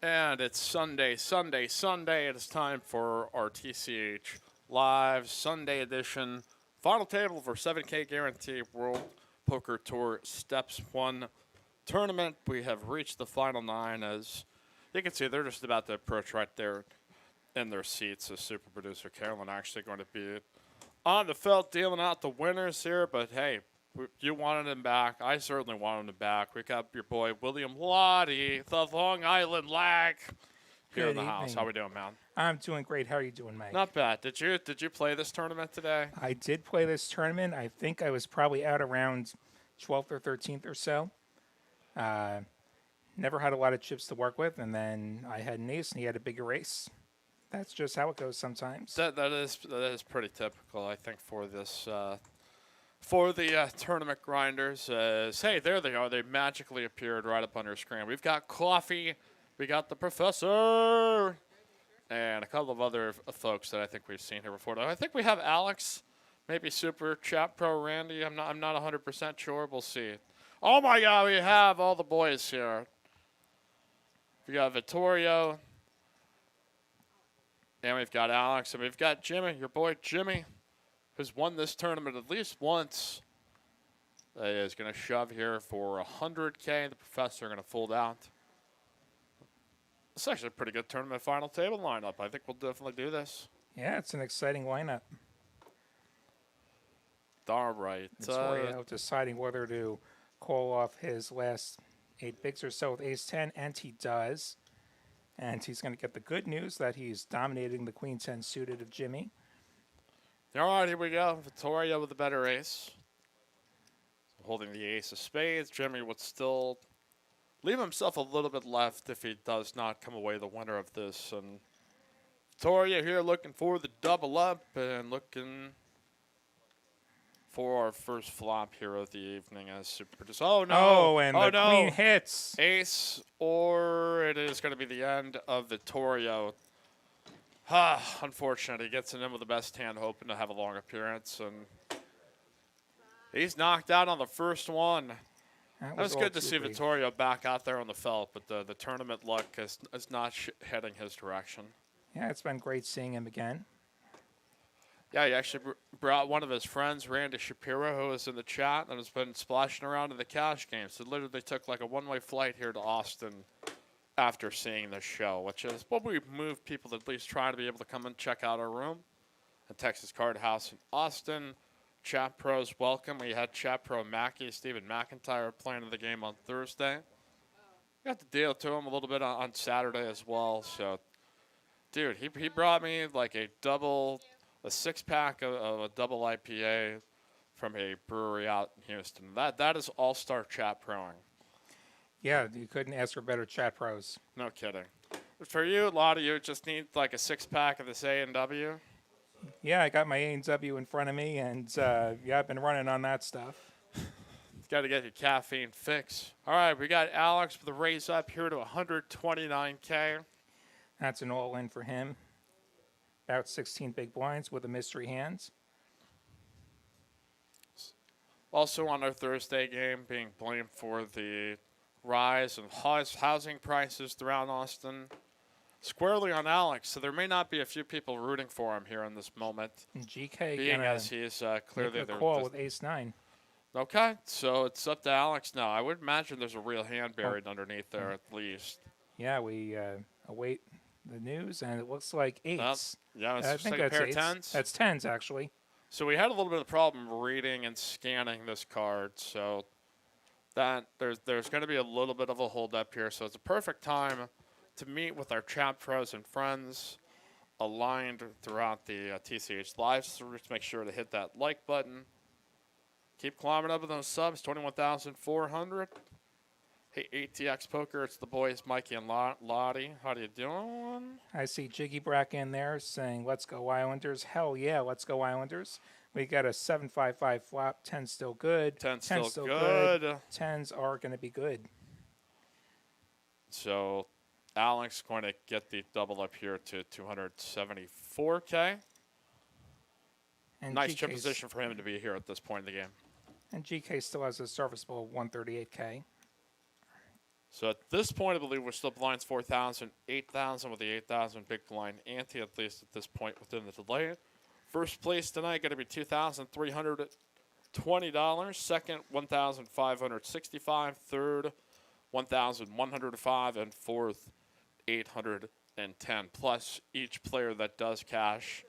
And it's Sunday. It is time for our TCH Live Sunday edition. Final table for 7K Guarantee World Poker Tour Steps 1 tournament. We have reached the final 9. As you can see, they're just about to approach right there in their seats. So super producer Carolyn actually going to be on the felt dealing out the winners here. But hey, you wanted him back. I certainly wanted him back. We got your boy William Lottie, the Long Island Lag, here in Good the house. How evening. we doing, man? I'm doing great. How are you doing, Mike? Not bad. Did you play this tournament today? I did play this tournament. I think I was probably out around 12th or 13th or so. Never had a lot of chips to work with, and then I had an ace, and he had a bigger race. That's just how it goes sometimes. That is pretty typical, I think, for this for the tournament grinders. Hey, there they are. They magically appeared right up on your screen. We've got Coffee, we got the Professor, and a couple of other folks that I think we've seen here before. I think we have Alex, maybe Super Chat Pro Randy. I'm not 100% sure. We'll see. Oh my God, we have all the boys here. We got Vittorio, and we've got Alex, and we've got Jimmy, your boy Jimmy, who's won this tournament at least once. Is going to shove here for 100K. The Professor going to fold out. It's actually a pretty good tournament final table lineup. I think we'll definitely do this. Yeah, it's an exciting lineup. All right. Vittorio deciding whether to call off his last 8 bigs or so with ace-10, and he does. And he's going to get the good news that he's dominating the queen-10 suited of Jimmy. All right, here we go. Vittorio with the better ace. Holding the ace of spades. Jimmy would still leave himself a little bit left if he does not come away the winner of this. And Vittorio here looking for the double up and looking for our first flop here of the evening as super producer. Oh, no. Oh, and the no. queen hits. Ace, or it is going to be the end of Vittorio. Unfortunate. He gets it in with the best hand, hoping to have a long appearance. And he's knocked out on the first one. That was good to see Vittorio back out there on the felt, but the tournament luck is not heading his direction. Yeah, it's been great seeing him again. Yeah, he actually brought one of his friends, Randy Shapiro, who was in the chat and has been splashing around in the cash game. So literally took like a one-way flight here to Austin after seeing this show, which is what we move people to at least try to be able to come and check out our room at Texas Card House in Austin. Chat Pros, welcome. We had Chat Pro Mackie, Stephen McIntyre playing in the game on Thursday. Got to deal to him a little bit on Saturday as well. So, dude, he brought me like a 6-pack of a double IPA from a brewery out in Houston. That is all-star chat proing. Yeah, you couldn't ask for better chat pros. No kidding. For you, a lot of you just need like a 6-pack of this A&W. Yeah, I got my A&W in front of me, and yeah, I've been running on that stuff. Got to get your caffeine fix. All right, we got Alex with the raise up here to 129K. That's an all-in for him. About 16 big blinds with a mystery hands. Also on our Thursday game, being blamed for the rise in housing prices throughout Austin. Squarely on Alex, so there may not be a few people rooting for him here in this moment. And GK being as he is clearly the call with ace-9. Okay, so it's up to Alex now. I would imagine there's a real hand buried underneath there at least. Yeah, we await the news, and it looks like eights. Yeah, it's I just think like a that's pair eights. of tens. That's tens, actually. So we had a little bit of problem reading and scanning this card, so that there's going to be a little bit of a hold up here. So it's a perfect time to meet with our chat pros and friends aligned throughout the TCH Live. So just make sure to hit that like button. Keep climbing up with those subs, 21,400. Hey, ATX Poker, it's the boys, Mikey and Lottie. How you doing? I see Jiggy Brack in there saying, let's go Islanders. Hell yeah, let's go Islanders. We got a 7-5-5 flop. 10 still good. 10 still good. 10s are going to be good. So Alex going to get the double up here to 274K. And nice GK's chip position for him to be here at this point in the game. And GK still has a serviceable 138K. So at this point, I believe we're still blinds 4,000, 8,000 with the 8,000 big blind ante, at least at this point within the delay. First place tonight going to be $2,320. Second, $1,565. Third, $1,105. And fourth, $810. Plus, each player that does cash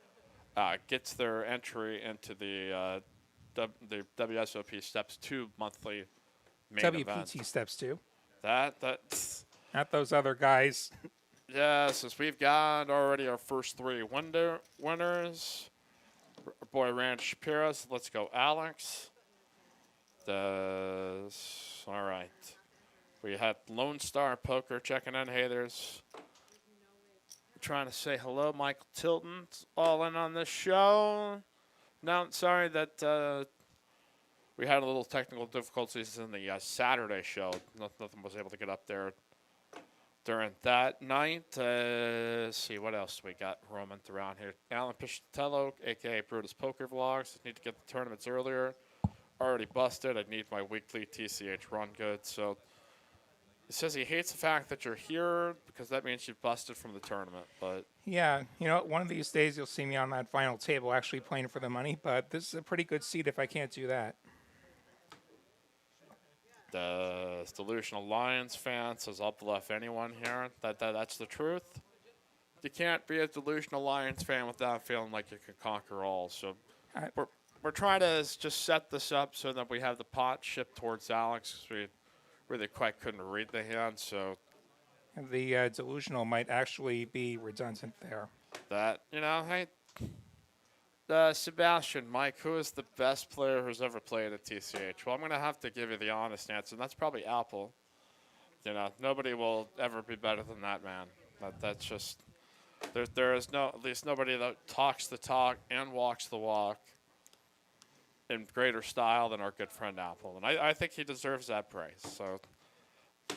gets their entry into the WSOP Steps 2 monthly main WPT event. Steps 2. That's Not those other guys. yeah, since we've got already our first three winners. Our boy Rand Shapiro, so let's go Alex. All right. We had Lone Star Poker checking in. Hey, there's trying to say hello. Michael Tilton's all in on this show. No, sorry that we had a little technical difficulties in the Saturday show. Nothing was able to get up there during that night. Let's see, what else we got roaming around here? Alan Pichatello, a.k.a. Brutus Poker Vlogs. I need to get the tournaments earlier. Already busted. I need my weekly TCH run good. So he says he hates the fact that you're here because that means you've busted from the tournament. But Yeah, you know, one of these days you'll see me on that final table actually playing for the money, but this is a pretty good seat if I can't do that. the Delusional Lions fan says I'll bluff anyone here. That's the truth. You can't be a Delusional Lions fan without feeling like you can conquer all. So we're trying to just set this up so that we have the pot shipped towards Alex because we really quite couldn't read the hand. So The delusional might actually be redundant there. that, hey, Sebastian, Mike, who is the best player who's ever played at TCH? Well, I'm going to have to give you the honest answer, and that's probably Apple. Nobody will ever be better than that man. That's just, there is at least nobody that talks the talk and walks the walk in greater style than our good friend Apple. And I think he deserves that praise. So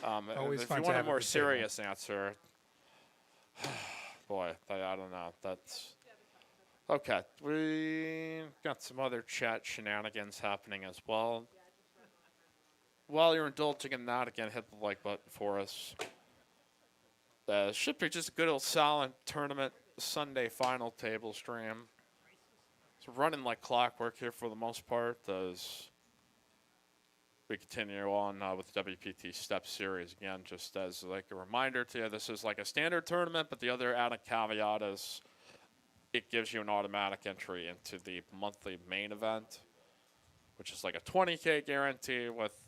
Always if fun you to want a have at more the table. serious answer, boy, I don't know. That's okay. We got some other chat shenanigans happening as well. While you're indulging in that, again, hit the like button for us. Should be just a good old solid tournament Sunday final table stream. It's running like clockwork here for the most part as we continue on with the WPT Step Series. Again, just as like a reminder to you, this is like a standard tournament, but the other added caveat is it gives you an automatic entry into the monthly main event, which is like a 20K guarantee with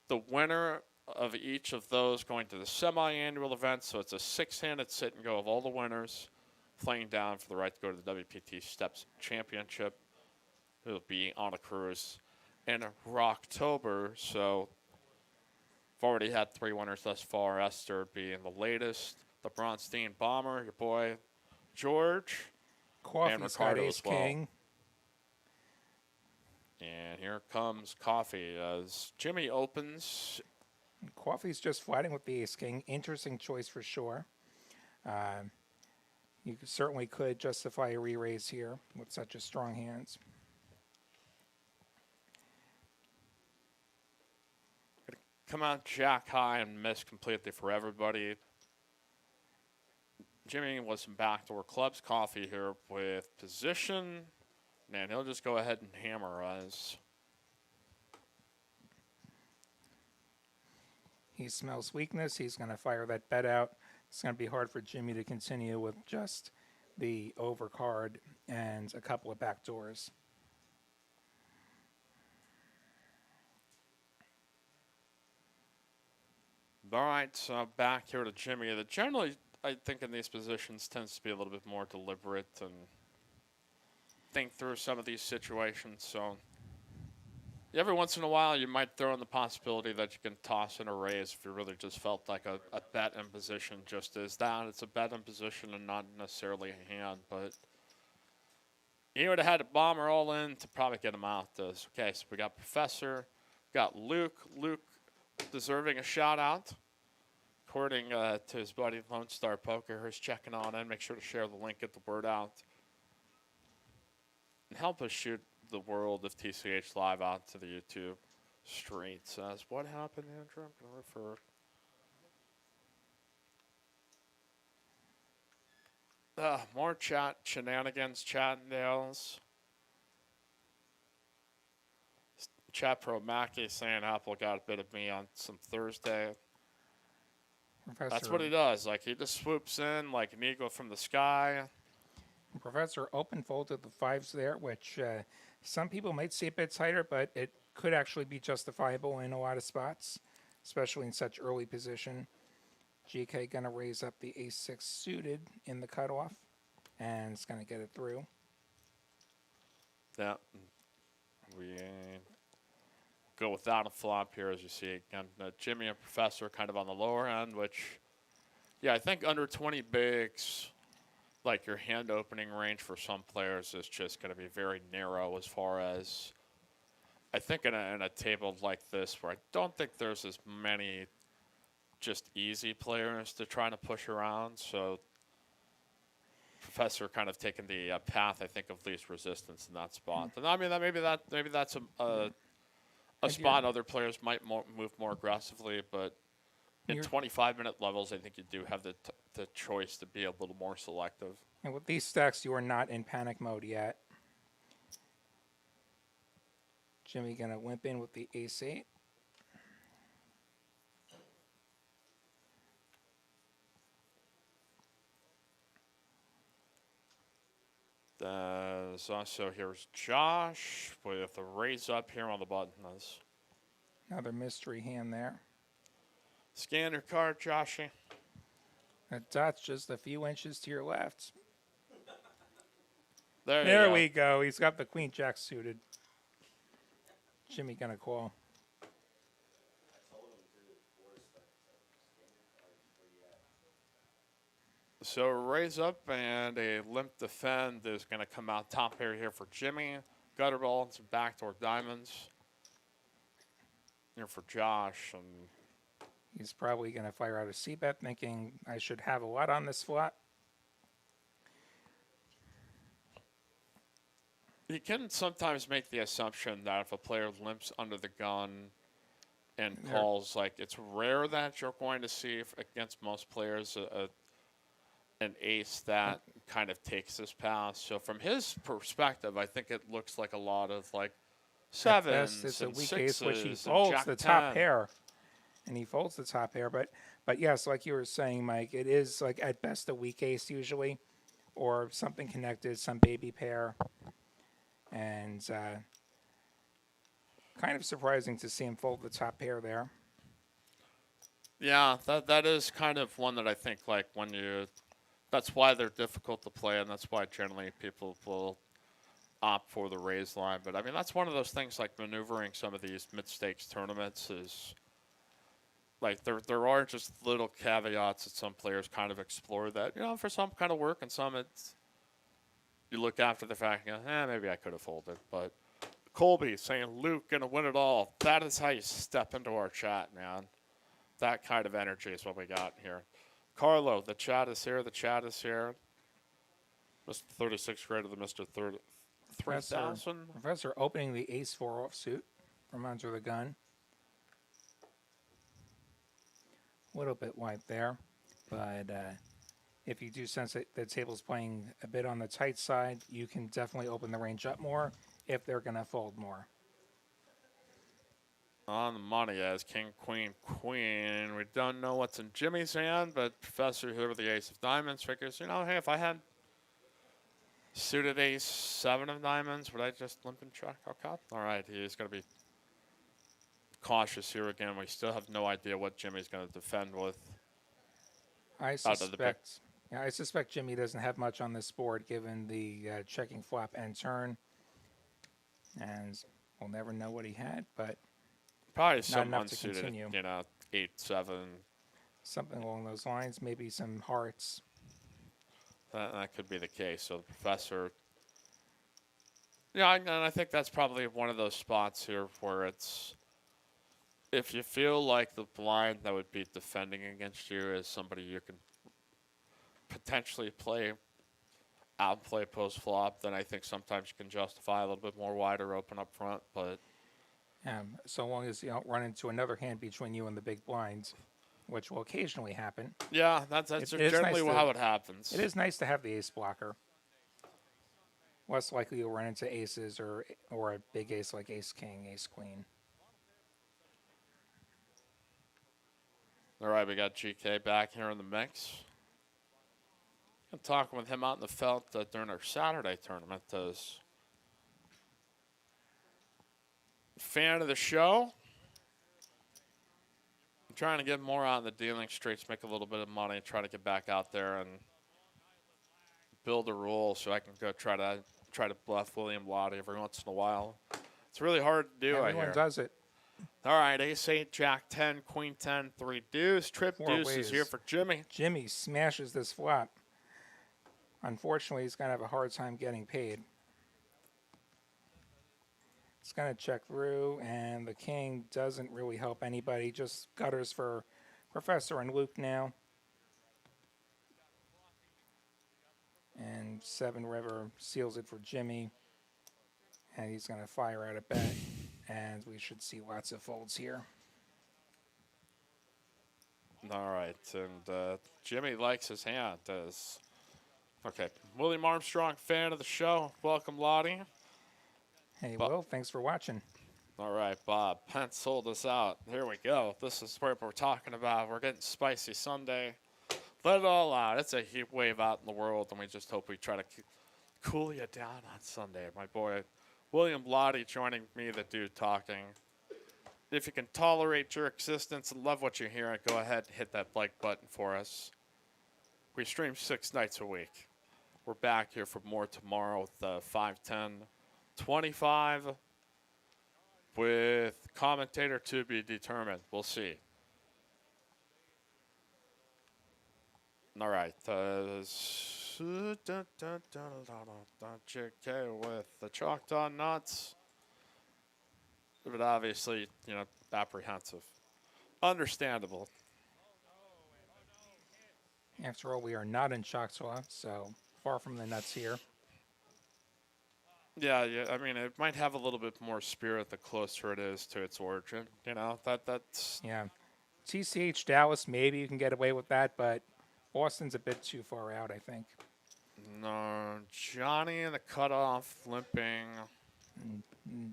the winner of each of those going to the semi-annual event. So it's a six-handed sit and go of all the winners playing down for the right to go to the WPT Steps Championship. It'll be on a cruise in Rocktober. So I've already had three winners thus far. Esther being the latest. The Bronstein Bomber, your boy George. Coffee's and got Ricardo ace as well. king. And here comes Coffee as Jimmy opens. Coffee's just flatting with the ace king. Interesting choice for sure. You certainly could justify a re-raise here with such a strong hands. Come out jack high and miss completely for everybody. Jimmy with some backdoor clubs. Coffee here with position. And he'll just go ahead and hammer us. He smells weakness. He's going to fire that bet out. It's going to be hard for Jimmy to continue with just the overcard and a couple of backdoors. All right, so back here to Jimmy. That generally, I think in these positions tends to be a little bit more deliberate and think through some of these situations. So every once in a while, you might throw in the possibility that you can toss in a raise if you really just felt like a bet in position just is that. It's a bet in position and not necessarily a hand, but you would have had to bomber all in to probably get him out this. Okay, so we got Professor, got Luke. Luke deserving a shout out. According to his buddy Lone Star Poker, who's checking on in. Make sure to share the link, get the word out. And help us shoot the world of TCH Live out to the YouTube streets. What happened, Andrew? I'm going to refer. More chat shenanigans, Chittendales. Chat Pro Mackie saying Apple got a bit of me on some Thursday. That's what he does. Like, he just swoops in like an eagle from the sky. Professor open folded the fives there, which some people might see a bit tighter, but it could actually be justifiable in a lot of spots, especially in such early position. GK going to raise up the ace-6 suited in the cutoff, and it's going to get it through. Yeah. We go without a flop here, as you see. Again, Jimmy and Professor kind of on the lower end, which, yeah, I think under 20 bigs, like your hand opening range for some players is just going to be very narrow as far as, I think in a table like this where I don't think there's as many just easy players to try to push around. So Professor kind of taking the path, I think, of least resistance in that spot. And I mean, maybe that's a spot other players might move more aggressively, but in 25-minute levels, I think you do have the choice to be a little more selective. And with these stacks, you are not in panic mode yet. Jimmy going to limp in with the ace-8. There's also, here's Josh with a raise up here on the button. Another mystery hand there. Scan your card, Joshy. That dot's just a few inches to your left. There we go. He's got the queen jack suited. Jimmy gonna call. So raise up and a limp defend is going to come out top pair here for Jimmy. Gutter ball and some backdoor diamonds here for Josh. And he's probably going to fire out a c-bet thinking I should have a lot on this flop. You can sometimes make the assumption that if a player limps under the gun and calls, like, it's rare that you're going to see against most players an ace that kind of takes this pass. So from his perspective, I think it looks like a lot of like sevens it's a and weak sixes ace, which he folds the 10. top pair, and he folds the top pair. But yes, like you were saying, Mike, it is like at best a weak ace usually, or something connected, some baby pair, and kind of surprising to see him fold the top pair there. Yeah, that is kind of one that I think like when you. That's why they're difficult to play, and that's why generally people will opt for the raise line. But, I mean, that's one of those things like maneuvering some of these mid-stakes tournaments is, like, there are just little caveats that some players kind of explore that, you know, for some kind of work, and some it's, you look after the fact, you go, maybe I could have folded. But Colby saying, Luke, going to win it all. That is how you step into our chat, man. That kind of energy is what we got here. Carlo, the chat is here. The chat is here. Mr. 36 greater than Mr. 3000. Professor opening the ace-4 offsuit from under the gun. A little bit wide there. But if you do sense that the table's playing a bit on the tight side, you can definitely open the range up more if they're going to fold more. On the money as King, Queen, Queen. We don't know what's in Jimmy's hand, but Professor here with the ace of diamonds figures, you know, hey, if I had suited ace 7 of diamonds, would I just limp and check? Okay. All right, he's going to be cautious here again. We still have no idea what Jimmy's going to defend with. I suspect Jimmy doesn't have much on this board given the checking flop and turn. And we'll never know what he had, but probably some unsuited, you know, 8, 7. Something along those lines, maybe some hearts. That could be the case. So the Professor, yeah, and I think that's probably one of those spots here where it's, if you feel like the blind that would be defending against you is somebody you can potentially outplay post-flop, then I think sometimes you can justify a little bit more wider open up front, but so long as you don't run into another hand between you and the big blinds, which will occasionally happen. Yeah, that's It just is generally nice how it happens. it is nice to have the ace blocker. Less likely you'll run into aces or a big ace like ace king, ace queen. All right, we got GK back here in the mix. I'm talking with him out in the felt during our Saturday tournament. As fan of the show, I'm trying to get more on the dealing streets, make a little bit of money, try to get back out there and build a rule so I can go try to bluff William Lottie every once in a while. It's really hard to do. I Everyone hear. does it. All right, ace 8, jack 10, queen 10, 3 deuce. Trip 4 deuce is here ways. for Jimmy. Jimmy smashes this flop. Unfortunately, he's going to have a hard time getting paid. It's going to check through, and the king doesn't really help anybody. Just gutters for Professor and Luke now. And 7 river seals it for Jimmy. And he's going to fire out a bet. And we should see lots of folds here. All right, and Jimmy likes his hand. Okay, William Armstrong, fan of the show. Welcome, Lottie. Hey, Will, thanks for watching. All right, Bob, Pence sold us out. Here we go. This is what we're talking about. We're getting spicy Sunday. Let it all out. It's a heat wave out in the world, and we just hope we try to cool you down on Sunday. My boy, William Lottie, joining me, the dude talking. If you can tolerate your existence and love what you're hearing, go ahead and hit that like button for us. We stream 6 nights a week. We're back here for more tomorrow with 510 25 with commentator to be determined. We'll see. All right. JK with the chalked on nuts. But obviously, apprehensive. Understandable. After all, we are not in Choctaw, so far from the nuts here. Yeah. I mean, it might have a little bit more spirit the closer it is to its origin. That's. Yeah. TCH Dallas, maybe you can get away with that, but Boston's a bit too far out, I think. No, Johnny in the cutoff, limping.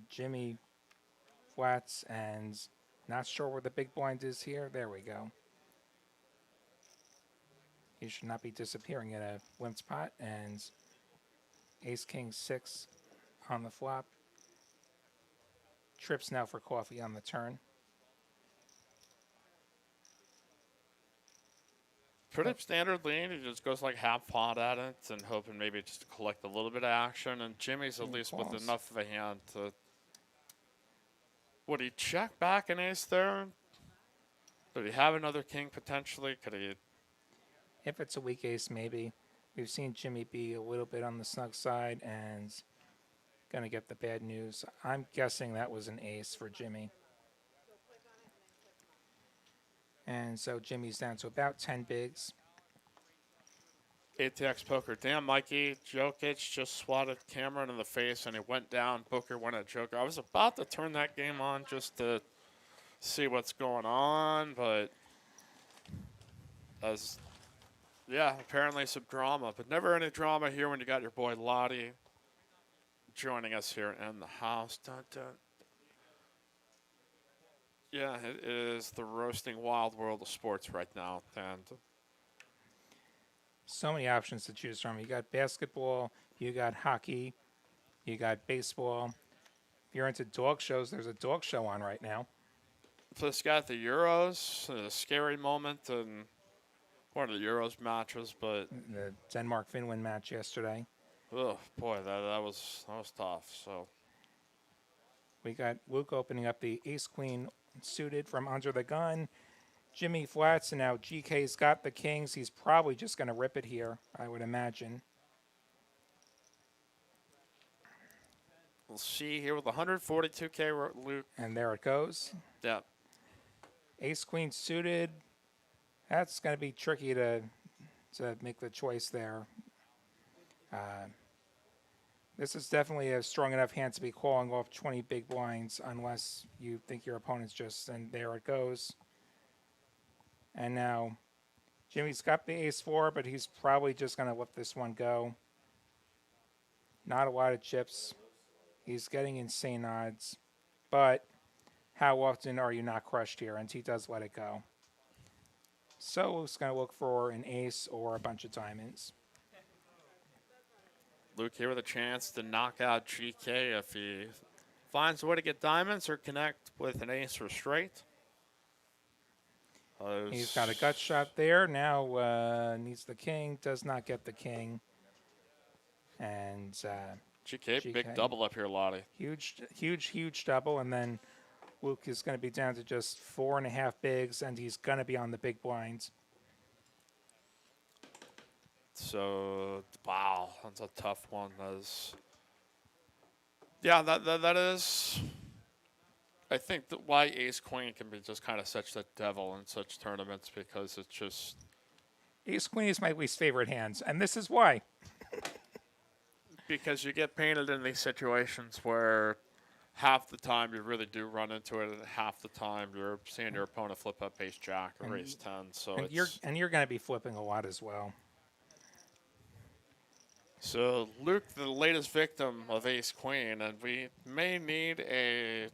Jimmy flats, and not sure where the big blind is here. There we go. He should not be disappearing in a limped pot, and ace king 6 on the flop. Trips now for coffee on the turn. Pretty standard lean. He just goes like half pot at it and hoping maybe just to collect a little bit of action. And Jimmy's at least with enough of a hand to. Would he check back an ace there? Did he have another king potentially? Could he? If it's a weak ace, maybe. We've seen Jimmy be a little bit on the snug side and going to get the bad news. I'm guessing that was an ace for Jimmy. And so Jimmy's down to about 10 bigs. ATX poker. Damn, Mikey. Jokic just swatted Cameron in the face and he went down. Booker went at Joker. I was about to turn that game on just to see what's going on, but apparently some drama. But never any drama here when you got your boy Lottie joining us here in the house. Dun, dun. Yeah, it is the roasting wild world of sports right now. And so many options to choose from. You got basketball, you got hockey, you got baseball. If you're into dog shows, there's a dog show on right now. Plus got the Euros, a scary moment, and one of the Euros matches, but The Denmark-Finland match yesterday. oh boy, that was tough. So We got Luke opening up the ace-queen suited from under the gun. Jimmy flats, and now GK's got the kings. He's probably just going to rip it here, I would imagine. we'll see here with 142K Luke. And there it goes. Yeah. Ace-queen suited. That's going to be tricky to make the choice there. This is definitely a strong enough hand to be calling off 20 big blinds unless you think your opponent's just, and there it goes. And now Jimmy's got the ace-4, but he's probably just going to let this one go. Not a lot of chips. He's getting insane odds. But how often are you not crushed here? And he does let it go. So Luke's going to look for an ace or a bunch of diamonds. Luke here with a chance to knock out GK if he finds a way to get diamonds or connect with an ace or straight. He's got a gut shot there. Now needs the king. Does not get the king. And GK, GK, big double up here, Lottie. huge double. And then Luke is going to be down to just 4.5 bigs, and he's going to be on the big blinds. So, wow, that's a tough one. Yeah, that is. I think that why Ace Queen can be just kind of such the devil in such tournaments, because it's just. Ace Queen is my least favorite hands, and this is why. Because you get painted in these situations where half the time you really do run into it, and half the time you're seeing your opponent flip up ace jack or ace 10. So and you're going to be flipping a lot as well. So Luke, the latest victim of ace queen, and we may need a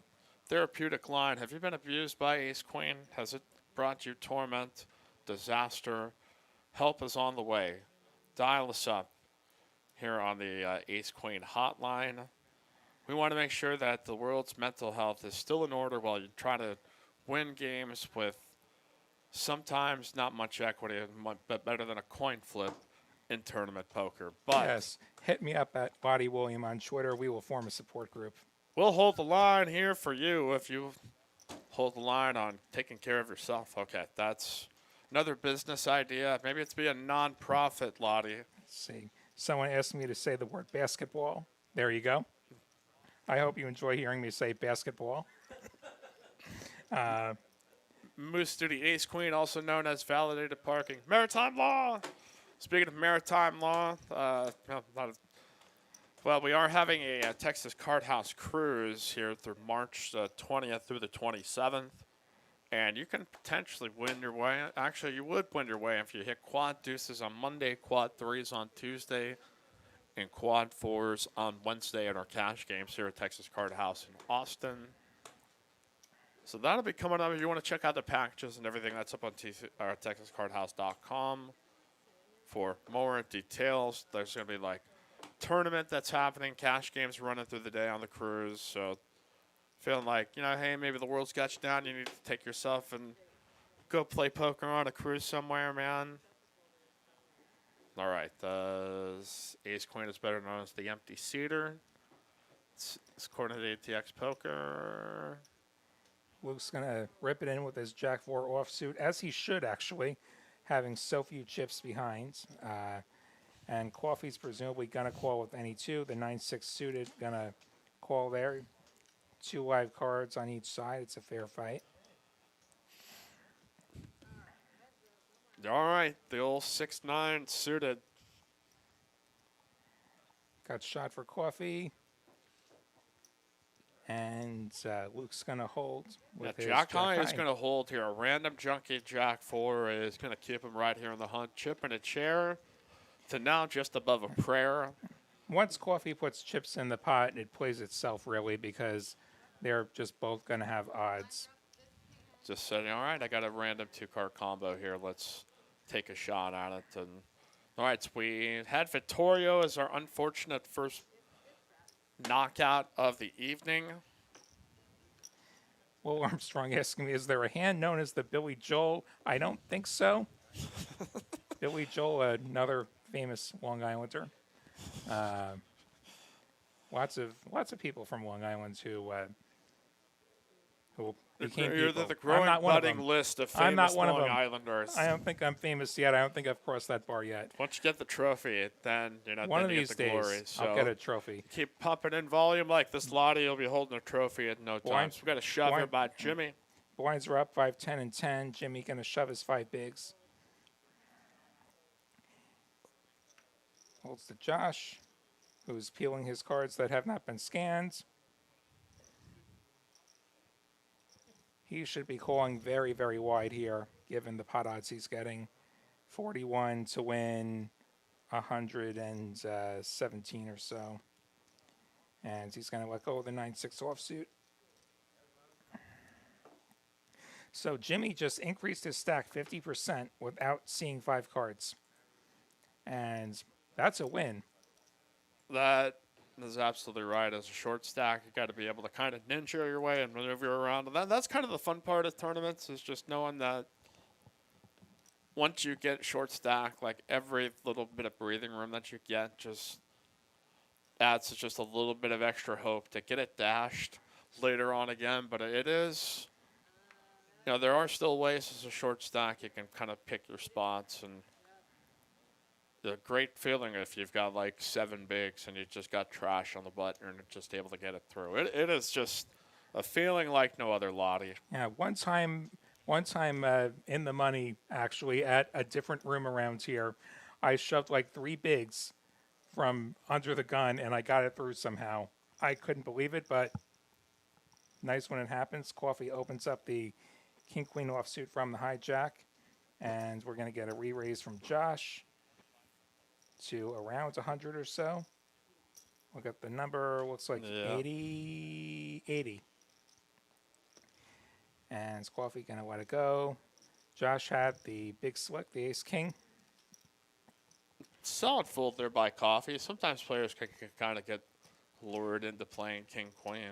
therapeutic line. Have you been abused by ace queen? Has it brought you torment, disaster? Help is on the way. Dial us up here on the ace queen hotline. We want to make sure that the world's mental health is still in order while you try to win games with sometimes not much equity, but better than a coin flip in tournament poker. But yes, hit me up at Lottie William on Twitter. We will form a support group. We'll hold the line here for you if you hold the line on taking care of yourself. Okay, that's another business idea. Maybe it's be a non-profit, Lottie. Let's see. Someone asked me to say the word basketball. There you go. I hope you enjoy hearing me say basketball. Moose Duty Ace Queen, also known as validated parking. Maritime law. Speaking of maritime law, well, we are having a Texas Card House cruise here through March 20th through the 27th. And you can potentially win your way. Actually, you would win your way if you hit quad deuces on Monday, quad threes on Tuesday, and quad fours on Wednesday at our cash games here at Texas Card House in Austin. So that'll be coming up. If you want to check out the packages and everything, that's up on TexasCardHouse.com for more details. There's going to be like tournament that's happening, cash games running through the day on the cruise. So feeling like, hey, maybe the world's got you down. You need to take yourself and go play poker on a cruise somewhere, man. All right. Ace Queen is better known as the empty seater. It's according to the ATX Poker. Luke's going to rip it in with his Jack 4 offsuit, as he should, actually, having so few chips behind. And Coffee's presumably going to call with any two. The 9-6 suited going to call there. 2 live cards on each side. It's a fair fight. All right. The old 6-9 suited. Got shot for Coffee. And Luke's going to hold with his Jack High is going to hold here. A random junkie Jack 4 is going to keep him right here in the hunt. Chip in a chair to now just above a prayer. Once Coffee puts chips in the pot, it plays itself, really, because they're just both going to have odds. Just saying, all right, I got a random 2-card combo here. Let's take a shot at it. And all right, so we had Vittorio as our unfortunate first knockout of the evening. Will Armstrong asking me, is there a hand known as the Billy Joel? I don't think so. Billy Joel, another famous Long Islander. Lots of people from Long Island who became You're people. the growing budding list of famous I'm not one Long of them. Islanders. I don't think I'm famous yet. I don't think I've crossed that bar yet. Once you get the trophy, then One then of you these get the days, glory. So I'll get a trophy. keep pumping in volume like this. Lottie, you'll be holding a trophy at no time. So we got a shove here by Jimmy. Blinds are up 5, 10, and 10. Jimmy going to shove his 5 bigs. Holds to Josh, who's peeling his cards that have not been scanned. He should be calling very, very wide here. given the pot odds he's getting. 41 to win 117 or so. And he's going to let go of the 9-6 offsuit. So Jimmy just increased his stack 50% without seeing 5 cards. And that's a win. That is absolutely right. As a short stack, you got to be able to kind of ninja your way and maneuver around. And that's kind of the fun part of tournaments, is just knowing that once you get short stack, like every little bit of breathing room that you get just adds just a little bit of extra hope to get it dashed later on again. But it is, there are still ways as a short stack you can kind of pick your spots, and the great feeling if you've got like 7 bigs and you just got trash on the button and just able to get it through. It is just a feeling like no other Lottie. Yeah, one time in the money, actually, at a different room around here, I shoved like 3 bigs from under the gun, and I got it through somehow. I couldn't believe it, but nice when it happens. Coffee opens up the King-Queen offsuit from the hijack, and we're going to get a re-raise from Josh to around 100 or so. Look at the number, looks like 80. And Coffee going to let it go. Josh had the big slick, the ace-king. Solid fold there by Coffee. Sometimes players can kind of get lured into playing king-queen,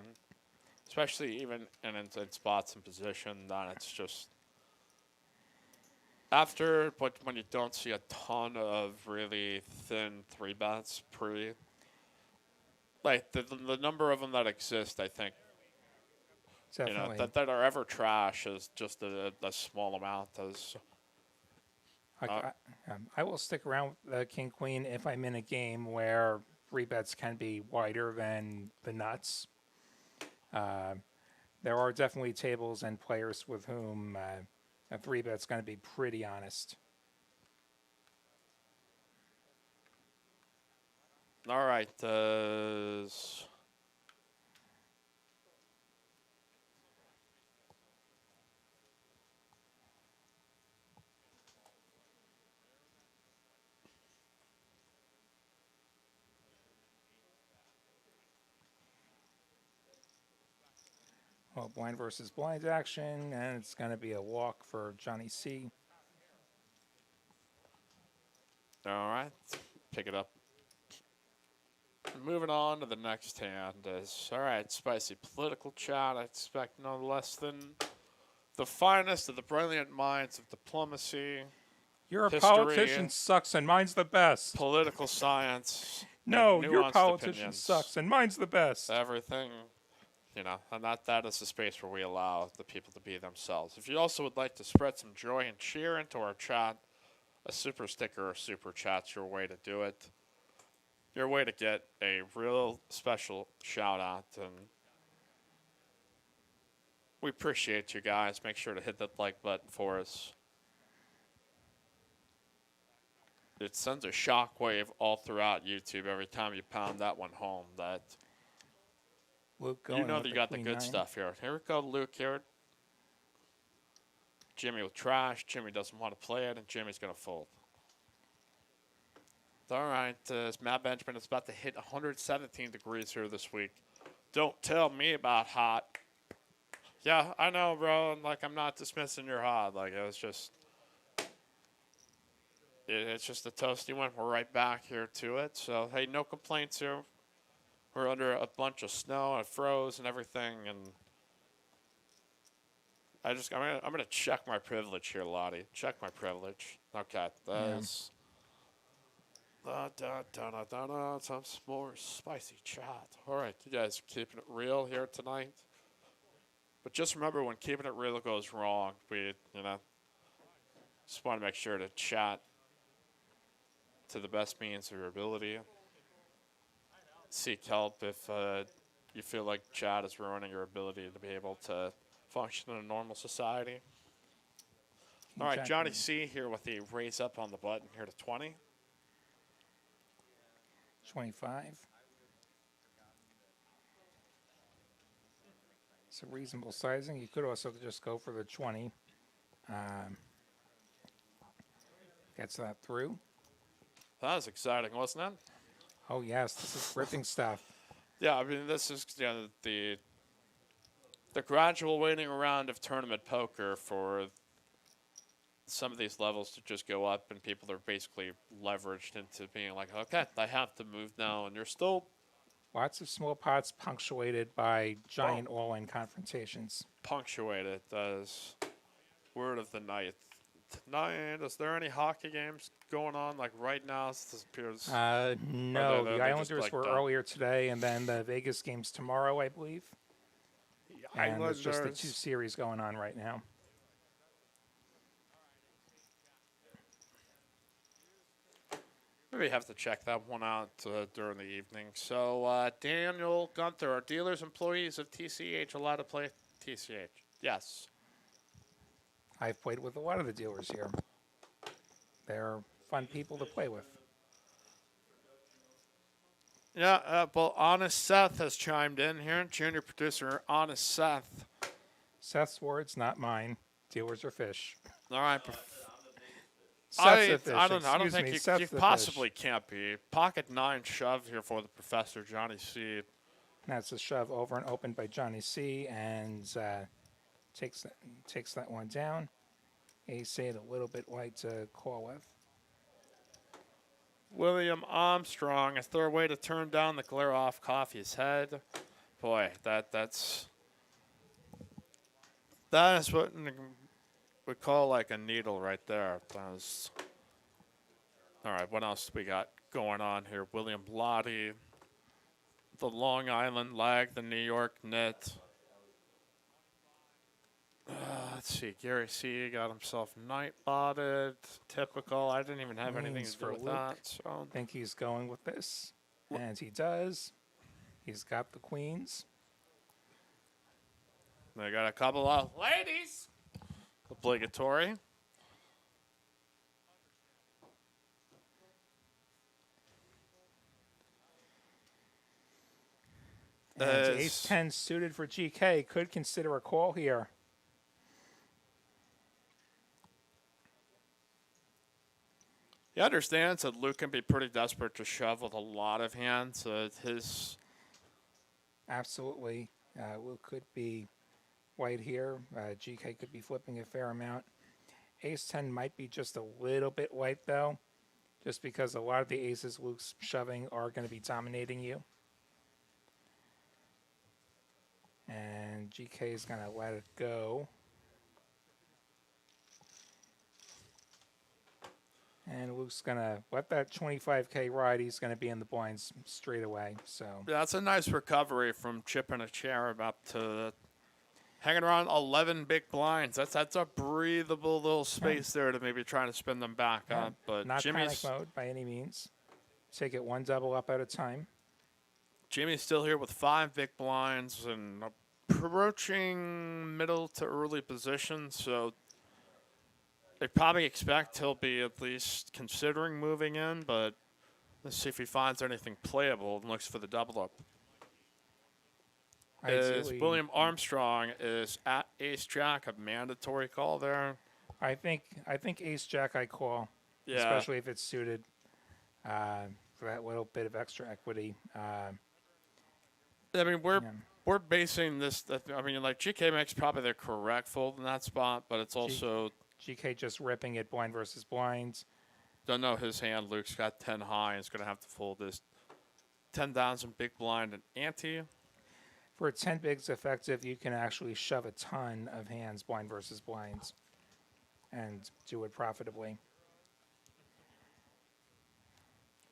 especially even in spots and position that it's just after, but when you don't see a ton of really thin 3-bets like the number of them that exist, I think, Definitely. that are ever trash is just a small amount. I will stick around with the King Queen if I'm in a game where 3-bets can be wider than the nuts. There are definitely tables and players with whom a 3-bet's going to be pretty honest. All right. Well, blind versus blind action, and it's going to be a walk for Johnny C. All right. Pick it up. Moving on to the next hand is, all right, spicy political chat. I expect no less than the finest of the brilliant minds of diplomacy, Your history, politician sucks and mine's the best. political science. No, and your nuanced politician opinions. sucks and mine's the best. Everything, and that is the space where we allow the people to be themselves. If you also would like to spread some joy and cheer into our chat, a super sticker or super chat's your way to do it. Your way to get a real special shout out, and we appreciate you guys. Make sure to hit that like button for us. It sends a shockwave all throughout YouTube every time you pound that one home. That Luke you going know with that you got the Queen good 9. stuff here. Here we go, Luke here. Jimmy with trash. Jimmy doesn't want to play it, and Jimmy's going to fold. All right, Matt Benjamin is about to hit 117 degrees here this week. Don't tell me about hot. Yeah, I know, bro. And I'm not dismissing your hot. It's just a toasty one. We're right back here to it. So hey, no complaints here. We're under a bunch of snow and froze and everything, and I'm gonna check my privilege here, Lottie. Check my privilege. Okay, that's. Some more spicy chat. All right, you guys are keeping it real here tonight. But just remember, when keeping it real goes wrong, we, just want to make sure to chat to the best means of your ability. Seek help if you feel like chat is ruining your ability to be able to function in a normal society. All right, Johnny C here with the raise up on the button here to 20. 25. It's a reasonable sizing. You could also just go for the 20. Gets that through. That was exciting, wasn't it? Oh, yes, this is ripping stuff. Yeah, I mean, this is the gradual waiting around of tournament poker for some of these levels to just go up, and people are basically leveraged into being like, okay, I have to move now, and you're still Lots of small pots punctuated by giant all-in confrontations. punctuated as word of the night. Tonight, is there any hockey games going on like right now? This appears. No, they're the just, Islanders like, were done. earlier today, and then the Vegas game's tomorrow, I believe. The And there's just the two Islanders. series going on right now. Maybe have to check that one out during the evening. So, Daniel Gunther, are dealers employees of TCH allowed to play TCH? Yes. I've played with a lot of the dealers here. They're fun people to play with. Yeah, well, Honest Seth has chimed in here. Junior producer Honest Seth. Seth's words, not mine. Dealers are fish. All right. Seth's a fish. I don't know. I don't Excuse think me, you Seth's the possibly fish. can't be. Pocket 9 shove here for the professor, Johnny C. That's a shove over and opened by Johnny C. And takes that one down. Ace 8 a little bit light to call with. William Armstrong, is there a way to turn down the glare off Coffee's head? Boy, that is what we call like a needle right there. That was, all right, what else we got going on here? William Lottie, the Long Island Lag, the New York Knit. Let's see. Gary C. got himself night botted. Typical. I didn't even have anything Queens to do for with Luke. that. So I think he's going with this. And he does. He's got the queens. they got a couple of ladies. Obligatory. And ace 10 suited for GK could consider a call here. He understands that Luke can be pretty desperate to shove with a lot of hands. His Absolutely. Luke could be white here. GK could be flipping a fair amount. Ace 10 might be just a little bit white, though, just because a lot of the aces Luke's shoving are going to be dominating you. And GK is going to let it go. And Luke's going to let that 25K ride. He's going to be in the blinds straight away. So that's a nice recovery from chipping a chair up to hanging around 11 big blinds. That's a breathable little space there to maybe try to spin them back up. But not Jimmy's panic mode by any means. Take it one double up at a time. Jimmy's still here with 5 big blinds and approaching middle to early position. So they probably expect he'll be at least considering moving in, but let's see if he finds anything playable and looks for the double up. Is William Armstrong is at ace jack a mandatory call there? I think ace jack I call, Yeah. especially if it's suited for that little bit of extra equity. I mean, we're basing this. I mean, like GK makes probably the correct fold in that spot, but it's also GK just ripping it blind versus blind. don't know his hand. Luke's got 10 high and is going to have to fold this 10,000 big blind and ante. For 10 bigs effective, you can actually shove a ton of hands blind versus blinds and do it profitably.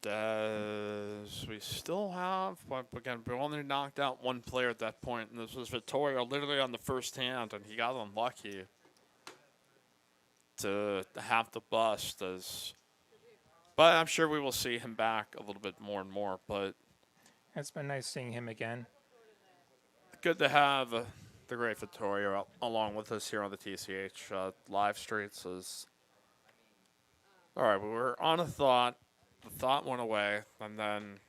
Does we still have? But again, we only knocked out one player at that point, and this was Vittorio literally on the first hand, and he got unlucky to have to bust. But I'm sure we will see him back a little bit more and more. But It's been nice seeing him again. good to have the great Vittorio along with us here on the TCH live streets. All right, we were on a thought. The thought went away, and then,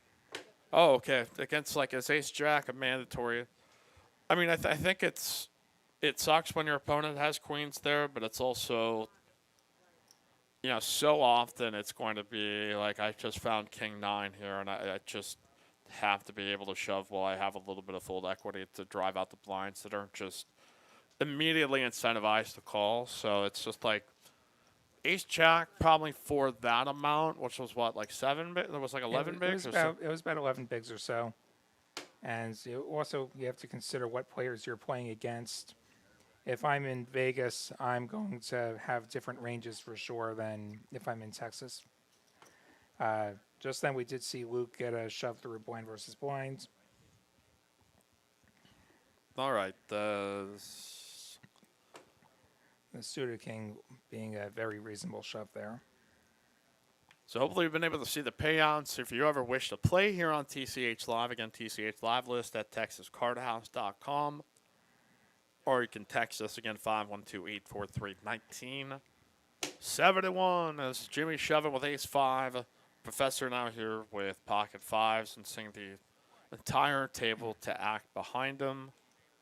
oh, okay. Against like his ace jack, a mandatory. I mean, I think it sucks when your opponent has queens there, but it's also so often it's going to be like I just found King 9 here, and I just have to be able to shove while I have a little bit of fold equity to drive out the blinds that aren't just immediately incentivized to call. So it's just like Ace Jack probably for that amount, which was what, like 7 big? There was like 11 bigs or so. It was about 11 bigs or so. And you have to consider what players you're playing against. If I'm in Vegas, I'm going to have different ranges for sure than if I'm in Texas. Just then, we did see Luke get a shove through blind versus blind. All right. The suited king being a very reasonable shove there. So hopefully you've been able to see the payouts. If you ever wish to play here on TCH Live, again, TCH Live list at texascardhouse.com. Or you can text us again, 512-843-1971. As Jimmy shoving with ace 5. Professor now here with pocket 5s and seeing the entire table to act behind him.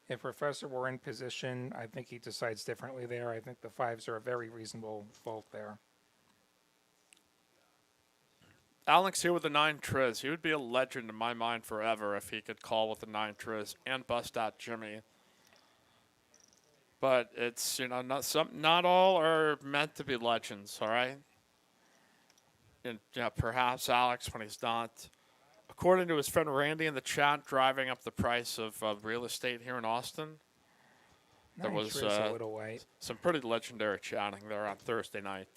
If Professor were in position, I think he decides differently there. I think the 5s are a very reasonable fault there. Alex here with the 9 Triz. He would be a legend in my mind forever if he could call with the 9 Triz and bust out Jimmy. But it's, not all are meant to be legends, all right? And perhaps Alex, when he's not, according to his friend Randy in the chat, driving up the price of real estate here in Austin. There was a little white. Some pretty legendary chatting there on Thursday night.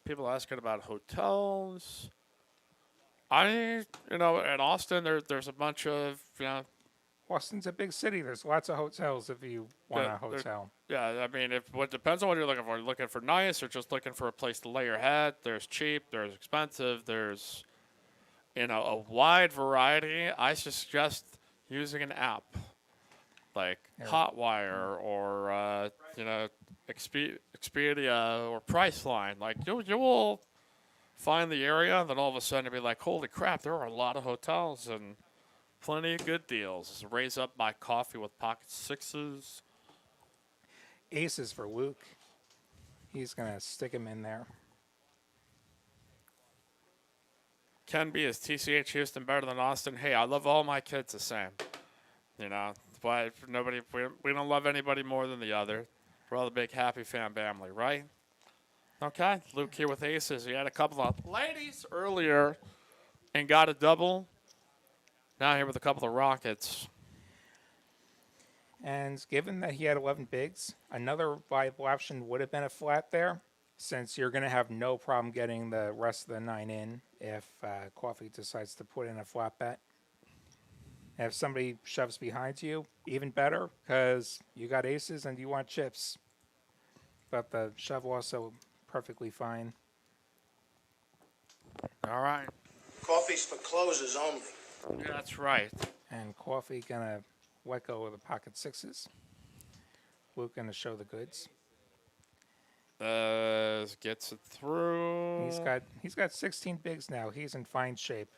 People asking about hotels. In Austin, there's a bunch of, Austin's a big city. There's lots of hotels if you want a hotel. Yeah, I mean, it depends on what you're looking for. You're looking for nice or just looking for a place to lay your head. There's cheap, there's expensive, there's, a wide variety. I suggest using an app like Hotwire or, Expedia or Priceline. Like, you will find the area, and then all of a sudden you'll be like, holy crap, there are a lot of hotels and plenty of good deals. Raise up my coffee with pocket 6s. Aces for Luke. He's going to stick him in there. Can be is TCH Houston better than Austin? Hey, I love all my kids the same. But we don't love anybody more than the other. We're all a big happy family, right? Okay, Luke here with aces. He had a couple of ladies earlier and got a double. Now here with a couple of rockets. And given that he had 11 bigs, another viable option would have been a flat there, since you're going to have no problem getting the rest of the 9 in if Coffee decides to put in a flat bet. And if somebody shoves behind you, even better, because you got aces and you want chips. But the shove also perfectly fine. All right. Coffee's for closers only. Yeah, that's right. And Coffee gonna let go of the pocket 6s. Luke gonna show the goods. Gets it through. He's got 16 bigs now. He's in fine shape.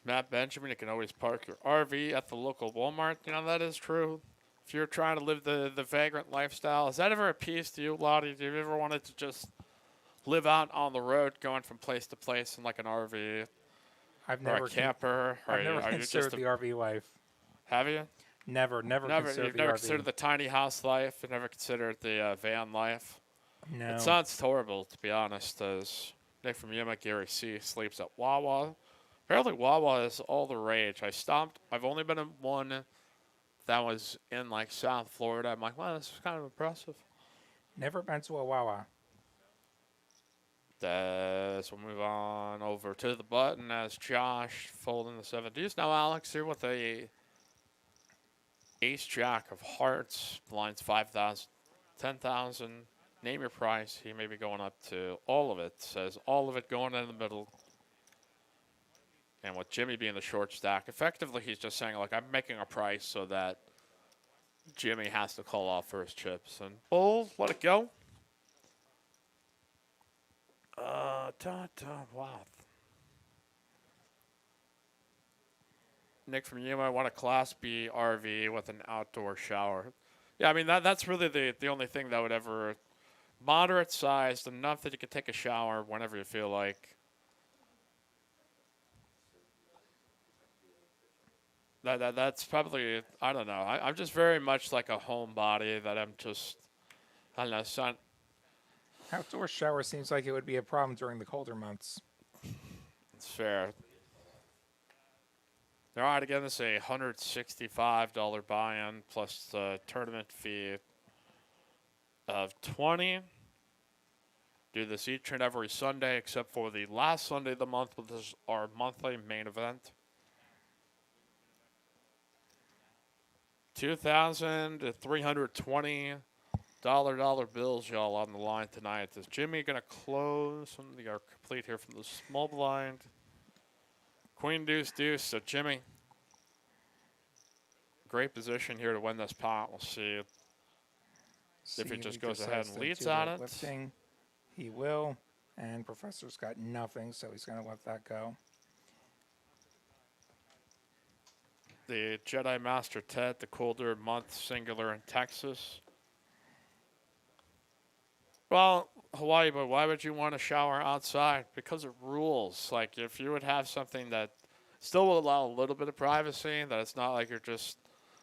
Matt Benjamin, you can always park your RV at the local Walmart. That is true. If you're trying to live the vagrant lifestyle, has that ever appeased to you, Lottie? Do you ever wanted to just live out on the road, going from place to place in like an RV? I've never a camper. I've never considered the RV life. Have you? Never considered You've the never RV. considered the tiny house life. You've never considered the van life. No. It sounds horrible, to be honest. As Nick from Yuma, Gary C sleeps at Wawa. Apparently, Wawa is all the rage. I've only been in one that was in like South Florida. I'm like, wow, this is kind of impressive. Never been to a Wawa. So we'll move on over to the button as Josh folding the 70s. Now Alex here with a ace jack of hearts. Blinds 5,000, 10,000. Name your price. He may be going up to all of it. Says all of it going in the middle. And with Jimmy being the short stack, effectively he's just saying, like, I'm making a price so that Jimmy has to call off for his chips. And bull, let it go. Wow. Nick from Yuma, I want a Class B RV with an outdoor shower. Yeah, I mean that's really the only thing that would ever moderate sized enough that you could take a shower whenever you feel like. That's probably I don't know. I'm just very much like a homebody that I'm just I don't know. Outdoor shower seems like it would be a problem during the colder months. It's fair. All right, again, this is a $165 buy-in plus the tournament fee of 20. Do this each and every Sunday except for the last Sunday of the month, which is our monthly main event. $2,320 bills, y'all, on the line tonight. Is Jimmy gonna close? Something are complete here from the small blind. Queen deuce deuce. So Jimmy, great position here to win this pot. We'll see if he just goes ahead and leads on it. Lifting. He will. And Professor's got nothing, so he's going to let that go. The Jedi Master Ted, the colder month singular in Texas. Well, Hawaii, but why would you want to shower outside? Because of rules. Like, if you would have something that still will allow a little bit of privacy, that it's not like you're just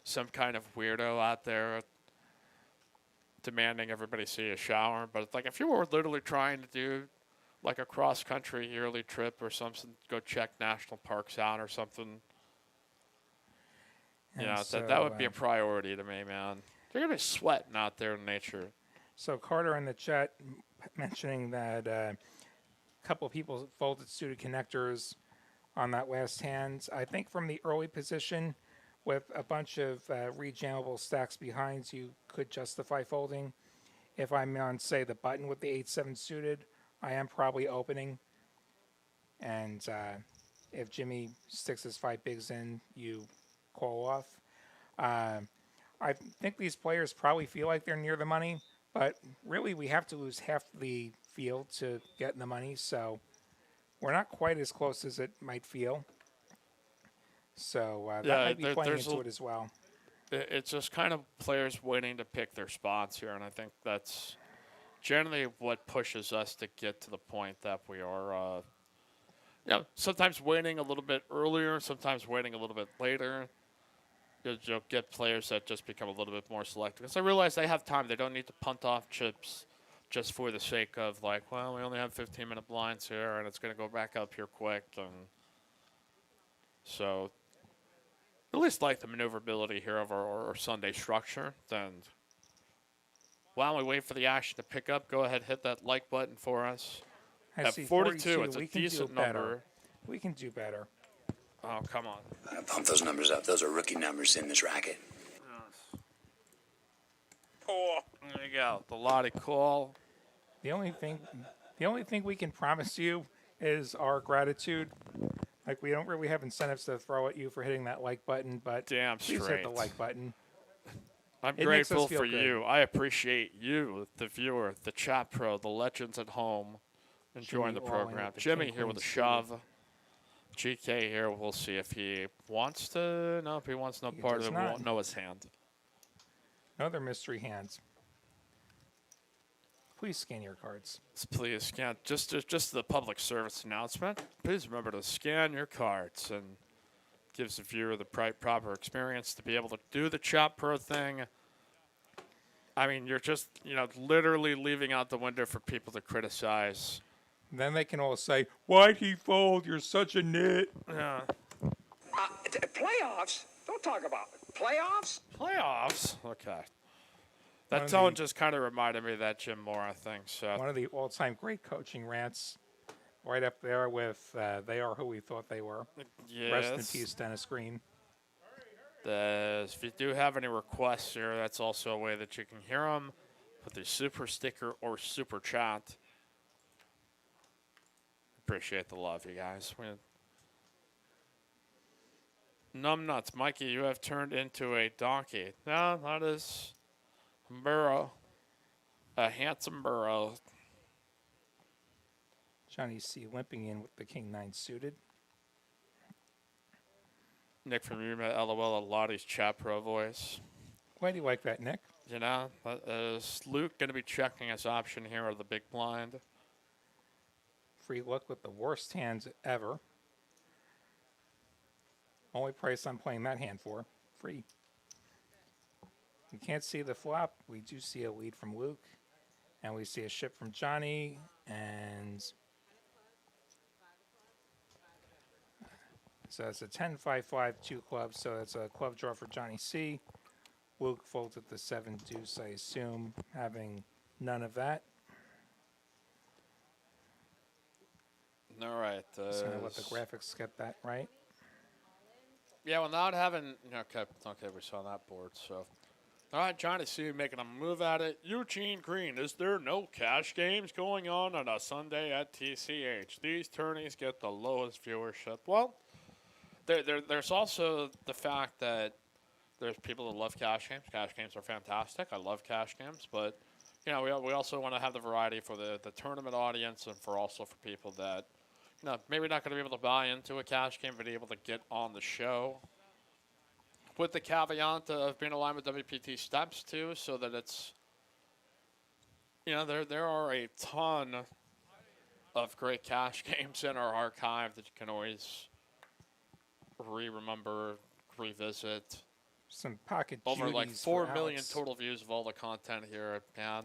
some kind of weirdo out there demanding everybody see a shower. But it's like if you were literally trying to do like a cross-country yearly trip or something, go check national parks out or something, you know, so, that would be a priority to me, man. You're going to be sweating out there in nature. So Carter in the chat mentioning that a couple of people folded suited connectors on that last hand. I think from the early position with a bunch of rejammable stacks behind, you could justify folding. If I'm on, say, the button with the 8-7 suited, I am probably opening. And if Jimmy sticks his 5 bigs in, you call off. I think these players probably feel like they're near the money, but really we have to lose half the field to get in the money, so we're not quite as close as it might feel. So that might be playing into it as well. It's just kind of players waiting to pick their spots here, and I think that's generally what pushes us to get to the point that we are, sometimes waiting a little bit earlier, sometimes waiting a little bit later. You'll get players that just become a little bit more selective. Because I realize they have time. They don't need to punt off chips just for the sake of, like, well, we only have 15-minute blinds here, and it's going to go back up here quick. And so at least like the maneuverability here of our Sunday structure. And while we wait for the action to pick up, go ahead, hit that like button for us. I At see 42, it's a decent number. We can do better. Oh, come on. Pump those numbers up. Those are rookie numbers in this racket. Yes. Oh, there you go. The Lottie call. The only thing we can promise you is our gratitude. Like, we don't really have incentives to throw at you for hitting that like button, but Damn please straight. hit the like button. I'm It makes us grateful feel for good. you. I appreciate you, the viewer, the chat pro, the legends at home, enjoying Jimmy the all in program. with the Jimmy king here with a queen shove. GK here. We'll see if he wants to. No, if he wants no He part of does it, we not. won't know his hand. Another mystery hands. Please scan your cards. Please scan. Just the public service announcement. Please remember to scan your cards, and gives the viewer the proper experience to be able to do the chat pro thing. I mean, you're just literally leaving out the window for people to criticize. Then they can all say, "Why'd he fold? You're such a nit." Yeah. Playoffs? Don't talk about it. Playoffs? Playoffs? Okay. One That of tone the- just kind of reminded me of that Jim Moore, I think. So One of the all-time great coaching rants, right up there with "They are who we thought they were." yes. Rest in peace, Dennis Green. If you do have any requests here, that's also a way that you can hear them with the super sticker or super chat. Appreciate the love, you guys. Numbnuts, Mikey, you have turned into a donkey. No, that is a burro. A handsome burro. Johnny C. limping in with the King 9 suited. Nick from Yuma, LOL, Lottie's chat pro voice. Why do you like that, Nick? You know, is Luke going to be checking his option here of the big blind? Free look with the worst hands ever. Only price I'm playing that hand for. Free. We can't see the flop. We do see a lead from Luke. And we see a ship from Johnny. And so it's a 10-5-5, 2 clubs. So it's a club draw for Johnny C. Luke folded the 7 deuce, I assume, having none of that. All right. Just going to let the graphics get that right. Yeah, without having. Okay, we saw that board, so. All right, Johnny C making a move at it. Eugene Green, is there no cash games going on a Sunday at TCH? These tourneys get the lowest viewership. Well, there's also the fact that there's people that love cash games. Cash games are fantastic. I love cash games, but we also want to have the variety for the tournament audience and for people that maybe not going to be able to buy into a cash game, but able to get on the show. With the caveat of being aligned with WPT steps too, so that it's there are a ton of great cash games in our archive that you can always remember, revisit. Some pocket Over like Judies 4 for million Alex. total views of all the content here, man.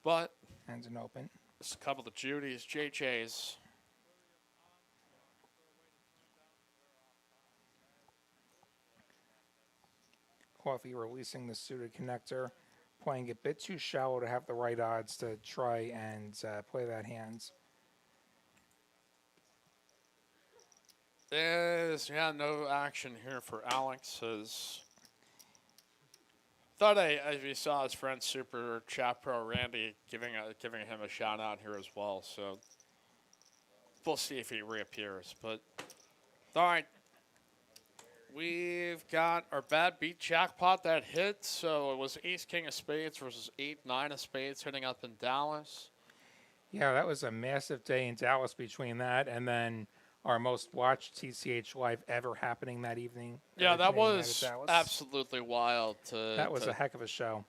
But Hands an open. just a couple of Judies, JJ's. Coffee releasing the suited connector, playing it a bit too shallow to have the right odds to try and play that hand. There's no action here for Alex. Thought as we saw his friend Super Chat Pro Randy giving him a shout out here as well. So we'll see if he reappears. But all right. We've got our bad beat jackpot that hit. So it was Ace King of Spades versus 8-9 of Spades hitting up in Dallas. Yeah, that was a massive day in Dallas between that and then our most watched TCH live ever happening that evening. Yeah, that originating out of was Dallas. absolutely wild. That was a heck of a show.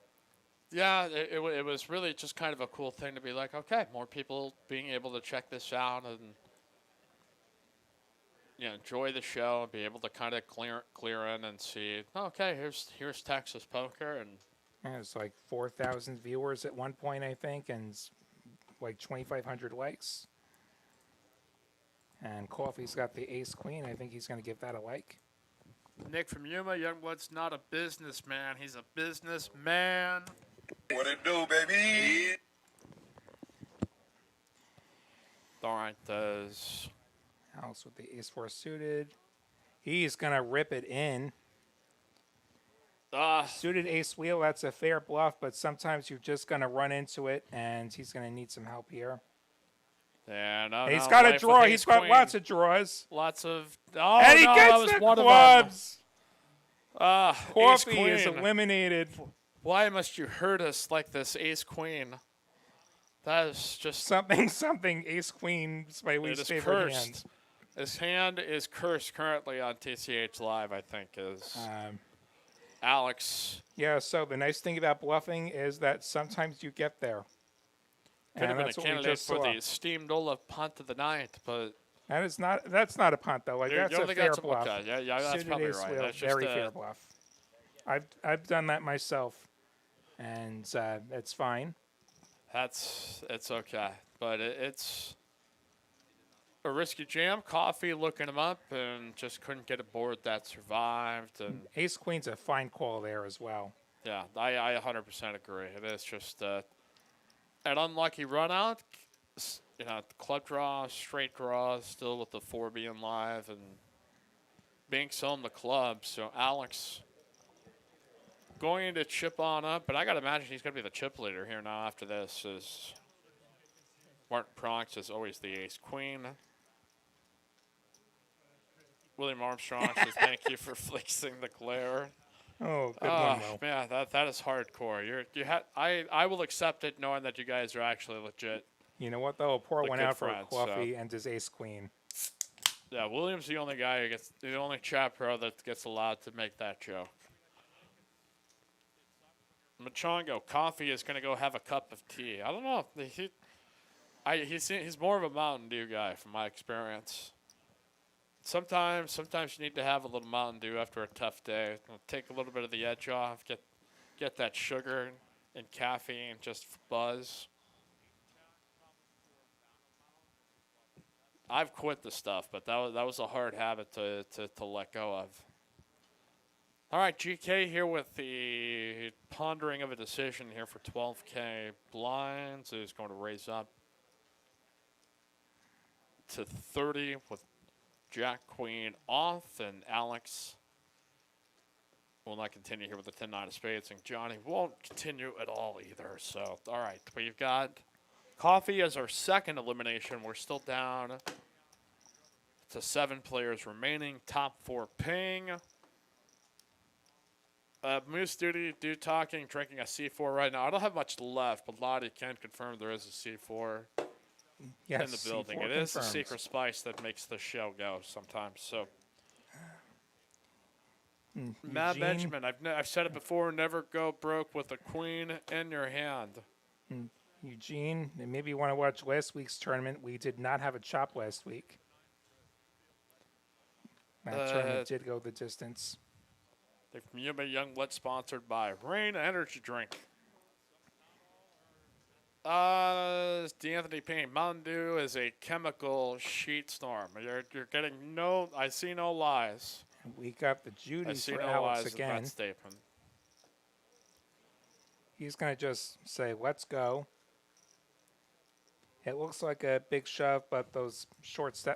Yeah, it was really just kind of a cool thing to be like, okay, more people being able to check this out and enjoy the show and be able to kind of clear in and see, okay, here's Texas poker. And Yeah, it was like 4,000 viewers at one point, I think, and like 2,500 likes. And Coffee's got the ace queen. I think he's going to give that a like. Nick from Yuma, Youngblood's not a businessman. He's a businessman. What it do, baby? All right, does Alex with the ace-4 suited. He's going to rip it in. Suited ace wheel, that's a fair bluff, but sometimes you're just going to run into it, and he's going to need some help here. Yeah, no, He's got a draw. He's got lots of draws. Lots of. And he that gets was the one clubs. Ace Coffee queen. is eliminated. Why must you hurt us like this, Ace Queen? That is just Something. Ace queen is my it least is favorite cursed. hand. His hand is cursed currently on TCH Live. I think is Alex. Yeah, so the nice thing about bluffing is that sometimes you get there. Could have And been a that's what we candidate just for saw. the esteemed Ola punt of the night, but That's not a punt though. Like you that's don't a think fair that's bluff. okay. Yeah, that's Suited probably ace right. wheel, That's just very fair bluff. I've done that myself, and it's fine. It's okay, but it's a risky jam. Coffee looking him up and just couldn't get a board that survived. And Ace queen's a fine call there as well. yeah, I 100% agree. It is just an unlucky run out. Club draw, straight draw, still with the 4 being live and Binks on the club. So Alex going to chip on up, but I got to imagine he's going to be the chip leader here now after this. Is Martin Pronks is always the ace queen. William Armstrong says thank you for flexing the glare. Oh, good one, Will. Man, that is hardcore. I will accept it knowing that you guys are actually legit. You know what though? I'll pour Like one good out for friends, Coffee and his ace queen. Yeah, William's the only guy the only chat pro that gets allowed to make that joke. Machongo, Coffee is going to go have a cup of tea. I don't know. He's more of a Mountain Dew guy from my experience. Sometimes you need to have a little Mountain Dew after a tough day. It'll take a little bit of the edge off, get that sugar and caffeine just buzz. I've quit the stuff, but that was a hard habit to let go of. All right, GK here with the pondering of a decision here for 12K blinds. Is going to raise up to 30 with Jack Queen off, and Alex will not continue here with the 10-9 of spades, and Johnny won't continue at all either. So, all right, we've got Coffee as our second elimination. We're still down to 7 players remaining. Top 4 paying. Moose Duty, talking, drinking a C4 right now. I don't have much left, but Lottie can confirm there is a C4 Yes, in the building. C4 It is the confirmed. secret spice that makes the show go sometimes. So, Matt Eugene? Benjamin, I've said it before, never go broke with a queen in your hand. Eugene, and maybe you want to watch last week's tournament. We did not have a chop last week. That tournament did go the distance. The Yuma Youngblood sponsored by Rain Energy Drink. D'Anthony Payne, Mountain Dew is a chemical sheet storm. You're getting I see no lies. We got the I Judies see for no Alex lies in again. that statement. He's going to just say, let's go. It looks like a big shove, but those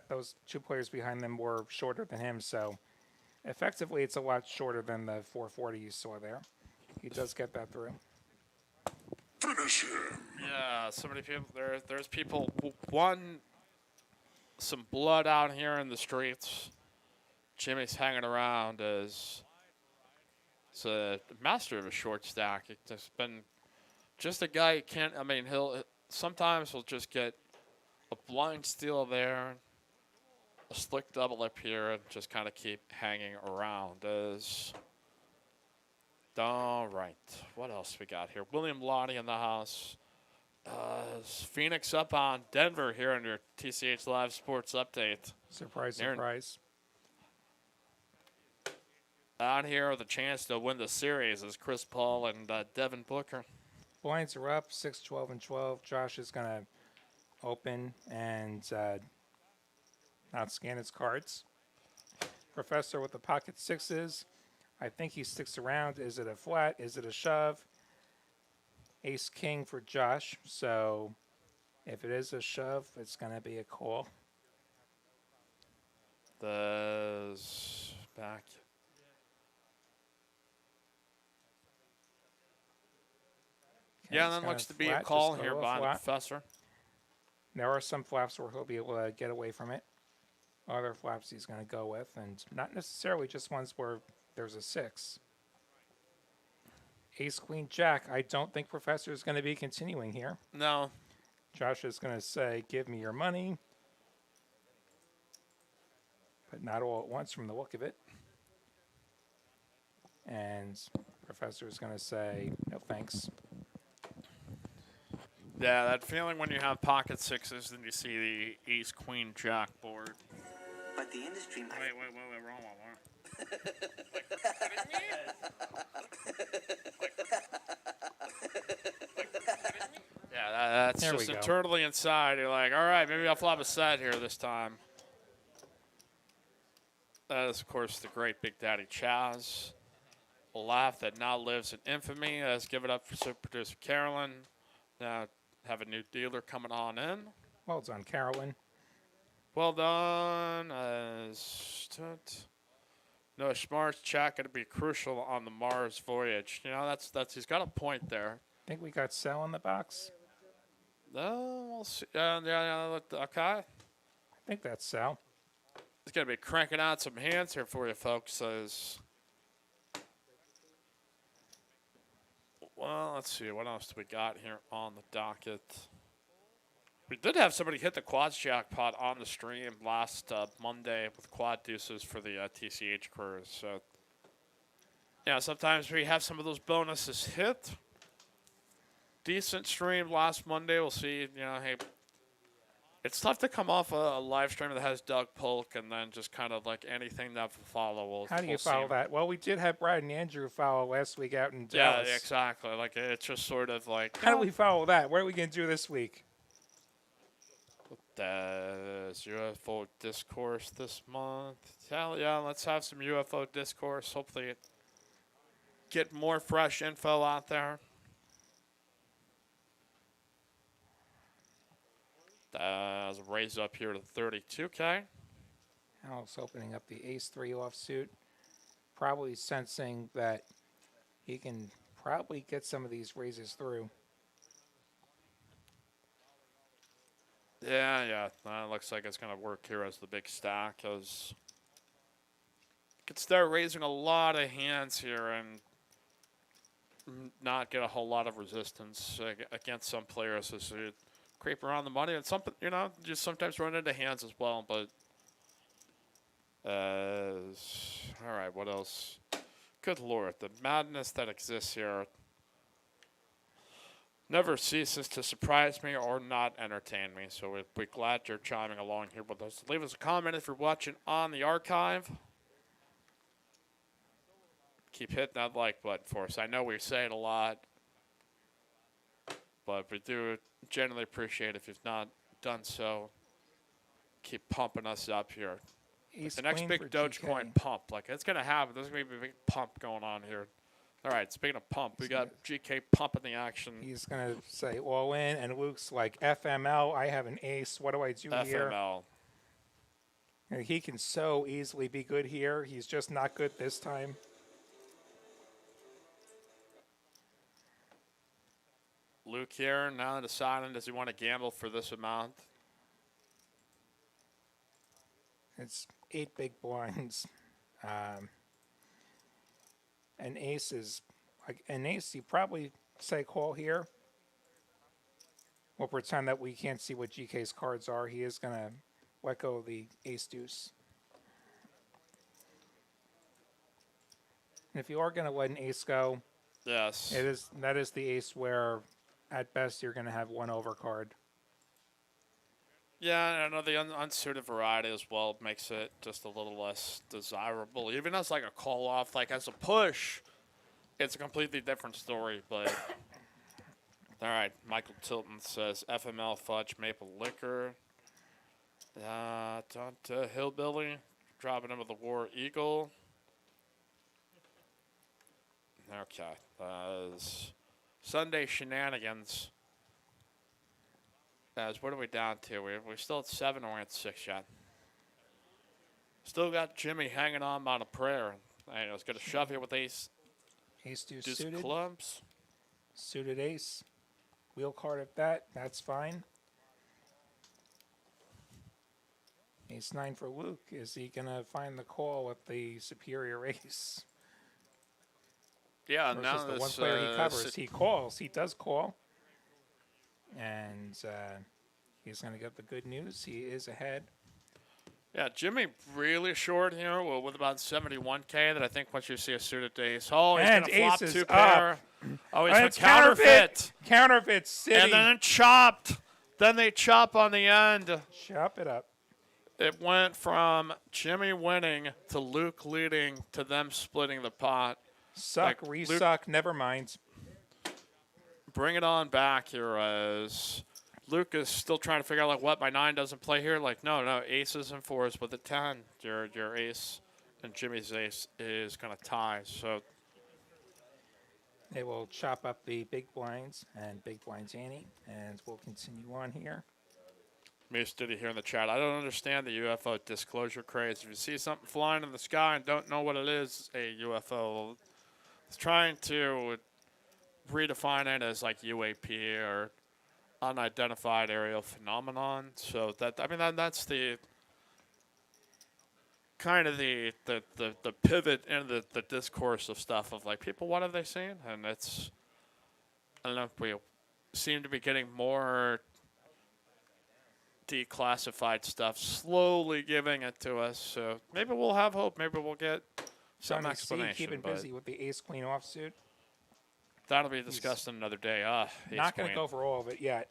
those 2 players behind them were shorter than him, so effectively it's a lot shorter than the 440 you saw there. He does get that through. Finish him. Yeah, so many people. There's people who won some blood out here in the streets. Jimmy's hanging around as a master of a short stack. It's been just a guy who can't. I mean, sometimes he'll just get a blind steal there, a slick double up here, and just kind of keep hanging around. All right, what else we got here? William Lottie in the house. Phoenix up on Denver here in your TCH Live Sports Update. Surprise, Aaron. surprise. On here with a chance to win the series is Chris Paul and Devin Booker. Blinds are up, 6, 12, and 12. Josh is going to open and not scan his cards. Professor with the pocket 6s. I think he sticks around. Is it a flat? Is it a shove? Ace King for Josh. So if it is a shove, it's going to be a call. There's back. Yeah, and it's then gonna looks to be a flat, call just go here to a by the flat. Professor. There are some flaps where he'll be able to get away from it. Other flaps he's going to go with, and not necessarily just ones where there's a 6. Ace, Queen, Jack. I don't think Professor is going to be continuing here. No. Josh is going to say, give me your money. But not all at once from the look of it. And Professor is going to say, no thanks. Yeah, that feeling when you have pocket 6s and you see the Ace, Queen, Jack board. But the industry might. Wait, wrong one. Yeah, that's There we just go. internally inside. You're like, all right, maybe I'll flop a set here this time. That is, of course, the great Big Daddy Chaz. A laugh that now lives in infamy. Let's give it up for super producer Carolyn. Now have a new dealer coming on in. Well done, Carolyn. Well done. No, Schmart's chat going to be crucial on the Mars voyage. You know, that's he's got a point there. Think we got Sell in the box? We'll see. Okay. I think that's Sell. He's going to be cranking out some hands here for you, folks. Well, let's see. What else do we got here on the docket? We did have somebody hit the quads jackpot on the stream last Monday with quad deuces for the TCH cruise. So, yeah, sometimes we have some of those bonuses hit. decent stream last Monday. We'll see. You know, hey, it's tough to come off a live stream that has Doug Polk and then just kind of like anything that will follow. How do you we'll follow see. that? Well, we did have Brad and Andrew follow last week out in Yeah, Dallas. exactly. Like it's just sort of like How do we follow that? What are we going to do this week? There's UFO discourse this month. Hell yeah, let's have some UFO discourse. Hopefully, get more fresh info out there. There's a raise up here to 32K. Alex opening up the ace-3 offsuit, probably sensing that he can probably get some of these raises through. Yeah. Looks like it's going to work here as the big stack. Because you could start raising a lot of hands here and not get a whole lot of resistance against some players as they creep around the money. And something, you know, just sometimes run into hands as well. But, all right, what else? Good Lord, the madness that exists here never ceases to surprise me or not entertain me. So we're glad you're chiming along here with us. Leave us a comment if you're watching on the archive. Keep hitting that like button for us. I know we say it a lot, but we do genuinely appreciate it if you've not done so. Keep pumping us up here. Ace The next queen big for Dogecoin GK. pump. Like, it's going to happen. There's going to be a big pump going on here. All right, speaking of pump, we got GK pumping the action. He's going to say all in, and Luke's like, FML, I have an ace. What do I do here? FML. And he can so easily be good here. He's just not good this time. Luke here now deciding, does he want to gamble for this amount? It's 8 big blinds. An ace is like an ace. You probably say call here. We'll pretend that we can't see what GK's cards are. He is gonna let go of the ace deuce. And if you are gonna let an ace go, Yes. that is the ace where at best you're gonna have one overcard. Yeah, I know the unsuited variety as well makes it just a little less desirable. Even as like a call off, like as a push, it's a completely different story. But all right, Michael Tilton says FML fudge maple liquor. Down to Hillbilly, dropping him with the War Eagle. Okay, Sunday shenanigans. As what are we down to? We're still at 7 or we're at 6 yet. Still got Jimmy hanging on a prayer. I was going to shove here with ace Ace-deuce deuce suited. clubs. Suited ace. Wheel card at that. That's fine. Ace-9 for Luke. Is he going to find the call with the superior ace? Yeah, Versus now the this, one player he covers. He calls. He does call. And he's going to get the good news. He is ahead. Yeah, Jimmy really short here with about 71K that I think once you see a suited ace. Oh, he's going to flop ace is 2 pair. Oh, he's And a it's counterfeit. Counterfeit City. And then chopped. Then they chop on the end. Chop it up. It went from Jimmy winning to Luke leading to them splitting the pot. Suck, Like, resuck, never mind. Bring it on back here as Luke is still trying to figure out, like, what, my 9 doesn't play here? Like, no, aces and 4s with a 10. Your ace and Jimmy's ace is going to tie. So They will chop up the big blinds and big blinds ante, and we'll continue on here. Moose Diddy here in the chat. I don't understand the UFO disclosure craze. If you see something flying in the sky and don't know what it is, a UFO, it's trying to redefine it as like UAP or unidentified aerial phenomenon. So that's the kind of the pivot in the discourse of stuff of like, people, what have they seen? And it's, I don't know, we seem to be getting more declassified stuff slowly giving it to us. So maybe we'll have hope. Maybe we'll get some Johnny C explanation. keeping but busy with the ace-queen offsuit. That'll be discussed another day. Not going to go for all of it yet.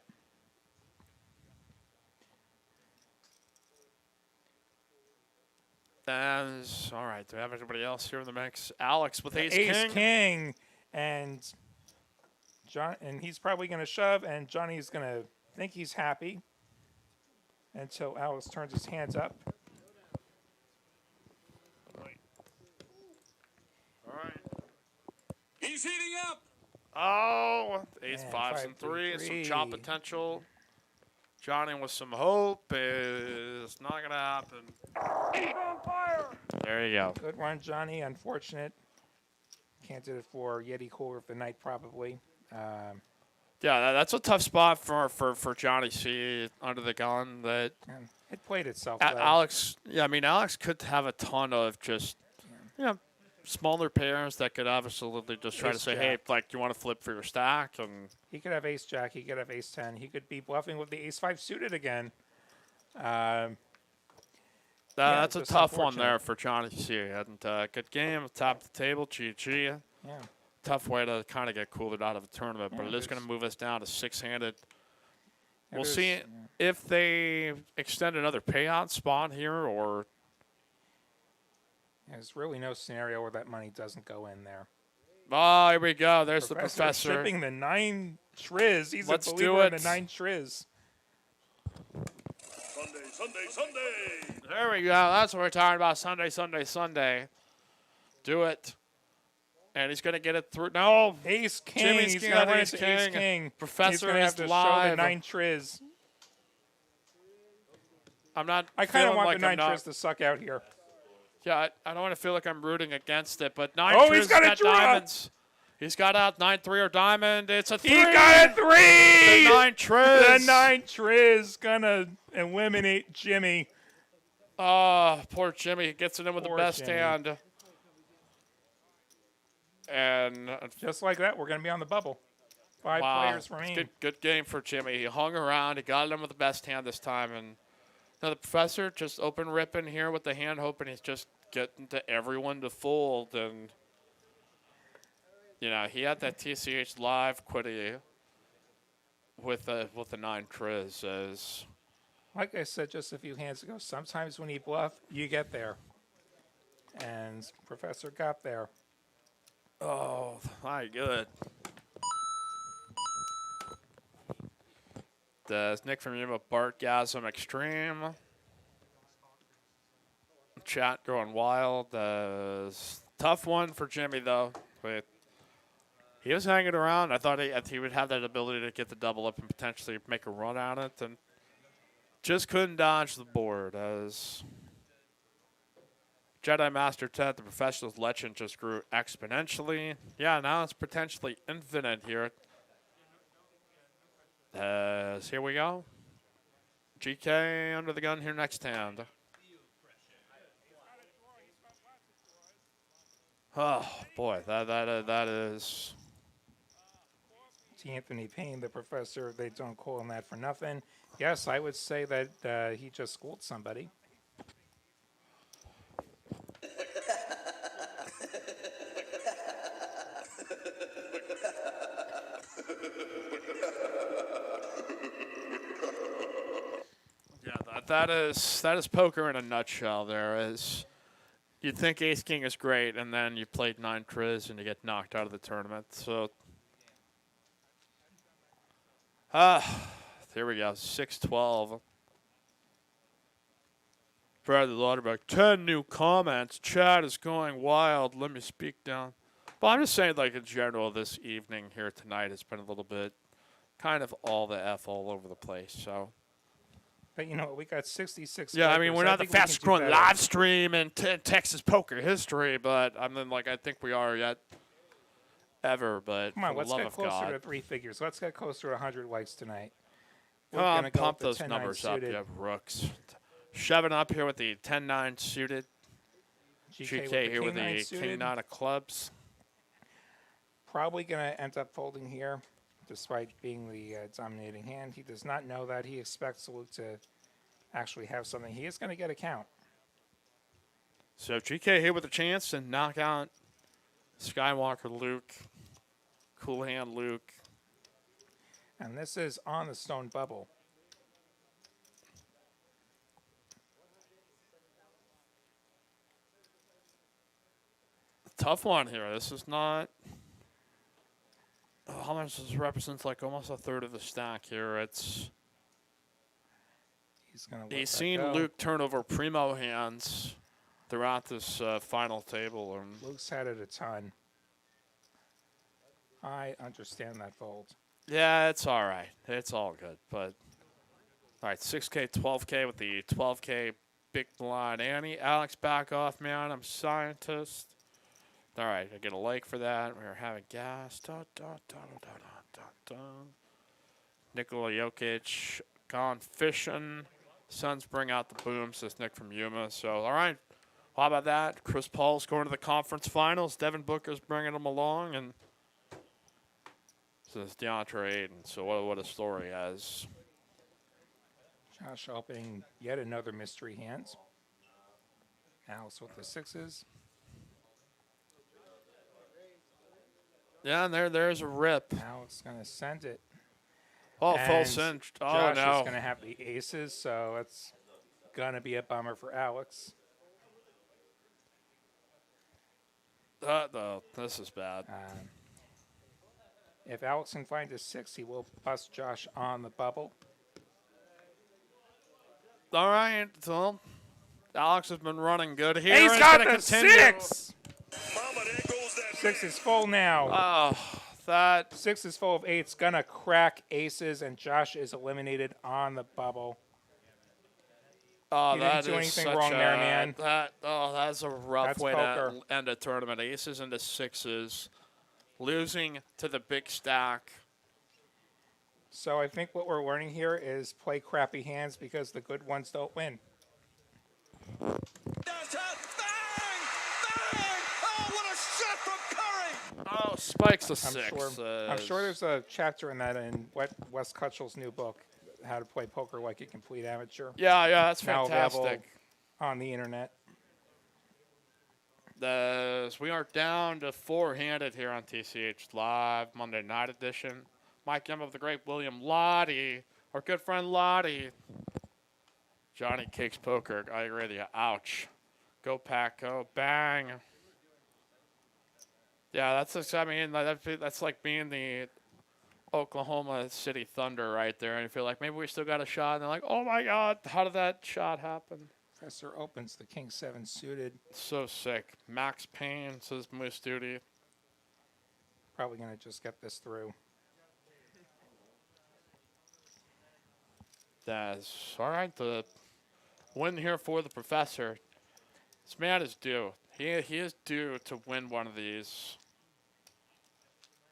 That's all right. Do we have anybody else here in the mix? Alex with ace King, and he's probably going to shove, and Johnny's going to think he's happy until Alex turns his hands up. All right. He's heating up. Oh, ace And 5s and 3s, some chop 5-3. potential. Johnny with some hope is not going to happen. He's on fire. There you go. Good run, Johnny. Unfortunate. Can't do it for Yeti Cooler of the night, probably. Yeah, that's a tough spot for Johnny C under the gun. That And it played itself, though. Alex, yeah, I mean, Alex could have a ton of just, smaller pairs that could absolutely just try to say, hey, Ace-jack. like, you want to flip for your stack? And He could have ace-jack. He could have ace-10. He could be bluffing with the ace-5 suited again. Yeah, that's a just tough one unfortunate. there for Johnny C. And good game, top of the table, GG. Yeah. Tough way to kind of get cooled out of a tournament, but Yeah, it is going to move us down to six-handed. We'll There's- see if they extend another payout spot here or There's really no scenario where that money doesn't go in there. oh, here we go. There's the professor. Shipping the 9 triz. He's Let's a do believer in it. the 9 triz. Sunday. There we go. That's what we're talking about. Sunday. Do it. And he's going to get it through. No. Ace king. Jimmy's He's got gonna run ace into ace king. king. Professor He's gonna is have to show live. the 9 triz. I'm not I kind of feeling want like the 9 I'm not, triz to suck out here. Yeah, I don't want to feel like I'm rooting against it, but 9 Oh, Triz he's got a draw. diamonds. He's got out 9-3 or diamond. It's a 3. He got a 3. The 9 Triz. The 9 triz gonna eliminate Jimmy. Oh, poor Jimmy. He gets it in with Poor the best Jimmy. hand. And Just like that, we're gonna be on the bubble. 5 wow, players it's remain. good game for Jimmy. He hung around. He got it in with the best hand this time. And now the professor just open ripping here with the hand, hoping he's just getting to everyone to fold. And, he had that TCH live quitty with the 9 Triz as Like I said just a few hands ago, sometimes when you bluff, you get there. And Professor got there. oh my good. Does Nick from Yuma Bartgasm Extreme? Chat going wild. Tough one for Jimmy though. But he was hanging around. I thought he would have that ability to get the double up and potentially make a run at it, and just couldn't dodge the board as Jedi Master Ted, the professional's legend, just grew exponentially. Yeah, now it's potentially infinite here. Here we go. GK under the gun here next hand. Oh boy, that is. T. Anthony Payne, the professor, they don't call him that for nothing. Yes, I would say that he just schooled somebody. Yeah, that is poker in a nutshell. There is. You'd think Ace King is great, and then you played 9 Triz and you get knocked out of the tournament. So, here we go, 6-12. Bradley Lauderback, 10 new comments. Chat is going wild. Let me speak down. But I'm just saying, like, in general, this evening here tonight has been a little bit kind of all the F all over the place. So, But you know what? We got 66. yeah, I mean, likers. we're not the think we can fastest do growing better. live stream in Texas poker history, but I think we are yet ever. But Come on, for let's the love get of closer God, to 3 figures. Let's get closer to 100 likes tonight. We're come on, gonna go pump with the those 10-9 numbers up. suited. You have rooks. Shoving up here with the 10-9 suited. GK here with the king-9 suited. King-9 of clubs. Probably going to end up folding here, despite being the dominating hand. He does not know that. He expects Luke to actually have something. He is going to get a count. So GK here with a chance to knock out Skywalker Luke. Cool Hand Luke. And this is on the stone bubble. Tough one here. This is not. How much this represents? Like almost a third of the stack here. It's. He's going to let He's that seen go. Luke turn over primo hands throughout this final table. And Luke's had it a ton. I understand that fold. yeah, it's all right. It's all good. But all right, 6K, 12K with the 12K big blind Annie. Alex, back off, man. I'm a scientist. All right, I get a like for that. We're having gas. Da, da, da, da, da, da, da. Nikola Jokic gone fishing. Suns bring out the boom, says Nick from Yuma. So, all right. How about that? Chris Paul's going to the conference finals. Devin Booker's bringing him along. And says DeAndre Ayton. So, what a story as. Josh opening yet another mystery hands. Alex with the sixes. Yeah, and there's a rip. Alex going to send it. Oh, full And cinch. Oh, Josh is no. going to have the aces, so it's going to be a bummer for Alex. No, this is bad. If Alex can find a six, he will bust Josh on the bubble. All right, so Alex has been running good here. And he's and got gonna the continue. six! Mama, there goes that Six man. is full now. Oh, that. Six is full of eights. Gonna crack aces, and Josh is eliminated on the bubble. Oh, You didn't that do is anything such wrong a, there, man. That's a rough That's way poker. to end a tournament. Aces into sixes, losing to the big stack. So I think what we're learning here is play crappy hands because the good ones don't win. Downtown. Bang! Bang! Oh, what a shot from Curry! Oh, spikes the I'm six. I'm sure there's a chapter in that in Wes Cutchell's new book, How to Play Poker Like a Complete Amateur. Yeah, that's Now available fantastic. on the internet. We are down to four-handed here on TCH Live, Monday night edition. Mike M of the great William Lottie, our good friend Lottie. Johnny Cakes Poker, I agree with you. Ouch. Go Pack, go. Bang. Yeah, that's like being the Oklahoma City Thunder right there. And you feel like maybe we still got a shot. And they're like, oh, my God, how did that shot happen? Professor opens the King 7 suited. So sick. Max Payne, says Moose Duty. Probably going to just get this through. That's all right. The win here for the professor. This man is due. He is due to win one of these.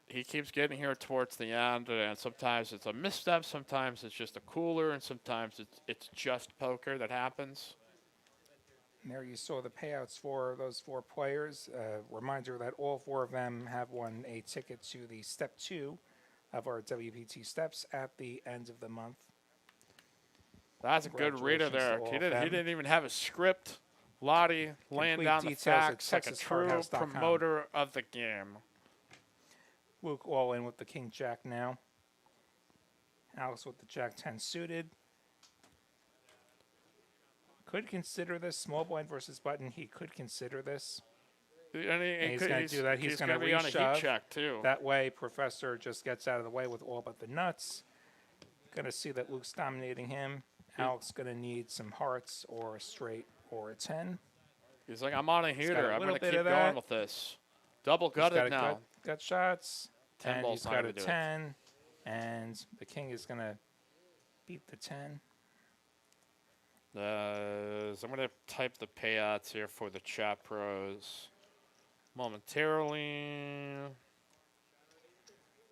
He keeps getting here towards the end, and sometimes it's a misstep, sometimes it's just a cooler, and sometimes it's just poker that happens. And there you saw the payouts for those four players. Reminder that all four of them have won a ticket to the step 2 of our WPT steps at the end of the month. That's a good reader there. Congratulations to all He of didn't them. even have a script. Lottie laying Complete down the details at facts like a true TexasCardHouse.com. promoter of the game. Luke all in with the King Jack now. Alex with the Jack 10 suited. Could consider this small blind versus button. He could consider this. And He's going to do that. He's going to be on a heat reshove. check too. That way, Professor just gets out of the way with all but the nuts. Going to see that Luke's dominating him. Alex going to need some hearts or a straight or a 10. He's like, I'm on a got heater. a I'm little going to bit keep of going that. with this. Double He's got gutted a now. gut shots. 10 And ball's he's not got gonna a do it. 10. And the King is going to beat the 10. So I'm going to type the payouts here for the chat pros momentarily.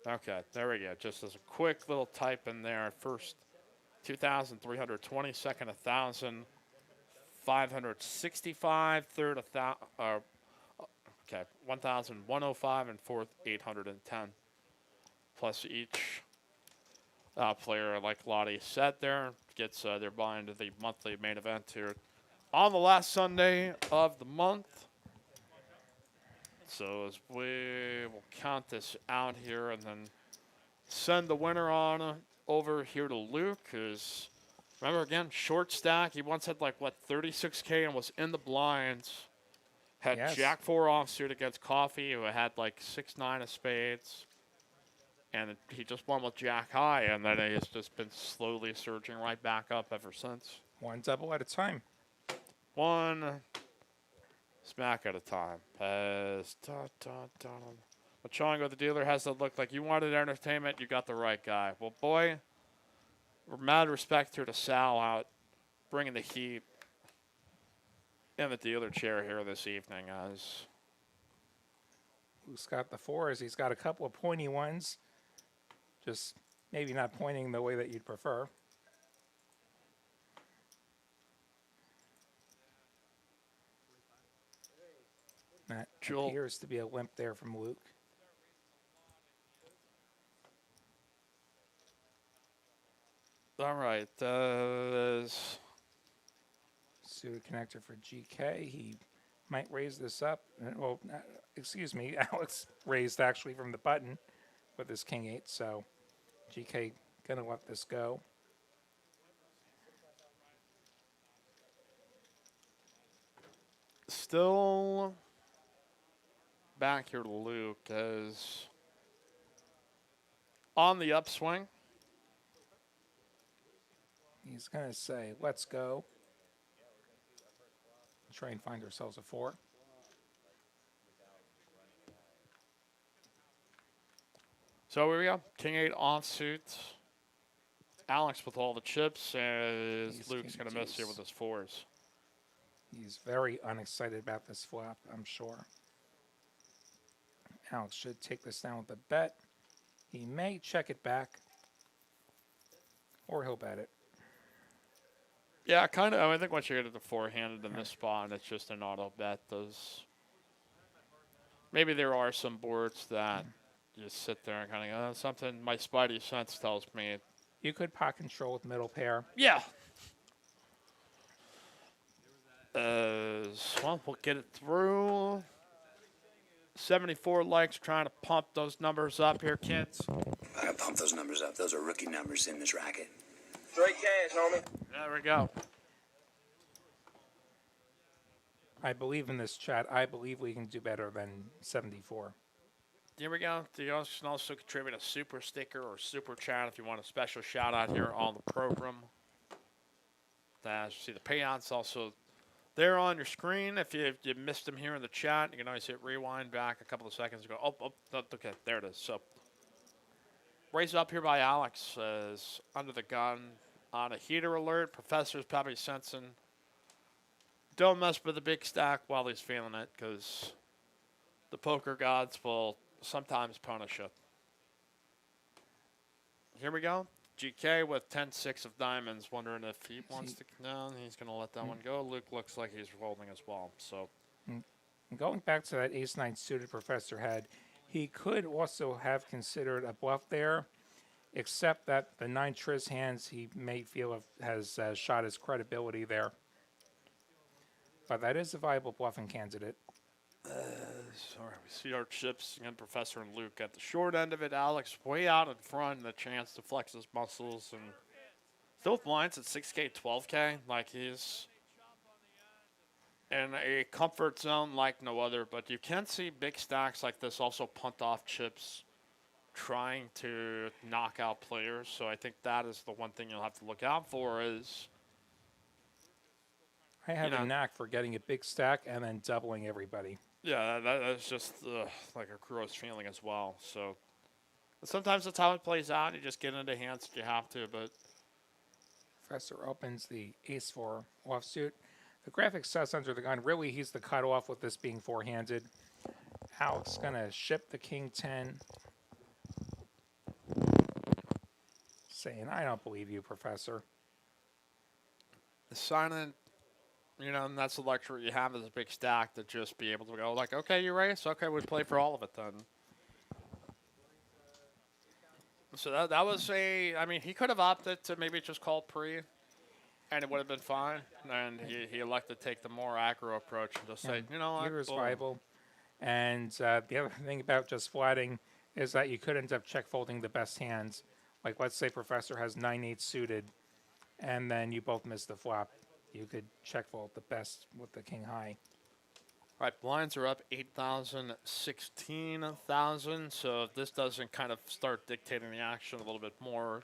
Okay, there we go. Just as a quick little type in there. First, 2,320. Second, 1,565. Third, 1,105. And fourth, 810. Plus each player, like Lottie said there, gets their buy into the monthly main event here on the last Sunday of the month. So as we will count this out here and then send the winner on over here to Luke, who's, remember again, short stack. He once had like, what, 36K and was in the blinds. Had Yes. Jack 4 offsuit against Coffee, who had like 6-9 of spades. And he just won with Jack High, and then he's just been slowly surging right back up ever since. One double at a time. One smack at a time. As Machongo, the dealer, has to look like you wanted entertainment, you got the right guy. Well, boy, we're mad respect here to Sal out bringing the heat in the dealer chair here this evening. As Luke's got the fours. He's got a couple of pointy ones. Just maybe not pointing the way that you'd prefer. That Jewel. appears to be a limp there from Luke. all right, Suited connector for GK. He might raise this up. Well, excuse me. Alex raised actually from the button with his king 8. So GK gonna let this go. still back here to Luke as on the upswing. He's gonna say, "Let's go." Try and find ourselves a 4. So here we go. King 8 offsuit. Alex with all the chips, and He's Luke's king going to miss here deuce. with his 4s. He's very unexcited about this flop, I'm sure. Alex should take this down with a bet. He may check it back, or he'll bet it. Yeah, kind of. I think once you get it to 4-handed in this spot, it's just an auto bet. Maybe there are some boards that you just sit there and kind of go, something my spidey sense tells me. You could pot control with middle pair. Yeah. Well, we'll get it through. 74 likes, trying to pump those numbers up here, kids. I gotta pump those numbers up. Those are rookie numbers in this racket. Straight cash, homie. There we go. I believe in this chat. I believe we can do better than 74. Here we go. You can also contribute a super sticker or super chat if you want a special shout out here on the program. As you see, the payouts also there on your screen. If you missed them here in the chat, you can always hit rewind back a couple of seconds ago. Oh, okay, there it is. So, raised up here by Alex is under the gun on a heater alert. Professor's probably sensing. Don't mess with the big stack while he's feeling it, because the poker gods will sometimes punish it. Here we go. GK with 10-6 of diamonds, wondering if he wants to. No, he's going to let that one go. Luke looks like he's rolling as well. So, Going back to that ace-9 suited Professor had, he could also have considered a bluff there, except that the 9 Triz hands he may feel has shot his credibility there. But that is a viable bluffing candidate. sorry, we see our chips and Professor and Luke at the short end of it. Alex way out in front, and a chance to flex his muscles, and still blinds at 6K, 12K. Like, he's in a comfort zone like no other. But you can see big stacks like this also punt off chips, trying to knock out players. So I think that is the one thing you'll have to look out for is. I have a knack for getting a big stack and then doubling everybody. Yeah, that's just like a gross feeling as well. So sometimes that's how it plays out. You just get into hands that you have to, but Professor opens the ace-4 offsuit. The graphic says under the gun, really he's the cutoff with this being 4-handed. Alex gonna ship the king 10. Saying, I don't believe you, Professor. the silent, and that's the luxury you have as a big stack to just be able to go like, okay, you race? Okay, we'd play for all of it then. So that was he could have opted to maybe just call pre, and it would have been fine. And he elected to take the more aggro approach and just say, Here is boom. viable. And the other thing about just flatting is that you could end up check folding the best hand. Like, let's say Professor has 9-8 suited, and then you both miss the flop. You could check fold the best with the king high. All right, blinds are up 8,000, 16,000. So if this doesn't kind of start dictating the action a little bit more,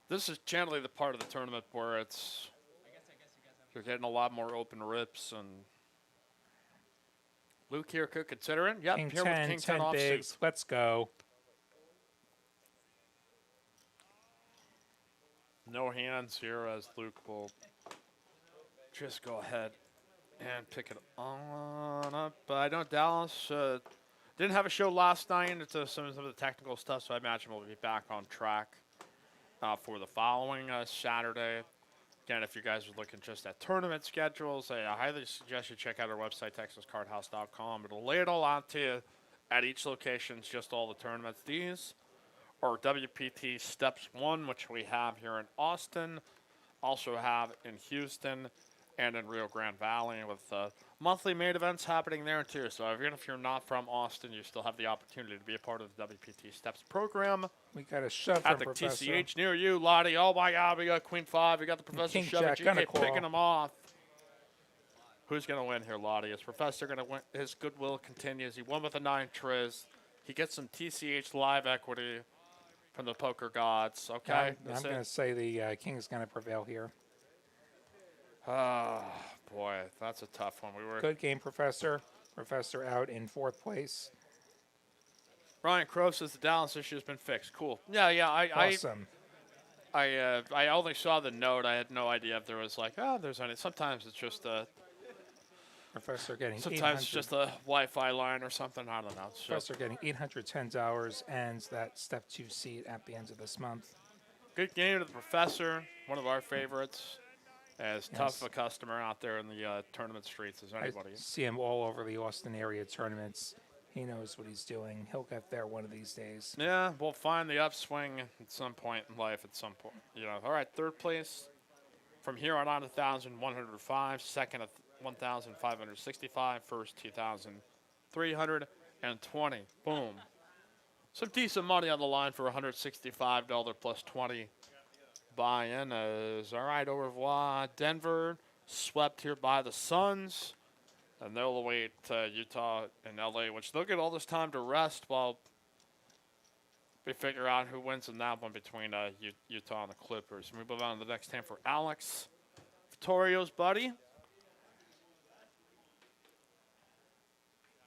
this is generally the part of the tournament where you're getting a lot more open rips. And Luke here could consider it. Yep, King here 10, with King 10 10 offsuit. bigs. Let's go. No hands here as Luke will just go ahead and pick it on up. But I know Dallas didn't have a show last night into some of the technical stuff, so I imagine we'll be back on track for the following Saturday. Again, if you guys are looking just at tournament schedules, I highly suggest you check out our website, texascardhouse.com. It'll lay it all out to you at each location, just all the tournaments. These are WPT Steps 1, which we have here in Austin, also have in Houston, and in Rio Grande Valley, with monthly main events happening there too. So even if you're not from Austin, you still have the opportunity to be a part of the WPT Steps program. We got a shove At from the Professor. TCH near you, Lottie. Oh my God, we got Queen 5. We got the Professor King shoving Jack, GK, gonna call. picking them off. Who's going to win here, Lottie? Is Professor going to win? His goodwill continues. He won with a 9 triz. He gets some TCH live equity from the poker gods. Okay, I'm going to say the king is going to prevail here. Oh, boy, that's a tough one. We were Good game, Professor. Professor out in 4th place. Ryan Crow says the Dallas issue has been fixed. Cool. Yeah. Awesome. I only saw the note. I had no idea if there was there's any. Sometimes it's just Professor getting sometimes it's 800 just a Wi-Fi line or something. I don't know. So, Professor getting $810 and that step 2 seat at the end of this month. good game to the Professor. One of our favorites. As tough a customer out there in the tournament streets as anybody. I see him all over the Austin area tournaments. He knows what he's doing. He'll get there one of these days. Yeah, we'll find the upswing at some point in life. At some point, All right, 3rd place. From here on 1,105. Second at 1,565. First 2,320. Boom. Some decent money on the line for $165 plus 20. Buy-in is all right. Au revoir. Denver swept here by the Suns, and they'll await Utah and LA, which they'll get all this time to rest while we figure out who wins in that one between Utah and the Clippers. We move on to the next hand for Alex Vittorio's buddy.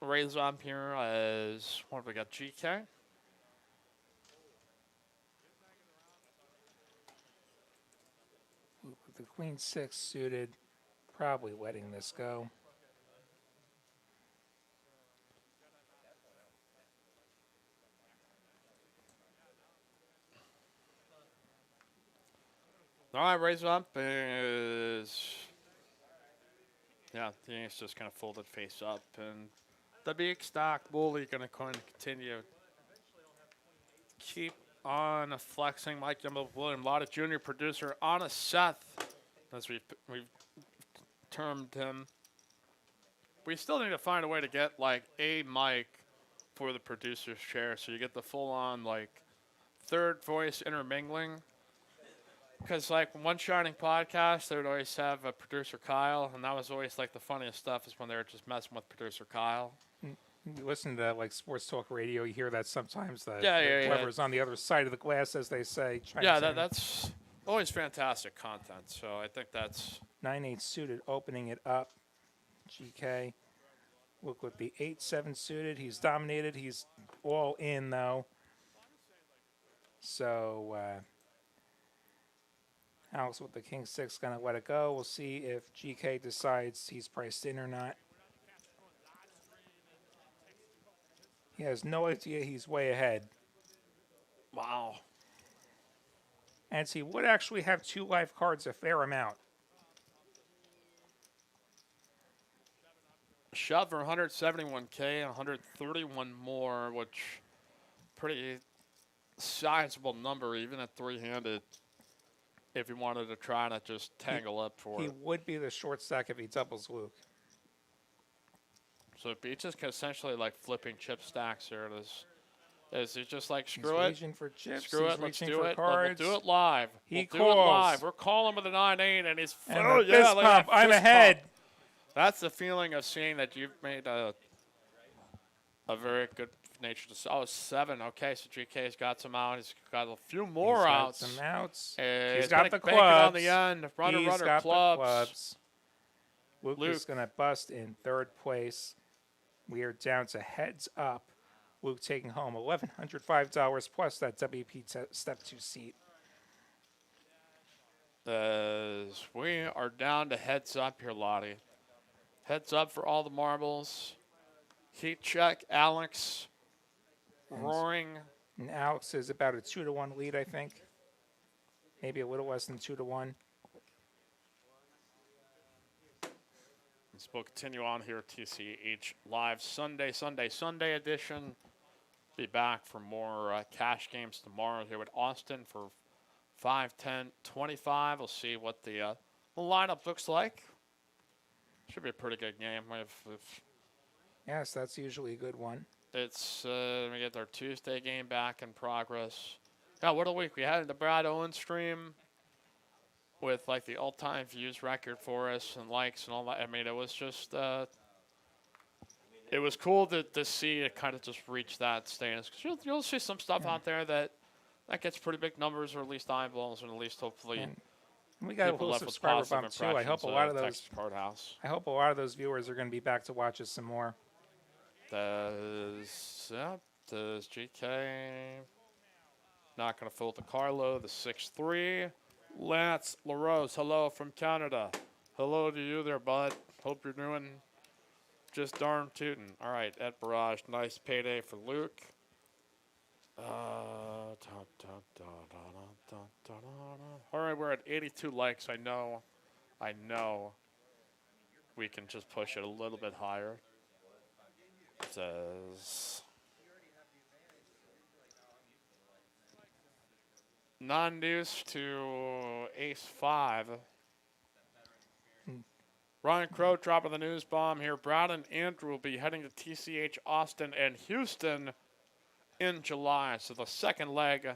Raise up here as what have we got? GK. The Queen 6 suited, probably letting this go. All right, raise up is the ace just kind of folded face up, and the big stock bully going to continue. Keep on flexing. Mike Yumbo William, Lotta Jr. producer on a Seth, as we've termed him. We still need to find a way to get a mic for the producer's chair, so you get the full-on third voice intermingling. Because One Shining Podcast, they would always have a producer Kyle, and that was always the funniest stuff is when they were just messing with producer Kyle. You listen to sports talk radio, you hear that sometimes. Yeah. Whoever's on the other side of the glass, as they say. That's always fantastic content. So I think that's 9-8 suited, opening it up. GK. Look with the 8-7 suited. He's dominated. He's all in though. So Alex with the King 6 gonna let it go. We'll see if GK decides he's priced in or not. He has no idea he's way ahead. wow. And he would actually have 2 live cards a fair amount. Shove for 171K, 131 more, which pretty sizable number even at 3-handed. If you wanted to try to just tangle up for He it. would be the short stack if he doubles Luke. So Beach is essentially like flipping chip stacks here. He's just like, He's screw it. reaching for chips. Screw He's it. Let's reaching do for it. cards. We'll do it live. He Do it live. calls. We're calling with a 9-8, and he's And oh, the yeah, fist look at pump. that I'm fist ahead. pump. That's the feeling of seeing that you've made a very good nature. Oh, 7. Okay, so GK's got some out. He's got a few more He's got outs. some outs. And He's got the bank it on clubs. the end. Runner, He's runner, got clubs. the clubs. Luke is Luke. going to bust in third place. We are down to heads up. Luke taking home $1,105 plus that WP Step 2 seat. We are down to heads up here, Lottie. Heads up for all the marbles. Heat check, Alex. Roaring. And Alex is about a 2-1 lead, I think. Maybe a little less than 2-1. We'll continue on here at TCH Live Sunday edition. Be back for more cash games tomorrow here with Austin for 5, 10, 25. We'll see what the lineup looks like. Should be a pretty good game. If Yes, that's usually a good one. it's we get our Tuesday game back in progress. Yeah, what a week we had the Brad Owen stream with like the all-time views record for us and likes and all that. I mean, it was just it was cool to see it kind of just reach that stance, because you'll see some stuff out there that gets pretty big numbers, or at least eyeballs, and at least hopefully And we got a people little left with subscriber positive bump too. I hope a impressions lot of those. Texas Courthouse. I hope a lot of those viewers are going to be back to watch us some more. Does GK not going to fill the Carlo, the 6'3". Lance LaRose, hello from Canada. Hello to you there, bud. Hope you're doing just darn tootin'. All right, Ed Barrage, nice payday for Luke. All right, we're at 82 likes. I know we can just push it a little bit higher. It says non-deuce to ace-5. Ryan Crow dropping the news bomb here. Brad and Andrew will be heading to TCH Austin and Houston in July. So the second leg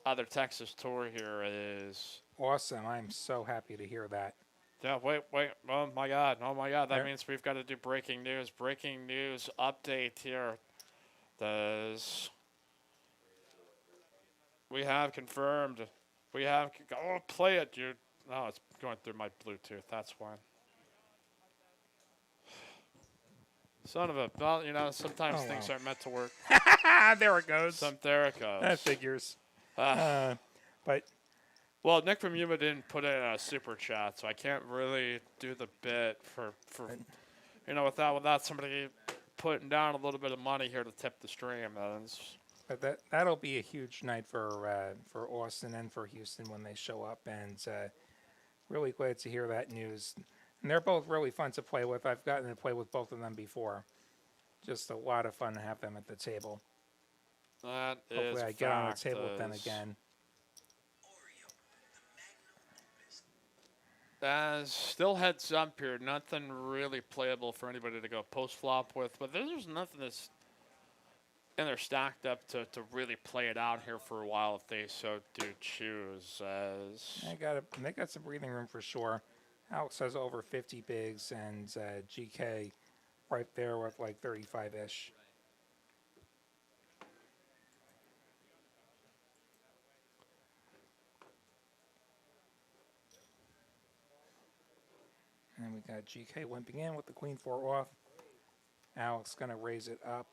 of their Texas tour here is... Awesome. I'm so happy to hear that. Yeah, wait. Oh, my God. That There- means we've got to do breaking news. Breaking news update here. We have confirmed. Oh, play it, dude. No, it's going through my Bluetooth. That's why. Son of a... Well, sometimes things aren't meant to work. There it goes. There it goes. That figures. But Well, Nick from Yuma didn't put in a super chat, so I can't really do the bit for without somebody putting down a little bit of money here to tip the stream. that'll be a huge night for Austin and for Houston when they show up, and really glad to hear that news. And they're both really fun to play with. I've gotten to play with both of them before. Just a lot of fun to have them at the table. That Hopefully is I get on the fact table with them is- again. Still heads up here. Nothing really playable for anybody to go post flop with, but there's nothing that's in there stacked up to really play it out here for a while if they so do choose. They got some breathing room for sure. Alex has over 50 bigs, and GK right there with like 35-ish. And we got GK limping in with the queen 4 off. Alex gonna raise it up.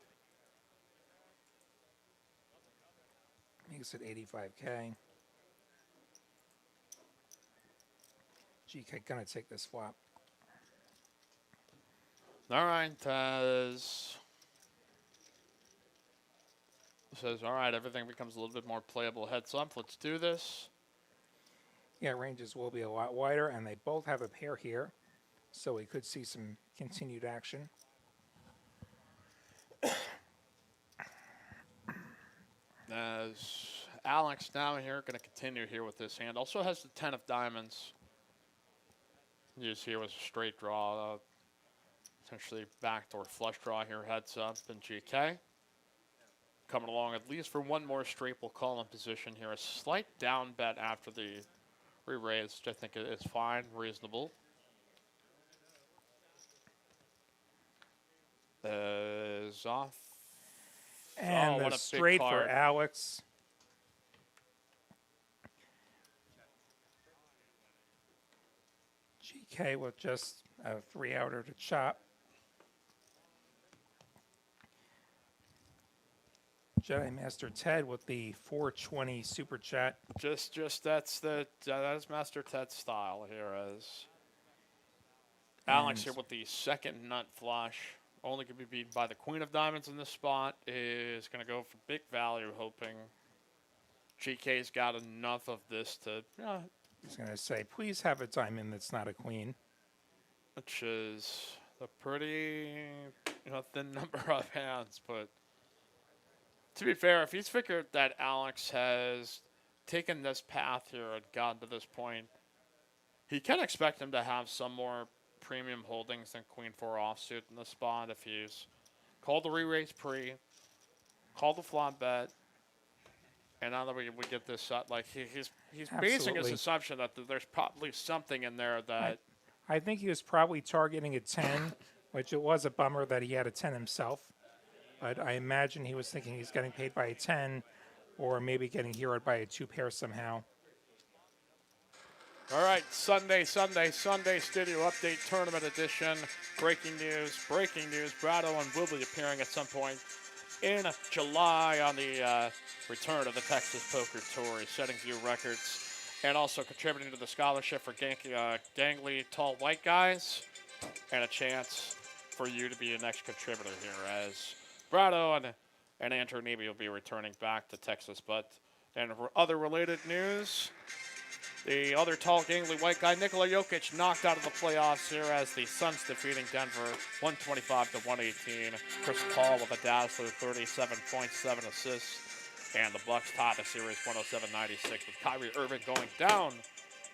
Makes it 85K. GK gonna take this flop. All right, says, all right, everything becomes a little bit more playable. Heads up, let's do this. Yeah, ranges will be a lot wider, and they both have a pair here, so we could see some continued action. As Alex now here going to continue here with this hand. Also has the 10 of diamonds. Just here was a straight draw. potentially backdoor flush draw here heads up in GK. Coming along at least for one more straight, we'll call in position here. A slight down bet after the re-raise, which I think is fine, reasonable. Is off. And what the a big straight for card. Alex. GK with just a 3-outer to chop. Jedi Master Ted with the 420 super chat. Just that is Master Ted's style here. As Alex here with the second nut flush, only can be beaten by the Queen of Diamonds in this spot. Is going to go for big value, hoping GK's got enough of this to, He's going to say, please have a diamond that's not a queen. which is a pretty thin number of hands, but. To be fair, if he's figured that Alex has taken this path here and gotten to this point, he can expect him to have some more premium holdings than Queen 4 offsuit in the spot if he's called the re-raise pre, called the flop bet, and now that we get this set, like he's basing his Absolutely. assumption that there's probably something in there that I think he was probably targeting a 10, which it was a bummer that he had a 10 himself. But I imagine he was thinking he's getting paid by a 10 or maybe getting heroed by a 2-pair somehow. All right, Sunday Studio Update Tournament Edition. Breaking news. Brado and will be appearing at some point in July on the return of the Texas Poker Tour. He's setting new records and also contributing to the scholarship for gangly tall white guys and a chance for you to be the next contributor here as Brado and Andrew Neby will be returning back to Texas. And for other related news, the other tall, gangly white guy, Nikola Jokic, knocked out of the playoffs here as the Suns defeating Denver 125-118. Chris Paul with a dazzler 37.7 assists. And the Bucks top the series 107-96 with Kyrie Irving going down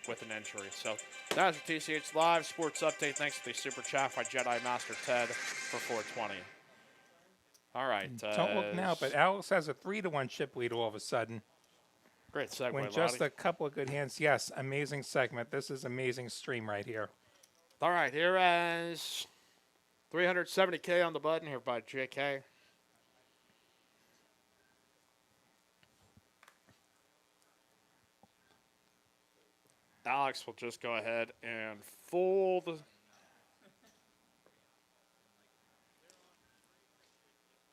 with an injury. So that's your TCH Live Sports Update. Thanks to the Super Chat by Jedi Master Ted for 420. All right. Don't look now, but Alex has a 3-1 chip lead all of a sudden. Great segue, When Lottie. just a couple of good hands. Yes, amazing segment. This is amazing stream right here. All right, here is 370K on the button here by JK. Alex will just go ahead and fold.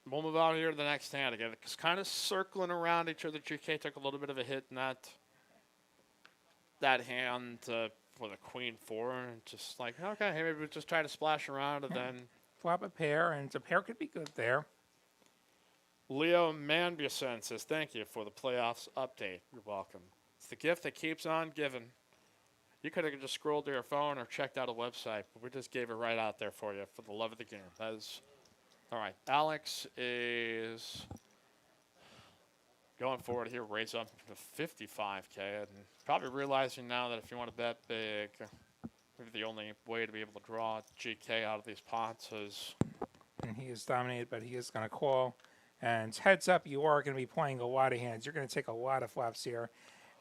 We'll move on here to the next hand again. It's kind of circling around each other. GK took a little bit of a hit in that hand for the Queen 4. And just like, okay, maybe we'll just try to splash around and then... Flop a pair, and a pair could be good there. Leo Manbusen says, thank you for the playoffs update. You're welcome. It's the gift that keeps on giving. You could have just scrolled to your phone or checked out a website, but we just gave it right out there for you for the love of the game. That is... All right, Alex is going forward here, raise up to 55K, and probably realizing now that if you want to bet big, maybe the only way to be able to draw GK out of these pots is... And he is dominated, but he is going to call. And heads up, you are going to be playing a lot of hands. You're going to take a lot of flops here.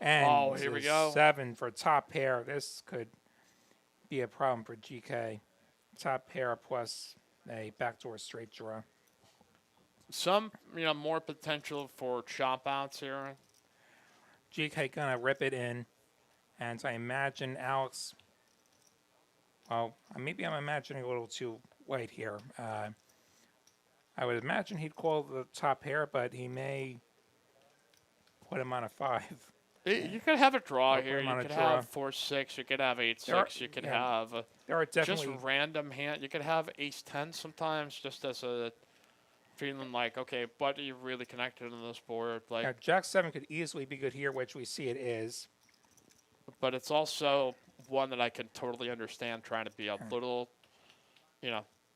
And here we this is go. 7 for top pair. This could be a problem for GK. Top pair plus a backdoor straight draw. Some, more potential for chop outs here. GK gonna rip it in, and I imagine Alex. Well, maybe I'm imagining a little too white here. I would imagine he'd call the top pair, but he may put him on a 5. You could have a draw Put here. him You on a could draw. have 4-6. You could have 8-6. There are- You could yeah. have There are just definitely random hand. You could have ace-10 sometimes, just as a feeling like, okay, but are you really connected on this board? Like, yeah, Jack 7 could easily be good here, which we see it is. but it's also one that I can totally understand trying to be a little,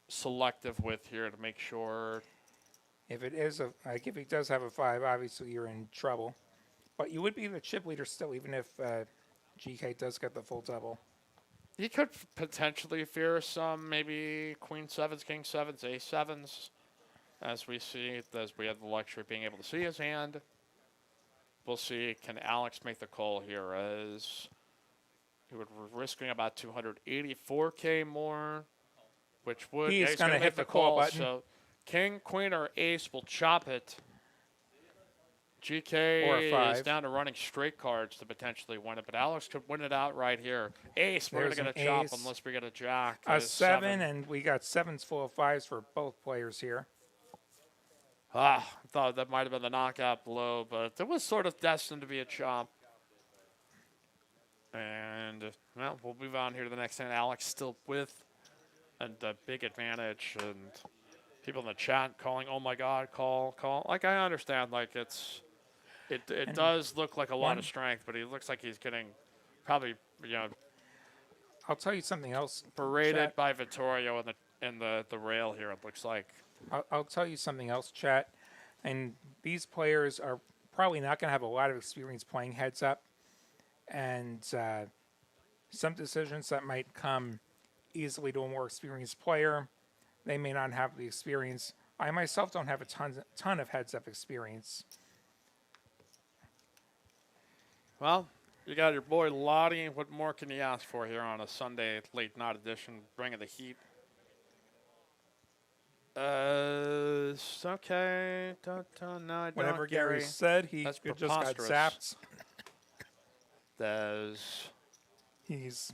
selective with here to make sure. If it is if he does have a 5, obviously you're in trouble. But you would be the chip leader still, even if GK does get the full double. He could potentially fear some maybe queen sevens, king sevens, ace sevens, as we have the luxury of being able to see his hand. We'll see. Can Alex make the call here? As he would risking about 284K more, which would He's going to hit the call button. So king, queen, or ace will chop it. GK Or a is five. down to running straight cards to potentially win it, but Alex could win it out right here. Ace, we're There's going to an get a chop ace. unless we get a jack. A Is seven, and we got sevens full of fives for both players here. I thought that might have been the knockout blow, but it was sort of destined to be a chop. And, well, we'll move on here to the next hand. Alex still with a big advantage, and people in the chat calling, oh my God, call. Like, I understand, like, it does look like a lot of strength, but he looks like he's getting probably, I'll tell you something else. berated Chat. by Vittorio in the rail here, it looks like. I'll tell you something else, chat. And these players are probably not going to have a lot of experience playing heads up. And some decisions that might come easily to a more experienced player, they may not have the experience. I myself don't have a ton of heads up experience. Well, you got your boy Lottie. What more can you ask for here on a Sunday late night edition, bringing the heat? It's okay. No, Whatever don't, Gary said, he That's just got preposterous. zapped. There's He's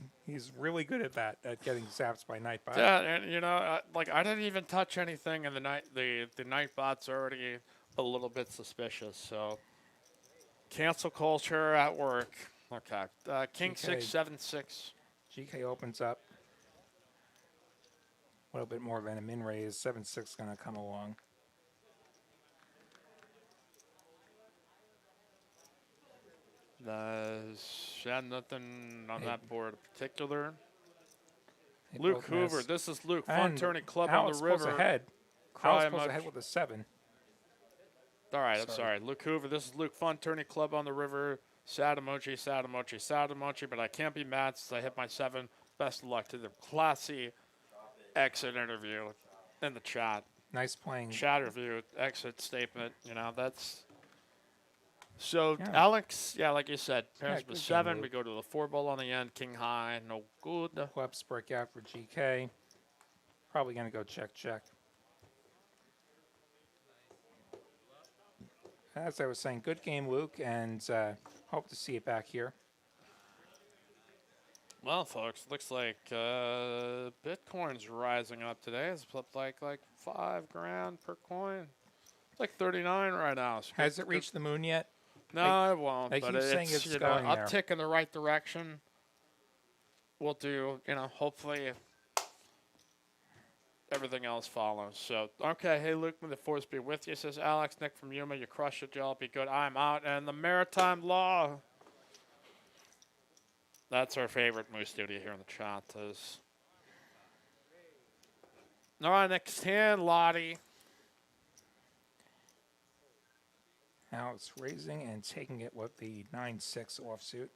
really good at that, at getting zapped by Nightbot. yeah, and I didn't even touch anything, and the Nightbot's already a little bit suspicious. So cancel culture at work. Okay, king GK. 6-7-6. GK opens up. A little bit more of an min raise. 7-6 going to come along. Nothing on that board in particular. They Luke both Hoover. miss. This is Luke. Fun And turning club Alex on the pulls river. ahead. Cry Alex pulls much. ahead with a 7. All right, I'm Sorry. sorry. Luke Hoover. This is Luke. Fun turning club on the river. Sad emoji, sad emoji, sad emoji. But I can't be mad since I hit my 7. Best of luck to the classy exit interview in the chat. Nice playing. Chat review, exit statement. That's. So, Yeah. Alex, like you said, pairs good with game, 7. Luke. We go to the 4 ball on the end. King high, no good. Clubs break out for GK. Probably going to go check. As I was saying, good game, Luke, and hope to see it back here. Well, folks, looks like Bitcoin's rising up today. It's up like $5,000 per coin. It's like 39 right now. So Has it reached the moon yet? No, it won't. they But keep saying it's it's going there. uptick in the right direction. We'll do, hopefully everything else follows. So, okay, hey, Luke, may the force be with you, says Alex. Nick from Yuma, you crush it, y'all. Be good. I'm out. And the maritime law. That's our favorite Moose studio here in the chat. All right, next hand, Lottie. Now it's raising and taking it with the 9-6 offsuit.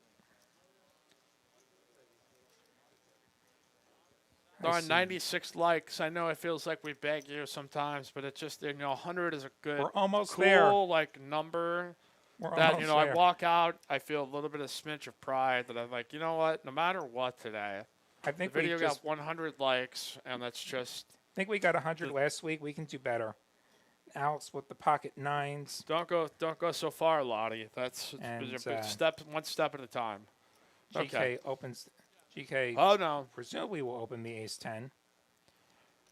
There are 96 likes. I know it feels like we beg you sometimes, but it's just, 100 is a good, We're almost cool, there. Number. We're That, almost I there. walk out, I feel a little bit of smidge of pride that I'm like, you know what? No matter what today, I the think video we just got 100 likes, and that's just, think we got 100 last week. We can do better. Alex with the pocket 9s. don't go so far, Lottie. That's And, a big step, one step at a time. GK Okay. opens. GK Oh, no. presumably will open the ace 10.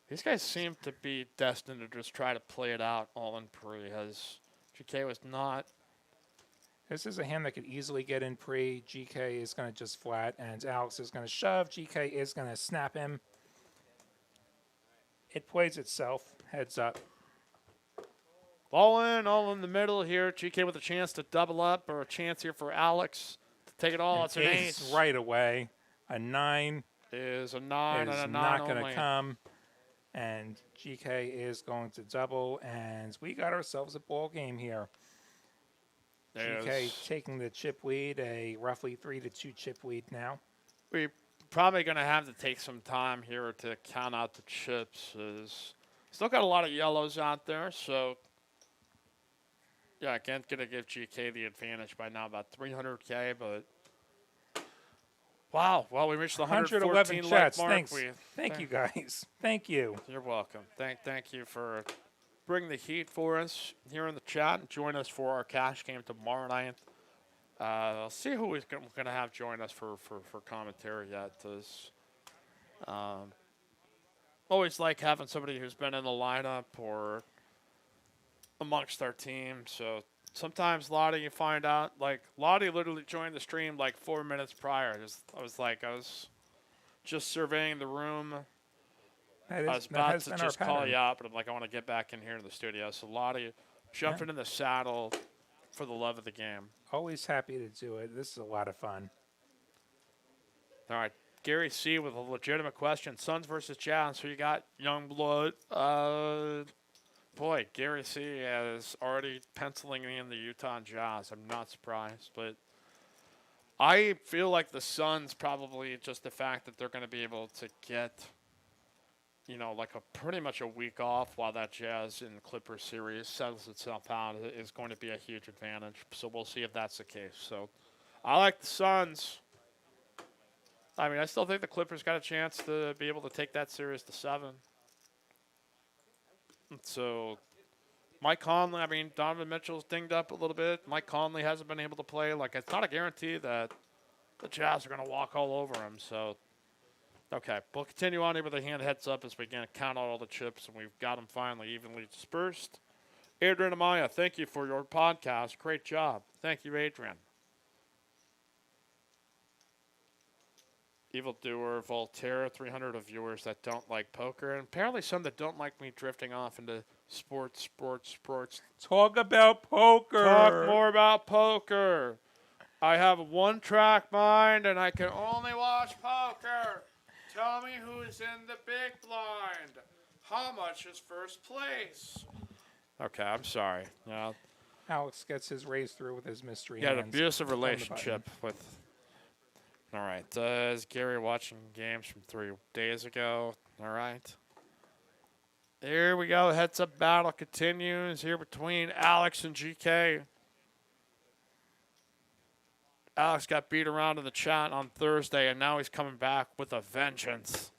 These guys seem to be destined to just try to play it out all in pre, as GK was not. This is a hand that could easily get in pre. GK is going to just flat, and Alex is going to shove. GK is going to snap him. It plays itself. Heads up. All in the middle here. GK with a chance to double up, or a chance here for Alex to take it all. It's an ace. Right away. A 9 Is a 9 is and a 9 not going only. to come. And GK is going to double, and we got ourselves a ball game here. GK Yes. taking the chip lead, a roughly 3-2 chip lead now. We probably going to have to take some time here to count out the chips. Still got a lot of yellows out there, so yeah, again, going to give GK the advantage by now, about 300K, but wow. Well, we reached the 111 114 like chats. mark. Thanks. Thank you, guys. Thank you. You're welcome. Thank you for bringing the heat for us here in the chat and join us for our cash game tomorrow night. I'll see who we're going to have join us for commentary yet. Always like having somebody who's been in the lineup or amongst our team. So sometimes Lottie, you find out, like Lottie literally joined the stream like 4 minutes prior. I was just surveying the room. I was about to just call you out, but I'm like, I want to get back in here in the studio. So Lottie jumping in the saddle for the love of the game. Always happy to do it. This is a lot of fun. All right. Gary C. with a legitimate question. Suns versus Jazz. So you got Youngblood. Boy, Gary C. is already penciling in the Utah Jazz. I'm not surprised. But I feel like the Suns probably just the fact that they're going to be able to get, like pretty much a week off while that Jazz and Clippers series settles itself out is going to be a huge advantage. So we'll see if that's the case. So I like the Suns. I mean, I still think the Clippers got a chance to be able to take that series to 7. So Mike Conley, Donovan Mitchell's dinged up a little bit. Mike Conley hasn't been able to play. Like, it's not a guarantee that the Jazz are going to walk all over him. So, okay, we'll continue on here with a heads up as we can count out all the chips, and we've got them finally evenly dispersed. Adrian Amaya, thank you for your podcast. Great job. Thank you, Adrian. Evildoer, Voltaire, 300 of viewers that don't like poker, and apparently some that don't like me drifting off into sports. Talk about poker. Talk more about poker. I have a one-track mind, and I can only watch poker. Tell me who's in the big blind. How much is first place? Okay, I'm sorry. Alex gets his raise through with his mystery. He had an abusive relationship with. All right, is Gary watching games from 3 days ago? All right. There we go. Heads-up battle continues here between Alex and GK. Alex got beat around in the chat on Thursday, and now he's coming back with a vengeance.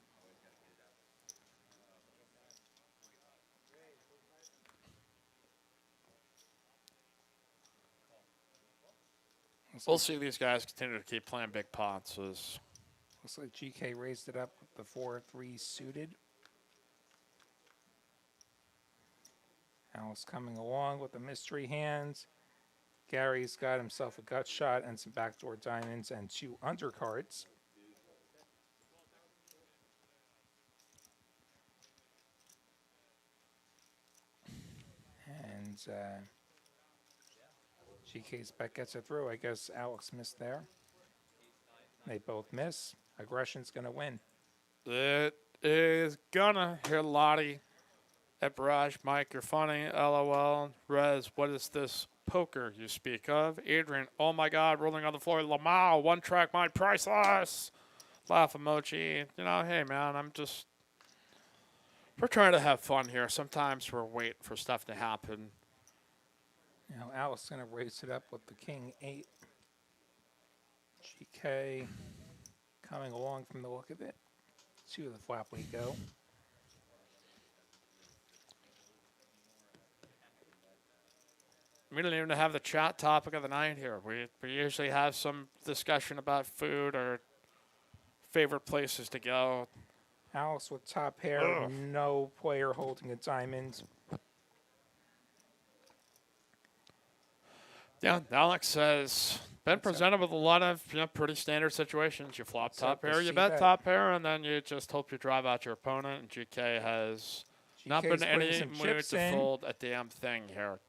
We'll see these guys continue to keep playing big pots. Looks like GK raised it up with the 4-3 suited. Alice coming along with the mystery hands. Gary's got himself a gut shot and some backdoor diamonds and 2 undercards. And GK's bet gets it through. I guess Alex missed there. They both miss. Aggression's going to win. It is gonna. Here, Lottie. At Barrage, Mike, you're funny. LOL. Rez, what is this poker you speak of? Adrian, oh my God, rolling on the floor. Lamau, one-track mind, priceless. Laugh emoji. Hey, man, we're trying to have fun here. Sometimes we're waiting for stuff to happen. Now Alice going to raise it up with the King 8. GK coming along from the look of it. 2 of the flop we go. We don't even have the chat topic of the night here. We usually have some discussion about food or favorite places to go. Alice with top pair. Ugh. No player holding a diamond. Yeah, Alex has been presented with a lot of pretty standard situations. You flop top pair, you bet top pair, and then you just hope you drive out your opponent. And GK has not been in any mood to fold a damn thing here.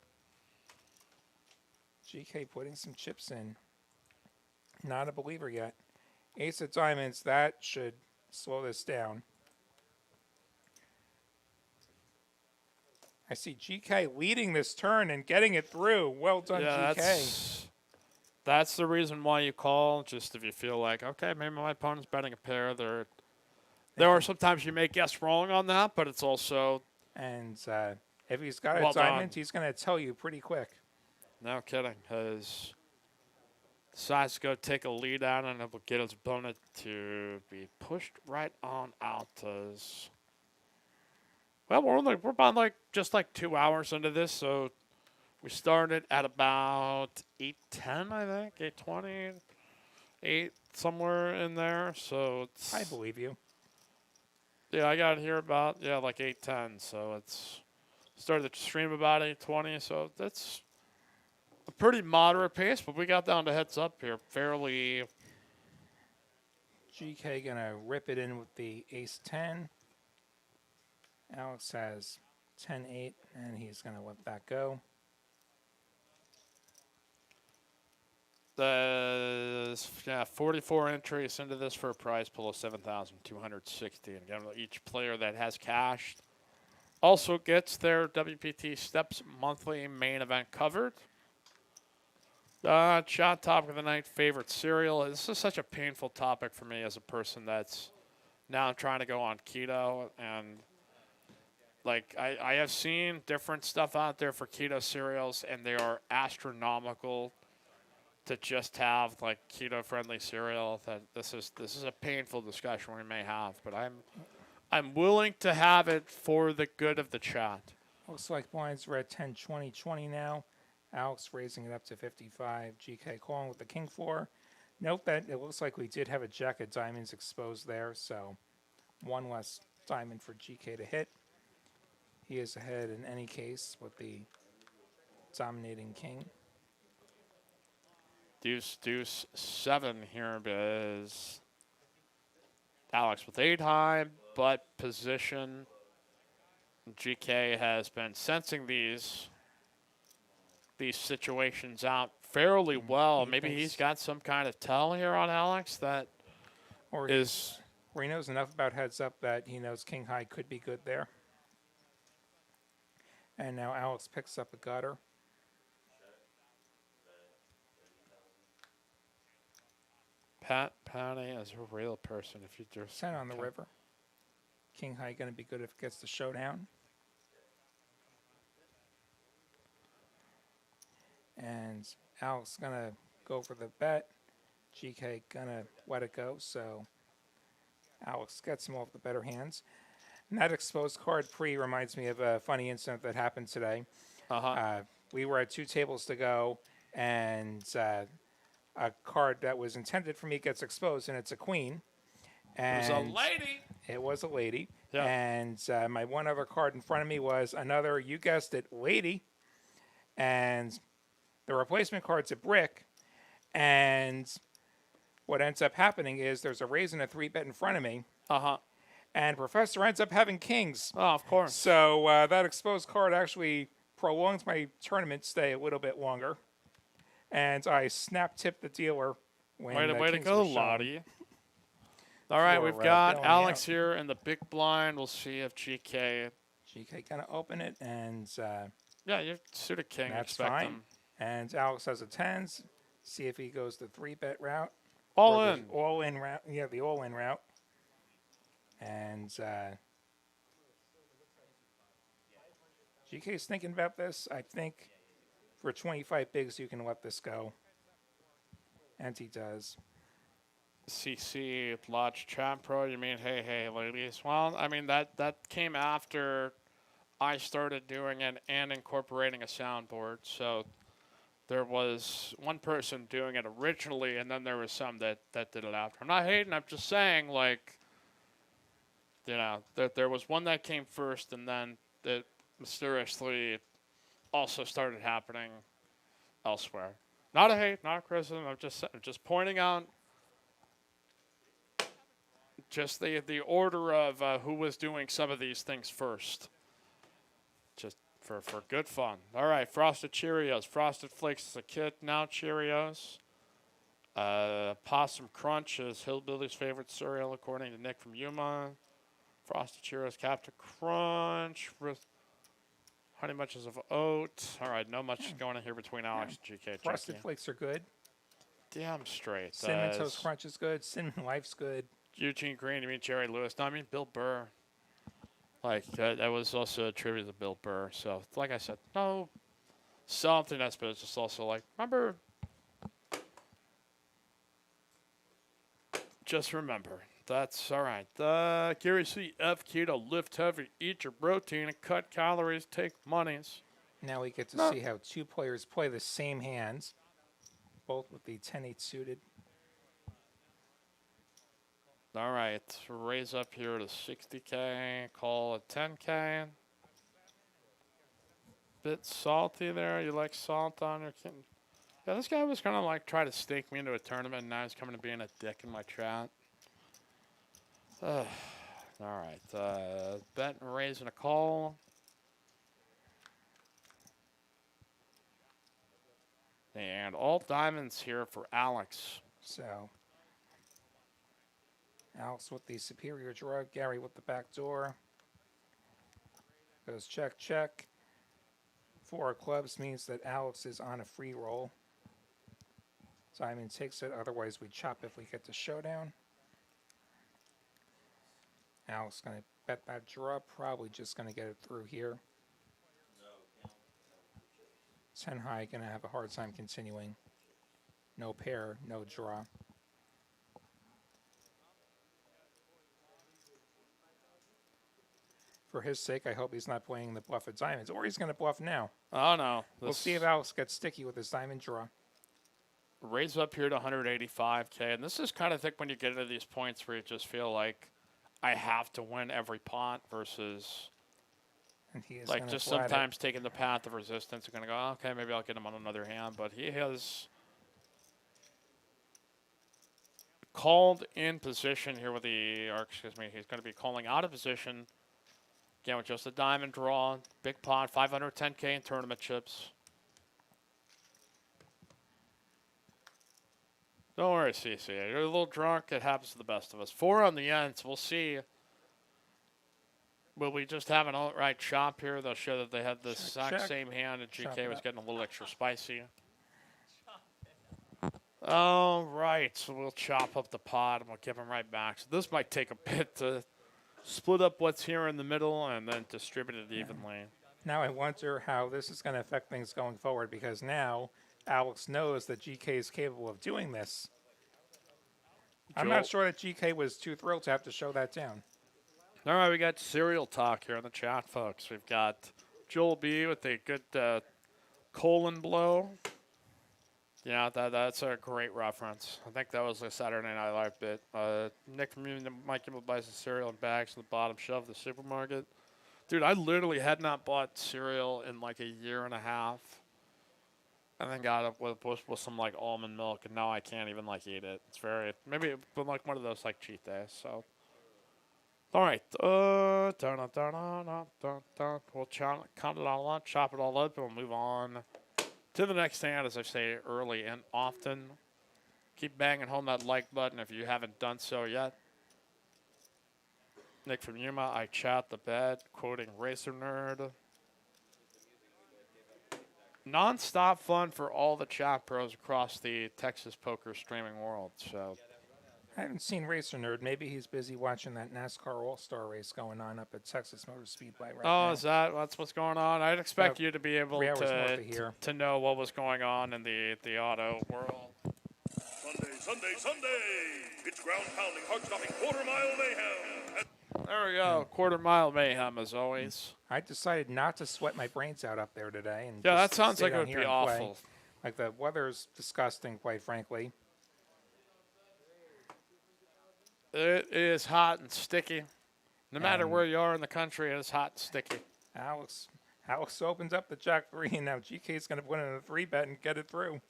GK putting some chips in. Not a believer yet. Ace of diamonds, that should slow this down. I see GK leading this turn and getting it through. Well done, GK. That's the reason why you call. Just if you feel like, okay, maybe my opponent's betting a pair. There are sometimes you may guess wrong on that, but it's also And if he's got a well diamond, done. he's going to tell you pretty quick. No kidding. Because decides to go take a lead out, and it will get his opponent to be pushed right on out. As well, we're about just 2 hours into this, so we started at about 8:10, I think, 8:20, 8 somewhere in there. So it's I believe you. yeah, I got here about 8:10. So it's started the stream about 8:20. So that's a pretty moderate pace, but we got down to heads up here fairly. GK going to rip it in with the ace-10. Alex has 10-8, and he's going to let that go. There's 44 entries into this for a prize pool of 7,260. And again, each player that has cashed also gets their WPT Steps monthly main event covered. Shot topic of the night, favorite cereal. This is such a painful topic for me as a person that's now trying to go on keto. And I have seen different stuff out there for keto cereals, and they are astronomical. To just have keto-friendly cereal, that this is a painful discussion we may have, but I'm willing to have it for the good of the chat. Looks like blinds are at 10, 20, 20 now. Alex raising it up to 55. GK calling with the king four. Note that it looks like we did have a jack of diamonds exposed there, so one less diamond for GK to hit. He is ahead in any case with the dominating king. Deuce 7 here is Alex with 8 high, but position. GK has been sensing these situations out fairly well. Maybe he's got some kind of tell here on Alex that Or is. Or he knows enough about heads up that he knows king high could be good there. And now Alex picks up a gutter. Patty is a real person. If you just 10 on the river. King high going to be good if it gets the showdown. And Alex going to go for the bet. GK going to let it go. So Alex gets him off the better hands. And that exposed card pre reminds me of a funny incident that happened today. We were at 2 tables to go, and a card that was intended for me gets exposed, and it's a queen. And it was a lady. It was a lady. Yeah. And my one other card in front of me was another, you guessed it, lady. And the replacement card's a brick. And what ends up happening is there's a raise and a 3-bet in front of me. And Professor ends up having kings. Oh, of course. So that exposed card actually prolongs my tournament stay a little bit longer. And I snap-tipped the dealer when Way to kings go, were shown. Lottie. All right, we've For, got going Alex out. here in the big blind. We'll see if GK. GK going to open it, and Yeah, you suited king. that's Expect fine. him. And Alex has a 10s. See if he goes the 3-bet route. All or the in. All-in route. Yeah, the all-in route. And GK's thinking about this. I think for 25 bigs, you can let this go. And he does. CC Lodge Chat Pro. You mean hey ladies? Well, I mean that came after I started doing it and incorporating a soundboard. So there was one person doing it originally, and then there was some that did it after. I'm not hating. I'm just saying, that there was one that came first, and then it mysteriously also started happening elsewhere. Not a hate, not a criticism. I'm just pointing out just the order of who was doing some of these things first. Just for good fun. All right, Frosted Cheerios. Frosted Flakes is a kit, now Cheerios. Possum Crunch is Hillbilly's favorite cereal, according to Nick from Yuma. Frosted Cheerios, Captain Crunch, with Honey Bunches of Oat. All right, no much going on here between Alex and GK. Frosted Flakes are good. damn straight. Cinnamon Toast Crunch is good. Cinnamon Life's good. Eugene Green, you mean Jerry Lewis? No, I mean Bill Burr. Like, that was also a tribute to Bill Burr. So, like I said, no saltiness, but it's just also like, remember, just remember. That's all right. Gary C. F. Keto, lift heavy, eat your protein, and cut calories, take monies. Now we get to see how two players play the same hands, both with the 10-8 suited. All right, raise up here to 60K, call it 10K. Bit salty there. You like salt on your kid? Yeah, this guy was gonna like try to stake me into a tournament, and now he's coming to being a dick in my chat. All right, bet and raise and a call. And all diamonds here for Alex. So, Alex with the superior draw, Gary with the back door. Goes check, check. 4 clubs means that Alex is on a free roll. Diamond takes it, otherwise we chop if we get to showdown. Alex going to bet that draw, probably just going to get it through here. 10 high, going to have a hard time continuing. No pair, no draw. For his sake, I hope he's not playing the bluff of diamonds, or he's going to bluff now. Oh no. We'll see if Alex gets sticky with his diamond draw. Raise up here to 185K, and this is kind of thick when you get into these points where you just feel like I have to win every pot versus And he is like gonna just flat it. sometimes taking the path of resistance. You're going to go, okay, maybe I'll get him on another hand, but he has called in position here with the, or excuse me, he's going to be calling out of position. Again, with just a diamond draw, big pot, 510K in tournament chips. Don't worry, CC. You're a little drunk. It happens to the best of us. 4 on the end, so we'll see. Will we just have an outright chop here? They'll show that they had the exact check. same hand, and Chop GK it was up. getting a little extra spicy. All right, so we'll chop up the pot, and we'll give him right back. So this might take a bit to split up what's here in the middle and then distribute it evenly. Now I wonder how this is going to affect things going forward, because now Alex knows that GK is capable of doing this. I'm not sure that GK was too thrilled to have to show that down. All right, we got cereal talk here in the chat, folks. We've got Joel B with a good colon blow. Yeah, that's a great reference. I think that was a Saturday Night Live bit. Nick from Mike Kimball buys the cereal in bags on the bottom shelf of the supermarket. Dude, I literally had not bought cereal in like a year and a half. And then got up with some like almond milk, and now I can't even like eat it. It's very, maybe it's been like one of those like cheat days. So, all right, we'll count it all up, chop it all up, and we'll move on to the next hand. As I say early and often, keep banging home that like button if you haven't done so yet. Nick from Yuma, I chat the bed, quoting Racer Nerd. Non-stop fun for all the chat pros across the Texas poker streaming world. So I haven't seen Racer Nerd. Maybe he's busy watching that NASCAR All-Star race going on up at Texas Motor Speedway right now. is that's what's going on? I'd expect you to be able 3 hours north of here. to know what was going on in the auto world. Sunday. It's ground-pounding, heart-stopping quarter-mile mayhem. There we go. Quarter mile mayhem as always. I decided not to sweat my brains out up there today. And Yeah, just that sounds stay like it down would here be and play. awful. Like, the weather's disgusting, quite frankly. It is hot and sticky. No matter where you are in the country, it is hot and sticky. Alex opens up the Jack 3, and now GK's going to put in a 3-bet and get it through.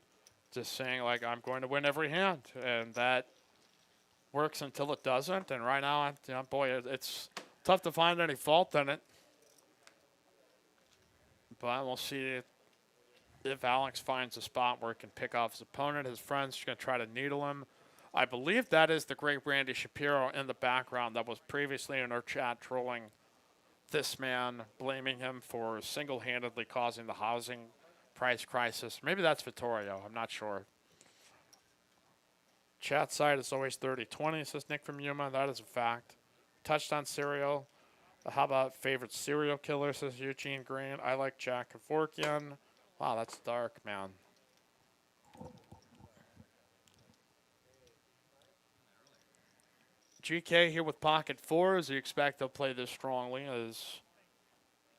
Just saying, like, I'm going to win every hand. And that works until it doesn't. And right now, it's tough to find any fault in it. But we'll see if Alex finds a spot where he can pick off his opponent. His friends are going to try to needle him. I believe that is the great Randy Shapiro in the background that was previously in our chat trolling this man, blaming him for single-handedly causing the housing price crisis. Maybe that's Vittorio. I'm not sure. Chat side is always 30-20, says Nick from Yuma. That is a fact. Touchdown cereal. How about favorite serial killer, says Eugene Green. I like Jack Kevorkian. Wow, that's dark, man. GK here with pocket fours. You expect they'll play this strongly as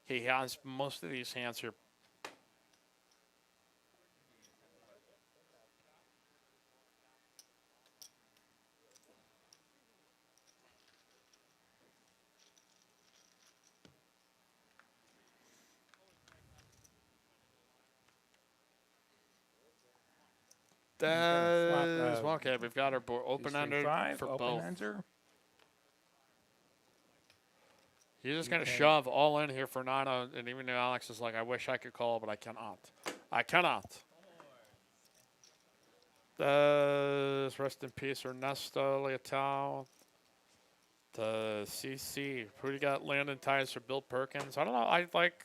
he has most of these hands here. That is well, okay. We've got our board open-ended for both. Open-ender. He's just going to shove all in here for Nano, and even though Alex is like, I wish I could call, but I cannot. I cannot. Rest in peace, Ernesto Leotao. The CC. Who do you got landing ties for Bill Perkins? I don't know. I like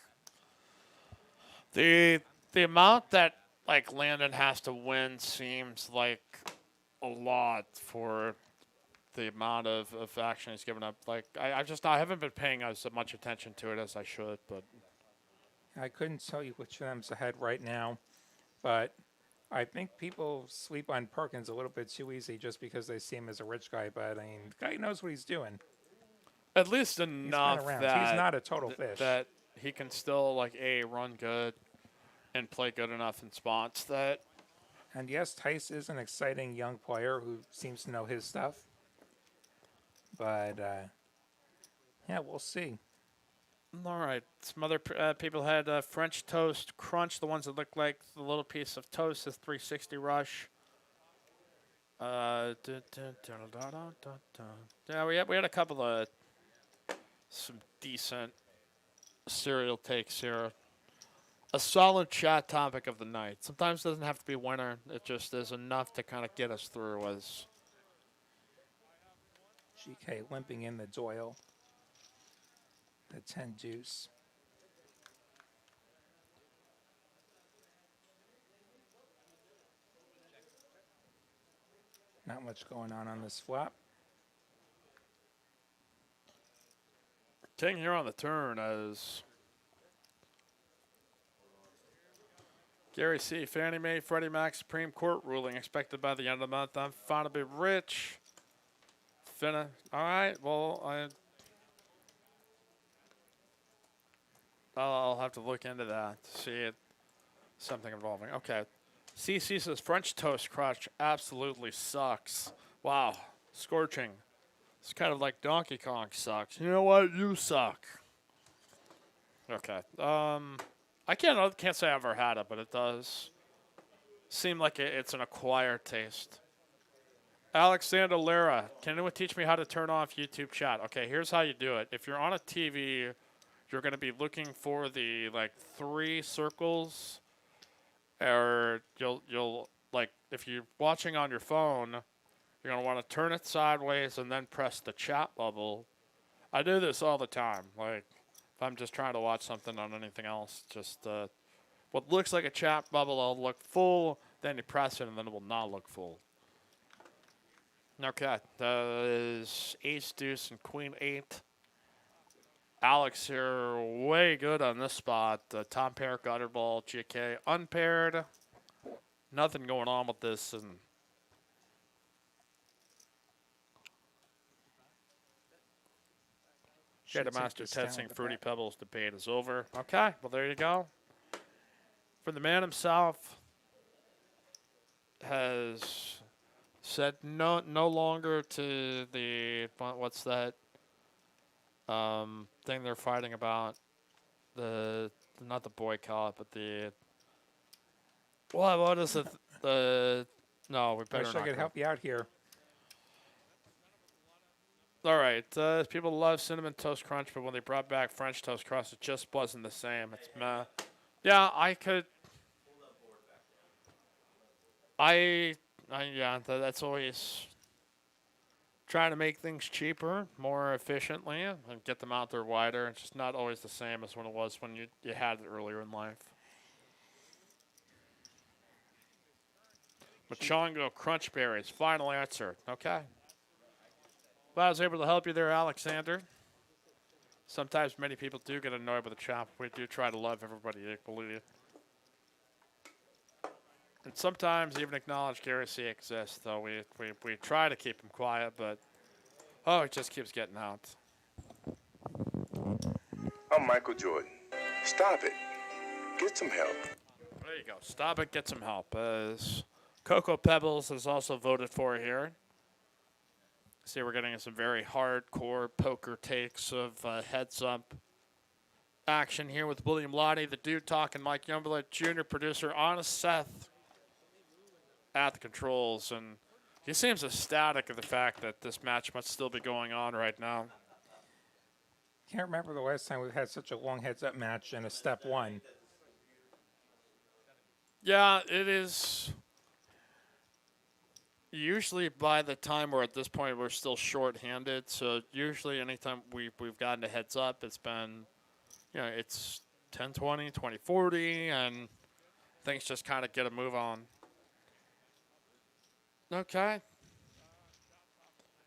the amount that like Landon has to win seems like a lot for the amount of action he's given up. Like I haven't been paying as much attention to it as I should, but I couldn't tell you which of them's ahead right now, but I think people sleep on Perkins a little bit too easy just because they see him as a rich guy. But I mean, the guy knows what he's doing. at least enough He's been around. that He's not a total fish. that he can still like run good and play good enough in spots that. And yes, Tice is an exciting young player who seems to know his stuff. But yeah, we'll see. All right. Some other people had French Toast Crunch, the ones that look like the little piece of toast, is 360 Rush. Yeah, we had a couple of some decent cereal takes here. A solid chat topic of the night. Sometimes it doesn't have to be winner. It just is enough to kind of get us through as GK limping in the Doyle. The 10 deuce. Not much going on this flop. King here on the turn as Gary C. Fannie Mae, Freddie Mac Supreme Court ruling expected by the end of the month. I'm fine to be rich. All right. Well, I'll have to look into that to see it. Something involving. Okay. CC says French Toast Crunch absolutely sucks. Wow. Scorching. It's kind of like Donkey Kong sucks. You know what? You suck. Okay. I can't say I've ever had it, but it does seem like it's an acquired taste. Alexander Lara, can anyone teach me how to turn off YouTube chat? Okay, here's how you do it. If you're on a TV, you're going to be looking for the like 3 circles, or you'll like if you're watching on your phone, you're going to want to turn it sideways and then press the chat bubble. I do this all the time. Like if I'm just trying to watch something on anything else, just what looks like a chat bubble will look full, then you press it and then it will not look full. Okay, that is ace, deuce, and queen 8. Alex here, way good on this spot. Tom pair, gutter ball, GK unpaired. Nothing going on with this. And Shadow Master testing Fruity Pebbles debate is over. Okay, well, there you go. For the man himself, has said no longer to the what's that thing they're fighting about, not the boycott, but the what is it, no, we better Wish not I could help you out here. All right, people love Cinnamon Toast Crunch, but when they brought back French Toast Crunch, it just wasn't the same. It's meh. Yeah, that's always trying to make things cheaper, more efficiently, and get them out there wider. It's just not always the same as when it was when you had it earlier in life. Machongo Crunch Berries. Final answer. Okay. Well, I was able to help you there, Alexander. Sometimes many people do get annoyed with the chop. We do try to love everybody equally. And sometimes even acknowledge Gary C exists, though we try to keep him quiet, but it just keeps getting out. I'm Michael Jordan. Stop it. Get some help. There you go. Stop it, get some help. As Cocoa Pebbles is also voted for here. See, we're getting some very hardcore poker takes of heads up action here with William Lottie, the dude talking, Mike Youngblood Jr., producer, Honest Seth at the controls. And he seems ecstatic of the fact that this match must still be going on right now. Can't remember the last time we've had such a long heads-up match in a step one. Yeah, it is. Usually by the time we're at this point, we're still short-handed. So usually anytime we've gotten a heads up, it's been, it's 10-20, 20-40, and things just kind of get a move on. Okay.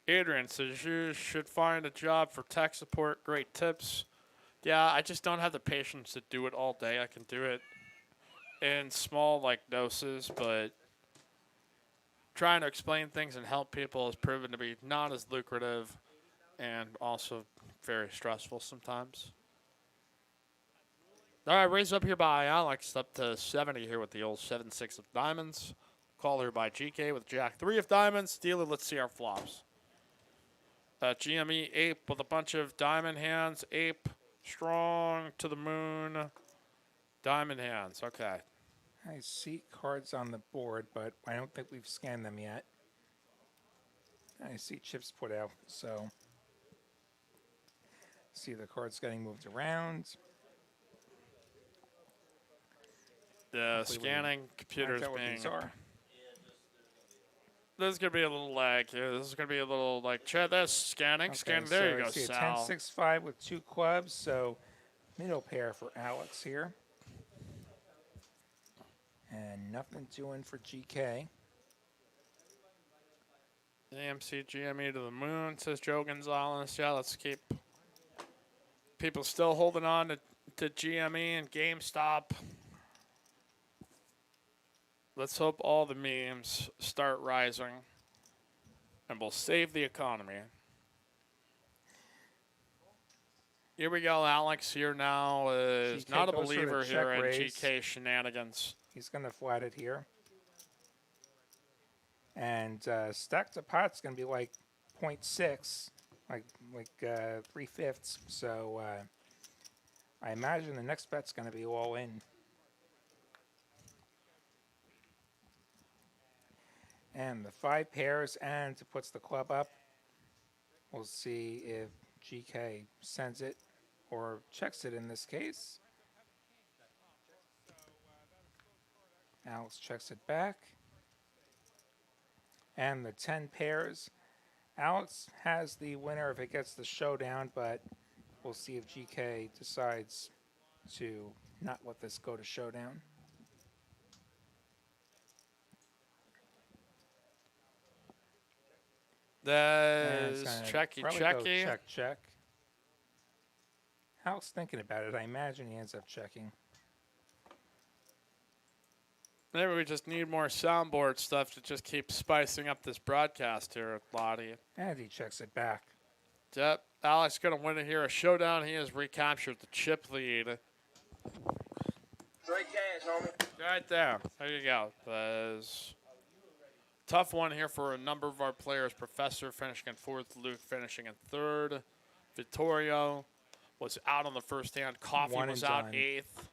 Adrian says you should find a job for tech support. Great tips. Yeah, I just don't have the patience to do it all day. I can do it in small doses, but trying to explain things and help people has proven to be not as lucrative and also very stressful sometimes. All right, raised up here by Alex, up to 70 here with the old 7-6 of diamonds. Call here by GK with Jack 3 of diamonds. Dealer, let's see our flops. GME Ape with a bunch of diamond hands. Ape, strong to the moon. Diamond hands, okay. I see cards on the board, but I don't think we've scanned them yet. I see chips put out, so see the cards getting moved around. The Hopefully scanning computer's Find out what being. these are. There's gonna be a little lag here. This is gonna be a little check this scanning. Okay, Scanning. so There you I go, see a Sal. 10-6-5 with 2 clubs, so middle pair for Alex here. And nothing doing for GK. AMC GME to the moon, says Joe Gonzalez. Yeah, let's keep people still holding on to GME and GameStop. Let's hope all the memes start rising and we'll save the economy. Here we go, Alex here now is GK not a goes for the believer check here in raise. GK shenanigans. He's going to flat it here. And stack to pot's going to be like 0.6, like 3/5. So I imagine the next bet's going to be all in. And the 5 pairs, and puts the club up. We'll see if GK sends it or checks it in this case. Alex checks it back. And the 10 pairs. Alex has the winner if it gets the showdown, but we'll see if GK decides to not let this go to showdown. That's And it's checky gonna probably checky. go check, check. Alex thinking about it. I imagine he ends up checking. Maybe we just need more soundboard stuff to just keep spicing up this broadcast here at Lottie. And he checks it back. Yep, Alex going to win it here. A showdown. He has recaptured the chip lead. Straight cash, homie. Right there. There you go. That's tough one here for a number of our players. Professor finishing in 4th. Luke finishing in 3rd. Vittorio was out on the first hand. Coffee One was and out done. 8th.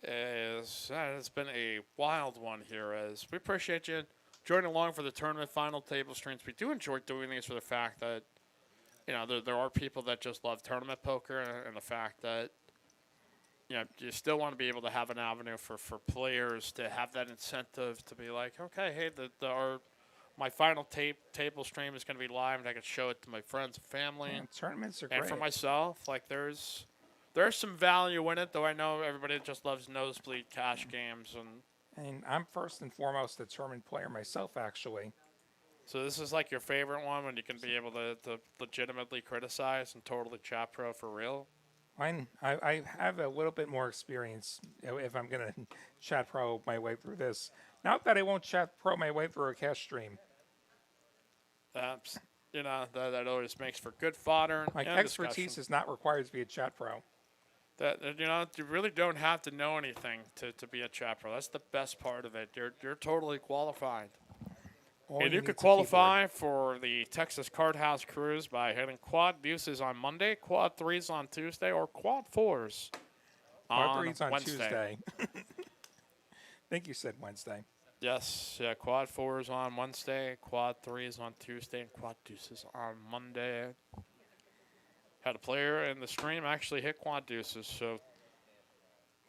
It's been a wild one here. As we appreciate you joining along for the tournament final table streams. We do enjoy doing these for the fact that, there are people that just love tournament poker, and the fact that, you still want to be able to have an avenue for players to have that incentive to be like, okay, hey, my final table stream is going to be live, and I can show it to my friends and family. Yeah, tournaments are And great. for myself, there's some value in it, though I know everybody just loves nosebleed cash games. And And I'm first and foremost a tournament player myself, actually. So this is like your favorite one when you can be able to legitimately criticize and totally chat pro for real? I have a little bit more experience if I'm going to chat pro my way through this. Not that I won't chat pro my way through a cash stream. That's, that always makes for good fodder Like, and expertise discussion. is not required to be a chat pro. You really don't have to know anything to be a chat pro. That's the best part of it. You're totally qualified. All And you need could is a keyboard. qualify for the Texas Card House Cruise by hitting quad deuces on Monday, quad threes on Tuesday, or quad fours Quad on threes on Wednesday. Tuesday. I think you said Wednesday. Yes, yeah, quad fours on Wednesday, quad threes on Tuesday, and quad deuces on Monday. Had a player in the stream actually hit quad deuces, so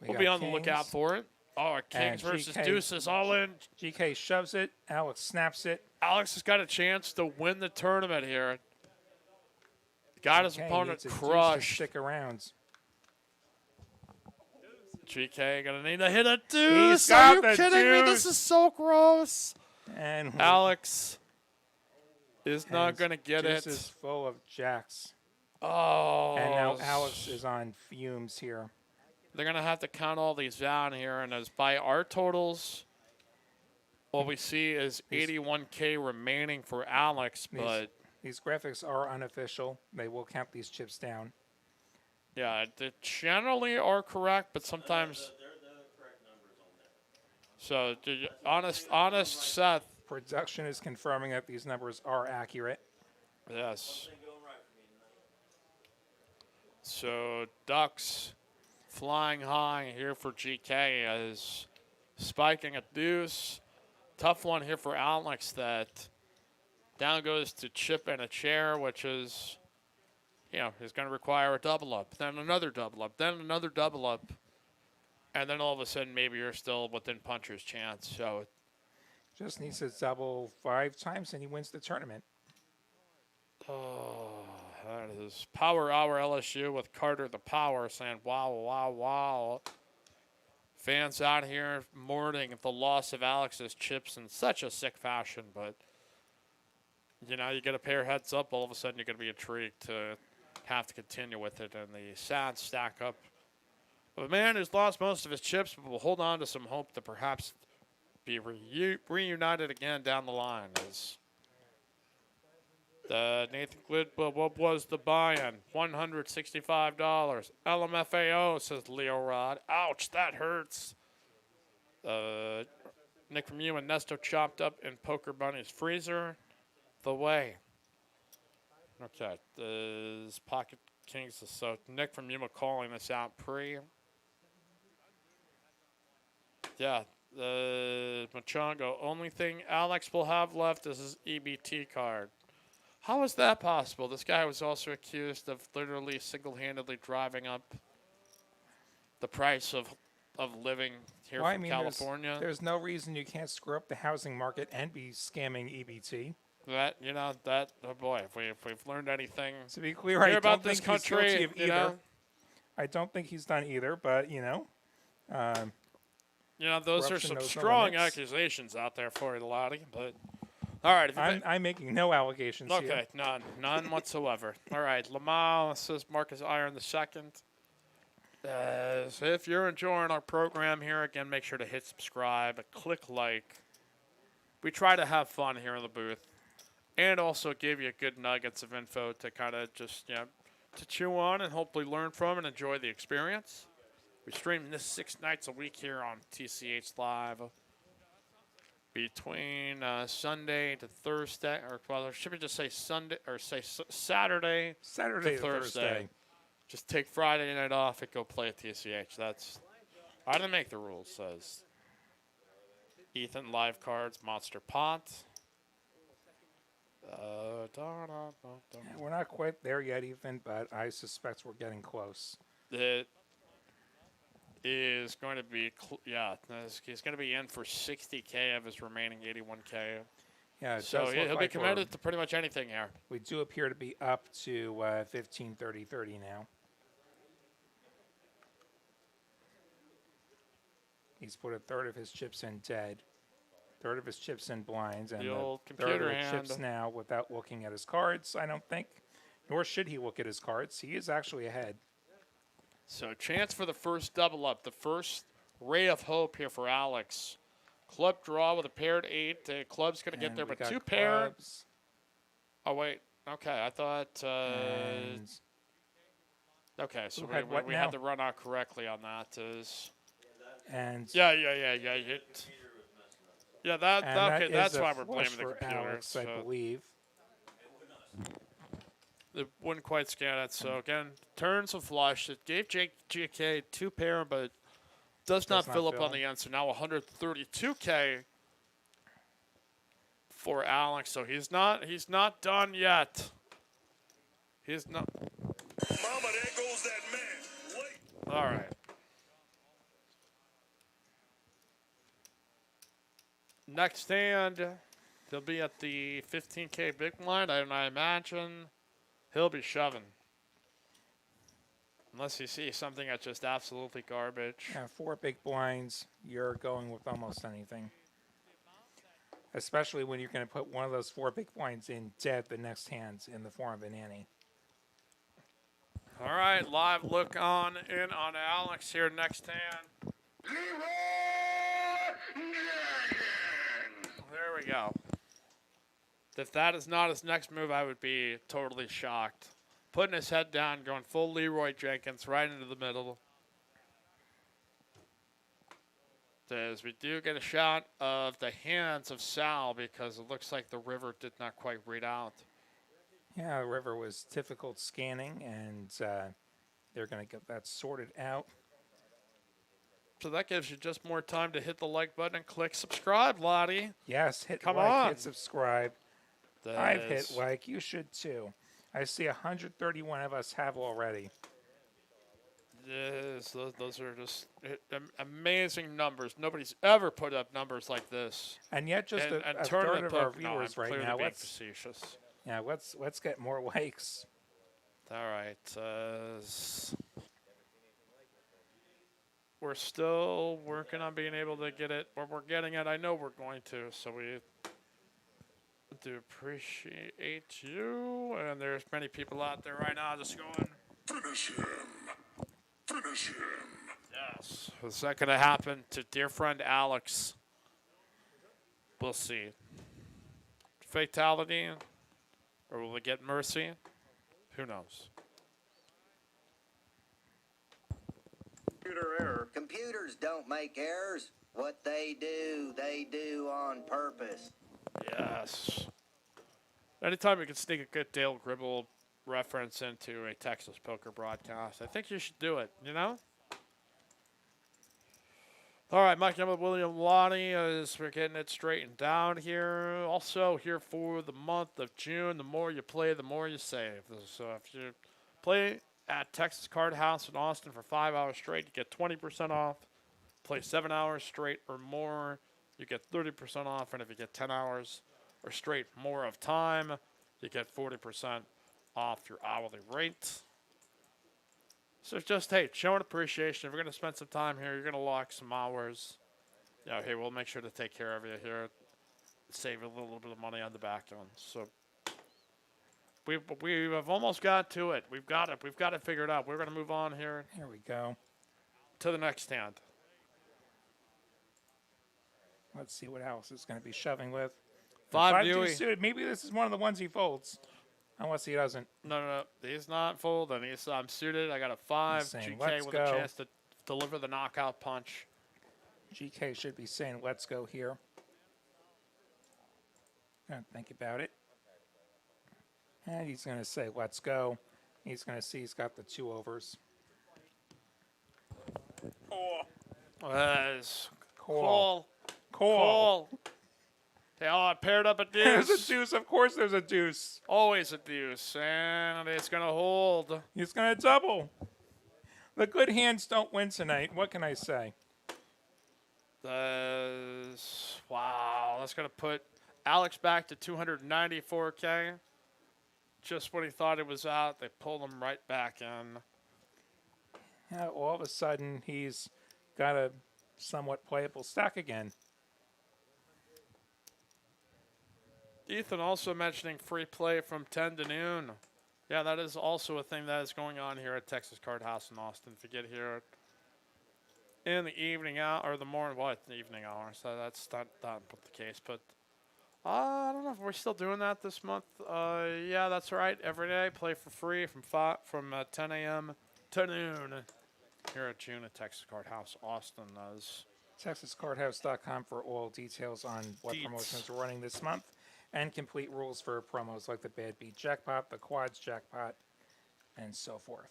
We we'll got be on Kings, the lookout for it. Oh, Kings and versus GK deuces, all in. GK shoves it. Alex snaps it. Alex has got a chance to win the tournament here. Got his GK opponent needs a deuce to crushed. stick around. GK gonna need to hit a deuce. He's got Are the you kidding me? deuce. This is so gross. And Alex is not and gonna get deuce it. is full of jacks. Oh. And now Alex is on fumes here. They're gonna have to count all these down here, and as by our totals, what we see is 81K remaining for Alex, but These graphics are unofficial. They will count these chips down. yeah, they generally are correct, but sometimes. So, honest Seth. Production is confirming that these numbers are accurate. Yes. So Ducks flying high here for GK as spiking a deuce. Tough one here for Alex that down goes to chip and a chair, which is, is going to require a double up, then another double up, then another double up. And then all of a sudden maybe you're still within puncher's chance. So Just needs to double 5 times and he wins the tournament. oh, that is Power Hour LSU with Carter the Power saying, wow, wow, wow. Fans out here mourning the loss of Alex's chips in such a sick fashion, but, you get a pair heads up, all of a sudden you're going to be intrigued to have to continue with it, and the sad stack up of a man who's lost most of his chips, but will hold on to some hope to perhaps be reunited again down the line. As Nathan Glid, what was the buy-in? $165. LMFAO, says Leo Rod. Ouch, that hurts. Nick from you and Nesto chopped up in Poker Bunny's freezer. The way. Okay, this Pocket Kings. So Nick from Yuma calling this out pre. Yeah, Machango. Only thing Alex will have left is his EBT card. How is that possible? This guy was also accused of literally single-handedly driving up the price of living here from California. There's no reason you can't screw up the housing market and be scamming EBT. Oh boy, if we've learned anything To be clear, I about don't this think he's country, guilty of either. I don't think he's done either, but, those are corruption some knows no strong limits. accusations out there for you, Lottie. But all right, I'm making no allegations here. okay, none whatsoever. All right, Lamau says Marcus Iron the second. So if you're enjoying our program here, again, make sure to hit subscribe, click like. We try to have fun here in the booth, and also give you good nuggets of info to kind of just to chew on and hopefully learn from and enjoy the experience. We stream this 6 nights a week here on TCH Live between Sunday to Thursday, or should we just say Sunday or say Saturday Saturday to to Thursday. Just take Friday night off and go play at TCH. That's I didn't make the rules, says Ethan. Live cards, Monster Pot. We're not quite there yet, Ethan, but I suspect we're getting close. It is going to be, he's going to be in for 60K of his remaining 81K. Yeah, So he'll be committed to pretty much anything here. We do appear to be up to 15, 30, 30 now. He's put a third of his chips in dead, third of his chips in blinds, and The the old third computer of the hand. chips now without looking at his cards, I don't think. Nor should he look at his cards. He is actually ahead. So chance for the first double up, the first ray of hope here for Alex. Club draw with a paired 8. The club's going to get And there, we but got 2 pair. clubs, Oh, wait. Okay, I thought. and Okay, so who had what we now? had the run out correctly on that. and Yeah. Yeah, and that okay, is that's a why we're flush blaming the for computer. Alex, I So believe. it wouldn't quite scan it. So again, turns a flush. It gave GK 2 pair, but does not fill up on the end. So now 132K for Alex. So he's not done yet. He's not. Mama, there goes that man. Wait. All right. Next hand, he'll be at the 15K big blind, and I imagine he'll be shoving. Unless you see something that's just absolutely garbage. Yeah, 4 big blinds, you're going with almost anything. Especially when you're going to put one of those 4 big blinds in dead the next hand in the form of an ante. All right, live look on in on Alex here next hand. There we go. If that is not his next move, I would be totally shocked. Putting his head down, going full Leroy Jenkins right into the middle. As we do get a shot of the hands of Sal because it looks like the river did not quite read out. Yeah, the river was difficult scanning, and they're going to get that sorted out. So that gives you just more time to hit the like button and click subscribe, Lottie. Yes, hit Come like, on. hit subscribe. That I've hit is- like. You should too. I see 131 of us have already. Yes, those are just amazing numbers. Nobody's ever put up numbers like this. And yet just And a tournament third of our book, no, viewers I'm right clearly now. being facetious. Let's get more likes. All right. We're still working on being able to get it where we're getting it. I know we're going to, so we do appreciate you. And there's many people out there right now just going, Finish him. Finish him. yes. Is that going to happen to dear friend Alex? We'll see. Fatality? Or will we get mercy? Who knows? Computer error. Computers don't make errors. What they do on purpose. Yes. Anytime you can sneak a good Dale Gribble reference into a Texas poker broadcast, I think you should do it, you know? All right, Mike Emma, William Lottie, as we're getting it straightened down here. Also here for the month of June, the more you play, the more you save. So if you play at Texas Card House in Austin for 5 hours straight, you get 20% off. Play 7 hours straight or more, you get 30% off. And if you get 10 hours or straight more of time, you get 40% off your hourly rate. So just, hey, showing appreciation. If you're going to spend some time here, you're going to lock some hours. Yeah, hey, we'll make sure to take care of you here. Save a little bit of money on the back end. So we have almost got to it. We've got it. We've got it figured out. We're going to move on here Here we go. to the next hand. Let's see what Alex is going to be shoving with. Five deuce Dewey. suited. Maybe this is one of the ones he folds. Unless he doesn't. No. He's not folding. I'm suited. I got a 5. He's saying, GK "Let's with go." a chance to deliver the knockout punch. GK should be saying, let's go here. Think about it. And he's going to say, let's go. He's going to see he's got the 2 overs. Call. They all paired up a There's deuce. a deuce. Of course there's a deuce. Always a deuce. And it's going to hold. He's going to double. The good hands don't win tonight. What can I say? Wow. That's going to put Alex back to 294K. Just when he thought it was out, they pulled him right back in. All of a sudden, he's got a somewhat playable stack again. Ethan also mentioning free play from 10 to noon. Yeah, that is also a thing that is going on here at Texas Card House in Austin. If you get here in the evening hour, or the morning, well, it's the evening hour, so that's not the case. But I don't know if we're still doing that this month. Yeah, that's right. Every day, play for free from 10 a.m. to noon here at June at Texas Card House, Austin. TexasCardhouse.com for all details on what Deets. promotions are running this month and complete rules for promos like the Bad Beat Jackpot, the Quads Jackpot, and so forth.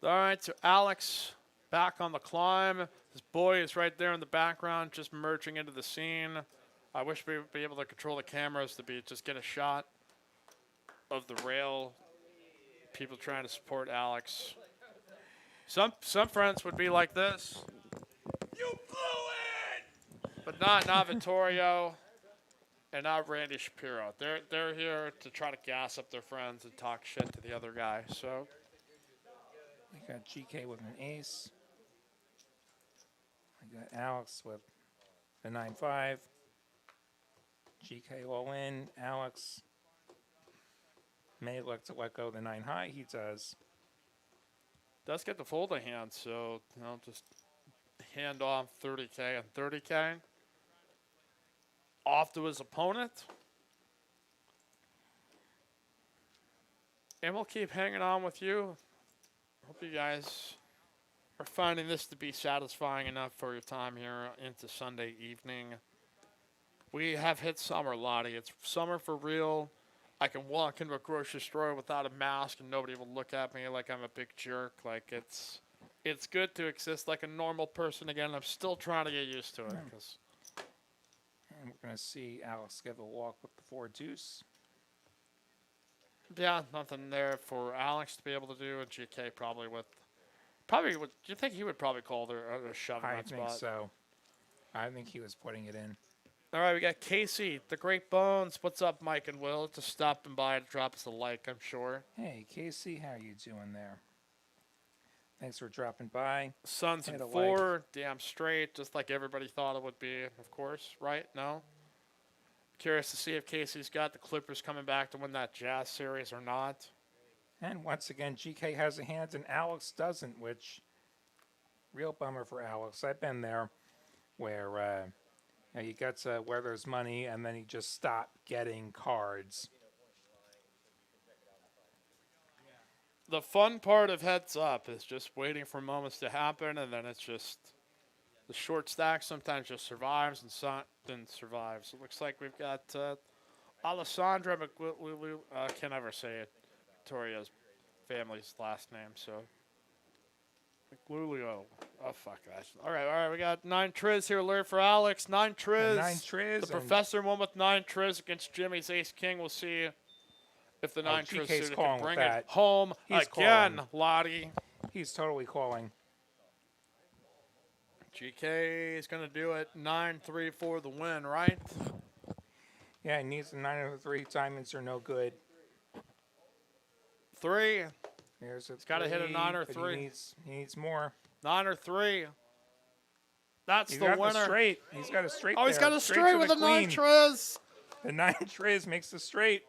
All right, so Alex back on the climb. His boy is right there in the background, just merging into the scene. I wish we would be able to control the cameras to just get a shot of the rail. People trying to support Alex. Some friends would be like this. You blew it! But not Vittorio and not Randy Shapiro. They're here to try to gas up their friends and talk shit to the other guy. So We got GK with an ace. I got Alex with the 9-5. GK all in. Alex may look to let go the 9-high. He does. does get the fold a hand, so just hand off 30K and 30K off to his opponent. And we'll keep hanging on with you. Hope you guys are finding this to be satisfying enough for your time here into Sunday evening. We have hit summer, Lottie. It's summer for real. I can walk into a grocery store without a mask and nobody will look at me like I'm a big jerk. Like it's good to exist like a normal person again. I'm still trying to get used to it. And we're going to see Alex give a walk with the 4-deuce. Yeah, nothing there for Alex to be able to do, and GK probably would. Do you think he would probably call there a shove in I that think spot? so. I think he was putting it in. All right, we got Casey, the Great Bones. What's up, Mike and Will? Just stopping by to drop us a like, I'm sure. Hey, Casey, how you doing there? Thanks for dropping by. Suns Hit and a like. 4, damn straight, just like everybody thought it would be, of course, right? No? Curious to see if Casey's got the Clippers coming back to win that Jazz series or not. And once again, GK has a hand and Alex doesn't, which real bummer for Alex. I've been there where you get to where there's money and then you just stop getting cards. The fun part of Heads Up is just waiting for moments to happen, and then it's just the short stack sometimes just survives and then survives. It looks like we've got Alessandra can't ever say it. Victoria's family's last name, so McLulio. Oh, fuck that. All right, we got 9 Triz here, alert for Alex. 9 Triz. 9 Triz. The professor won with 9 Triz against Jimmy's Ace King. We'll see if the 9 Triz GK's suitor calling can with bring it that. home He's again, calling. Lottie. He's totally calling. GK is going to do it. 9-3 for the win, right? Yeah, he needs the 9 of the 3. Diamonds are no good. 3. There's a He's got to hit a 9 or but 3. He needs more. 9 or 3. That's He's the got winner. the straight. He's got a straight. Oh, he's there. got a straight to with the a 9 queen. Triz. The 9 Triz makes the straight.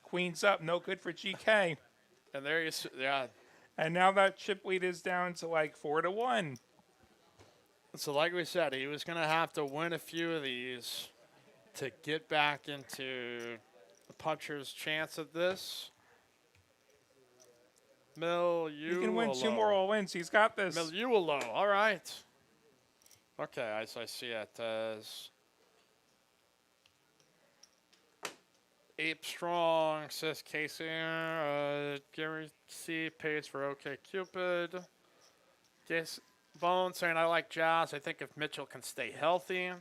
Queen's up, no good for GK. And there you see, yeah. And now that chip lead is down to like 4-1. So like we said, he was going to have to win a few of these to get back into the puncher's chance at this. He can win 2 more all-ins. He's got this. Miluolo. All right. Okay, I see it as Ape Strong, says Casey. Gary C. pays for OK Cupid. Guess Bone saying, I like Jazz. I think if Mitchell can stay healthy.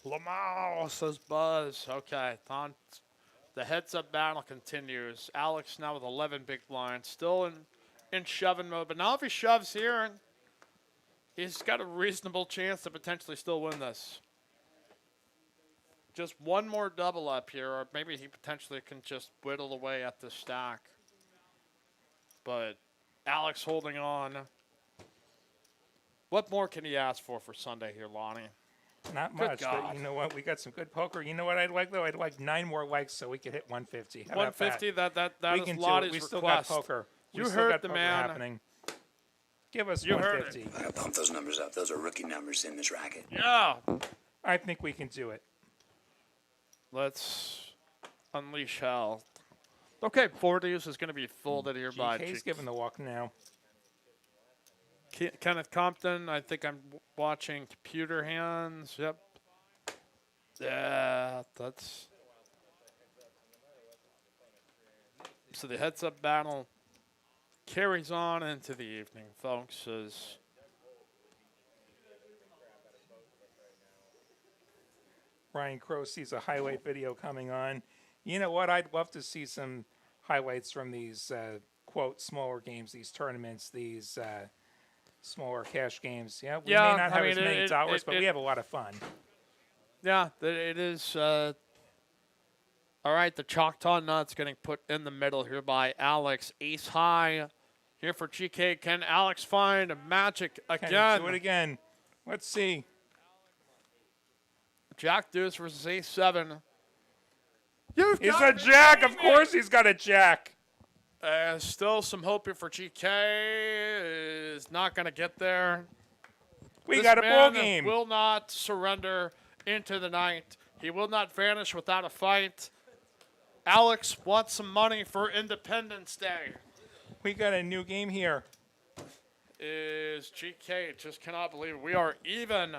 Lamau, says Buzz. Okay, the heads-up battle continues. Alex now with 11 big blinds. Still in shoving mode. But now if he shoves here, he's got a reasonable chance to potentially still win this. Just one more double up here, or maybe he potentially can just whittle away at the stack. but Alex holding on. What more can he ask for Sunday here, Lonnie? Not Good much, God. but you know what? We got some good poker. You know what I'd like, though? I'd like 9 more likes so we could hit 150. How about 150, that we is can do it. Lottie's We still request. got poker. We You still heard got the poker man. happening. Give us You heard 150. I gotta pump those numbers up. Those are rookie numbers in this racket. Yeah. I think we can do it. Let's unleash hell. Okay, 40s is going to be folded here by GK's giving the walk now. Kenneth Compton. I think I'm watching Computer Hands. Yep. Yeah, that's. So the heads-up battle carries on into the evening, folks. As Ryan Crow sees a highlight video coming on. You know what? I'd love to see some highlights from these, quote, smaller games, these tournaments, these smaller cash games. Yeah, we Yeah, may not I have mean, as many dollars, but it- we have a lot of fun. yeah, it is. All right, the Choctaw Nuts getting put in the middle here by Alex. Ace high here for GK. Can Alex find magic Can he again? do it again? Let's see. Jack Deuce versus Ace 7. He's a jack. Of course he's got a jack. Still some hoping for GK. Is not going to get there. We This got a ball man game. Will not surrender into the night. He will not vanish without a fight. Alex wants some money for Independence Day. We got a new game here. Is GK just cannot believe it. We are even.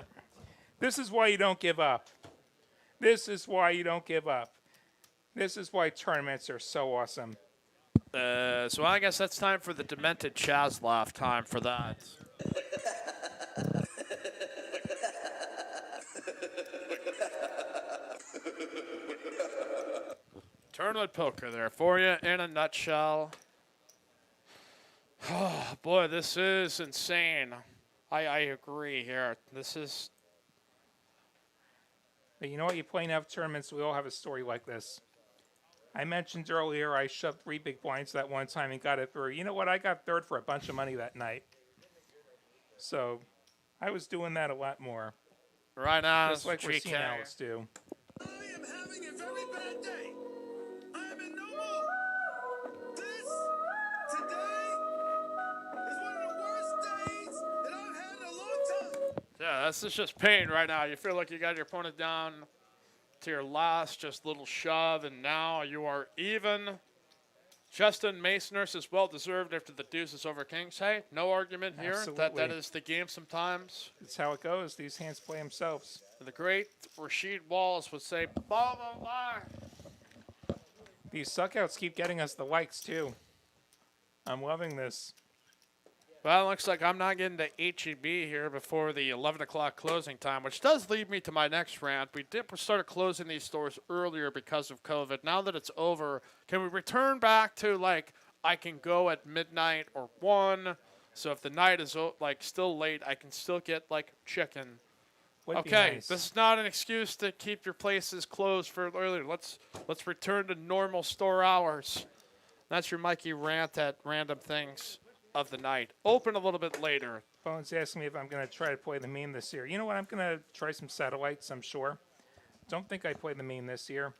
This is why you don't give up. This is why you don't give up. This is why tournaments are so awesome. So I guess that's time for the demented Chaz laugh. Time for that. Tournament poker there for you in a nutshell. Oh, boy, this is insane. I agree here. This is. But you know what? You play enough tournaments, we all have a story like this. I mentioned earlier I shoved 3 big blinds that one time and got it through. You know what? I got third for a bunch of money that night. So I was doing that a lot more. Right now, Just like we're GK. seeing Alex do. I am having a very bad day. I am in no mood. This, today, is one of the worst days that I've had in a long time. Yeah, this is just pain right now. You feel like you got your opponent down to your last just little shove, and now you are even. Justin Masoners is well deserved after the deuces over kings. Hey, no argument here. That Absolutely. is the game sometimes. That's how it goes. These hands play themselves. The great Rasheed Wallace would say, blah, blah, blah. These suckouts keep getting us the likes, too. I'm loving this. Well, it looks like I'm not getting to HEB here before the 11 o'clock closing time, which does lead me to my next rant. We started closing these stores earlier because of COVID. Now that it's over, can we return back to, like, I can go at midnight or 1, so if the night is, like, still late, I can still get, like, chicken. Would be Okay, nice. this is not an excuse to keep your places closed for earlier. Let's return to normal store hours. That's your Mikey rant at random things of the night. Open a little bit later. Bones asking me if I'm going to try to play the meme this year. You know what? I'm going to try some satellites, I'm sure. Don't think I play the meme this year.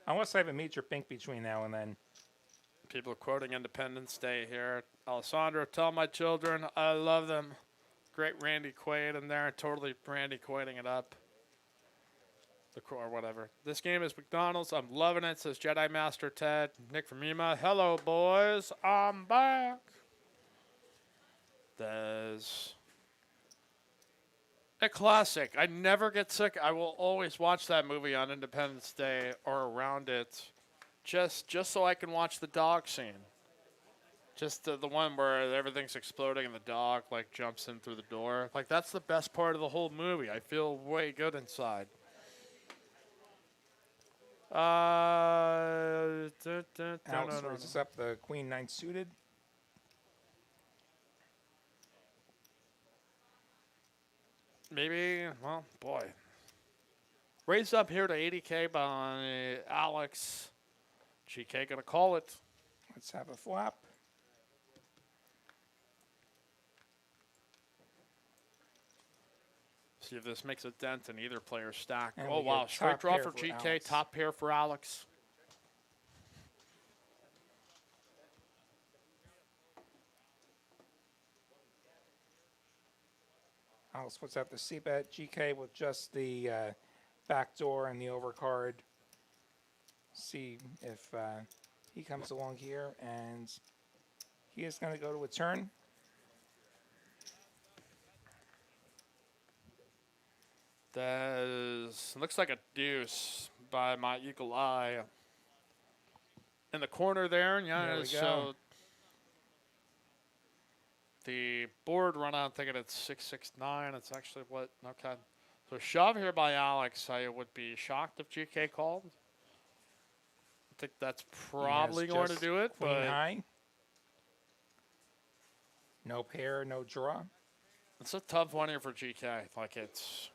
Unless I have a major pink between now and then. People are quoting Independence Day here. Alessandro, tell my children I love them. Great Randy Quaid in there. Totally Randy Quaiding it up. Or whatever. This game is McDonald's. I'm loving it, says Jedi Master Ted. Nick from Ema. Hello, boys. I'm back. There's a classic. I never get sick. I will always watch that movie on Independence Day or around it. Just so I can watch the dog scene. Just the one where everything's exploding and the dog, like, jumps in through the door. Like, that's the best part of the whole movie. I feel way good inside. Alex raises up the Queen 9 suited. Maybe, well, boy. Raised up here to 80K by Alex. GK gonna call it. Let's have a flop. See if this makes a dent in either player's stack. And Oh, we wow. get Straight top draw pair for for GK, Alex. top pair for Alex. Alex puts out the c-bet. GK with just the backdoor and the overcard. See if he comes along here, and he is going to go to a turn. That looks like a deuce by my eagle eye. In the corner there, yeah. There we So go. the board run out thinking it's 669. It's actually what? Okay. So shove here by Alex. I would be shocked if GK called. I think that's probably He has going to just do it, Queen but high. No pair, no draw. it's a tough one here for GK. Like it's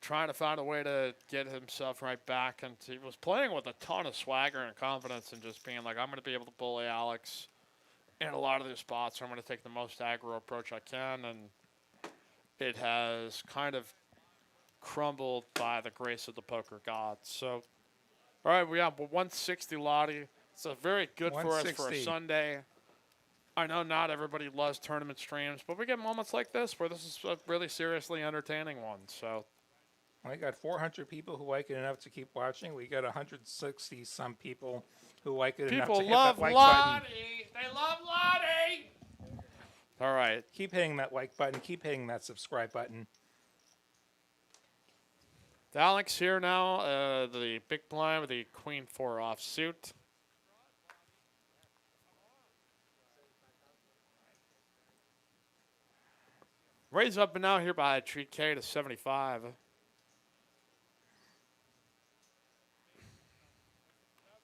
trying to find a way to get himself right back, and he was playing with a ton of swagger and confidence and just being like, I'm going to be able to bully Alex in a lot of these spots. I'm going to take the most aggro approach I can, and it has kind of crumbled by the grace of the poker gods. So, all right, we have 160 Lottie. It's a very good for us for a 160. Sunday. I know not everybody loves tournament streams, but we get moments like this where this is a really seriously entertaining one. So, We got 400 people who like it enough to keep watching. We got 160 some people who like it enough to people hit love that like Lottie. button. They love Lottie. All right. Keep hitting that like button. Keep hitting that subscribe button. Alex here now, the big blind with the queen 4 offsuit. Raise up and now here by Treat K to 75.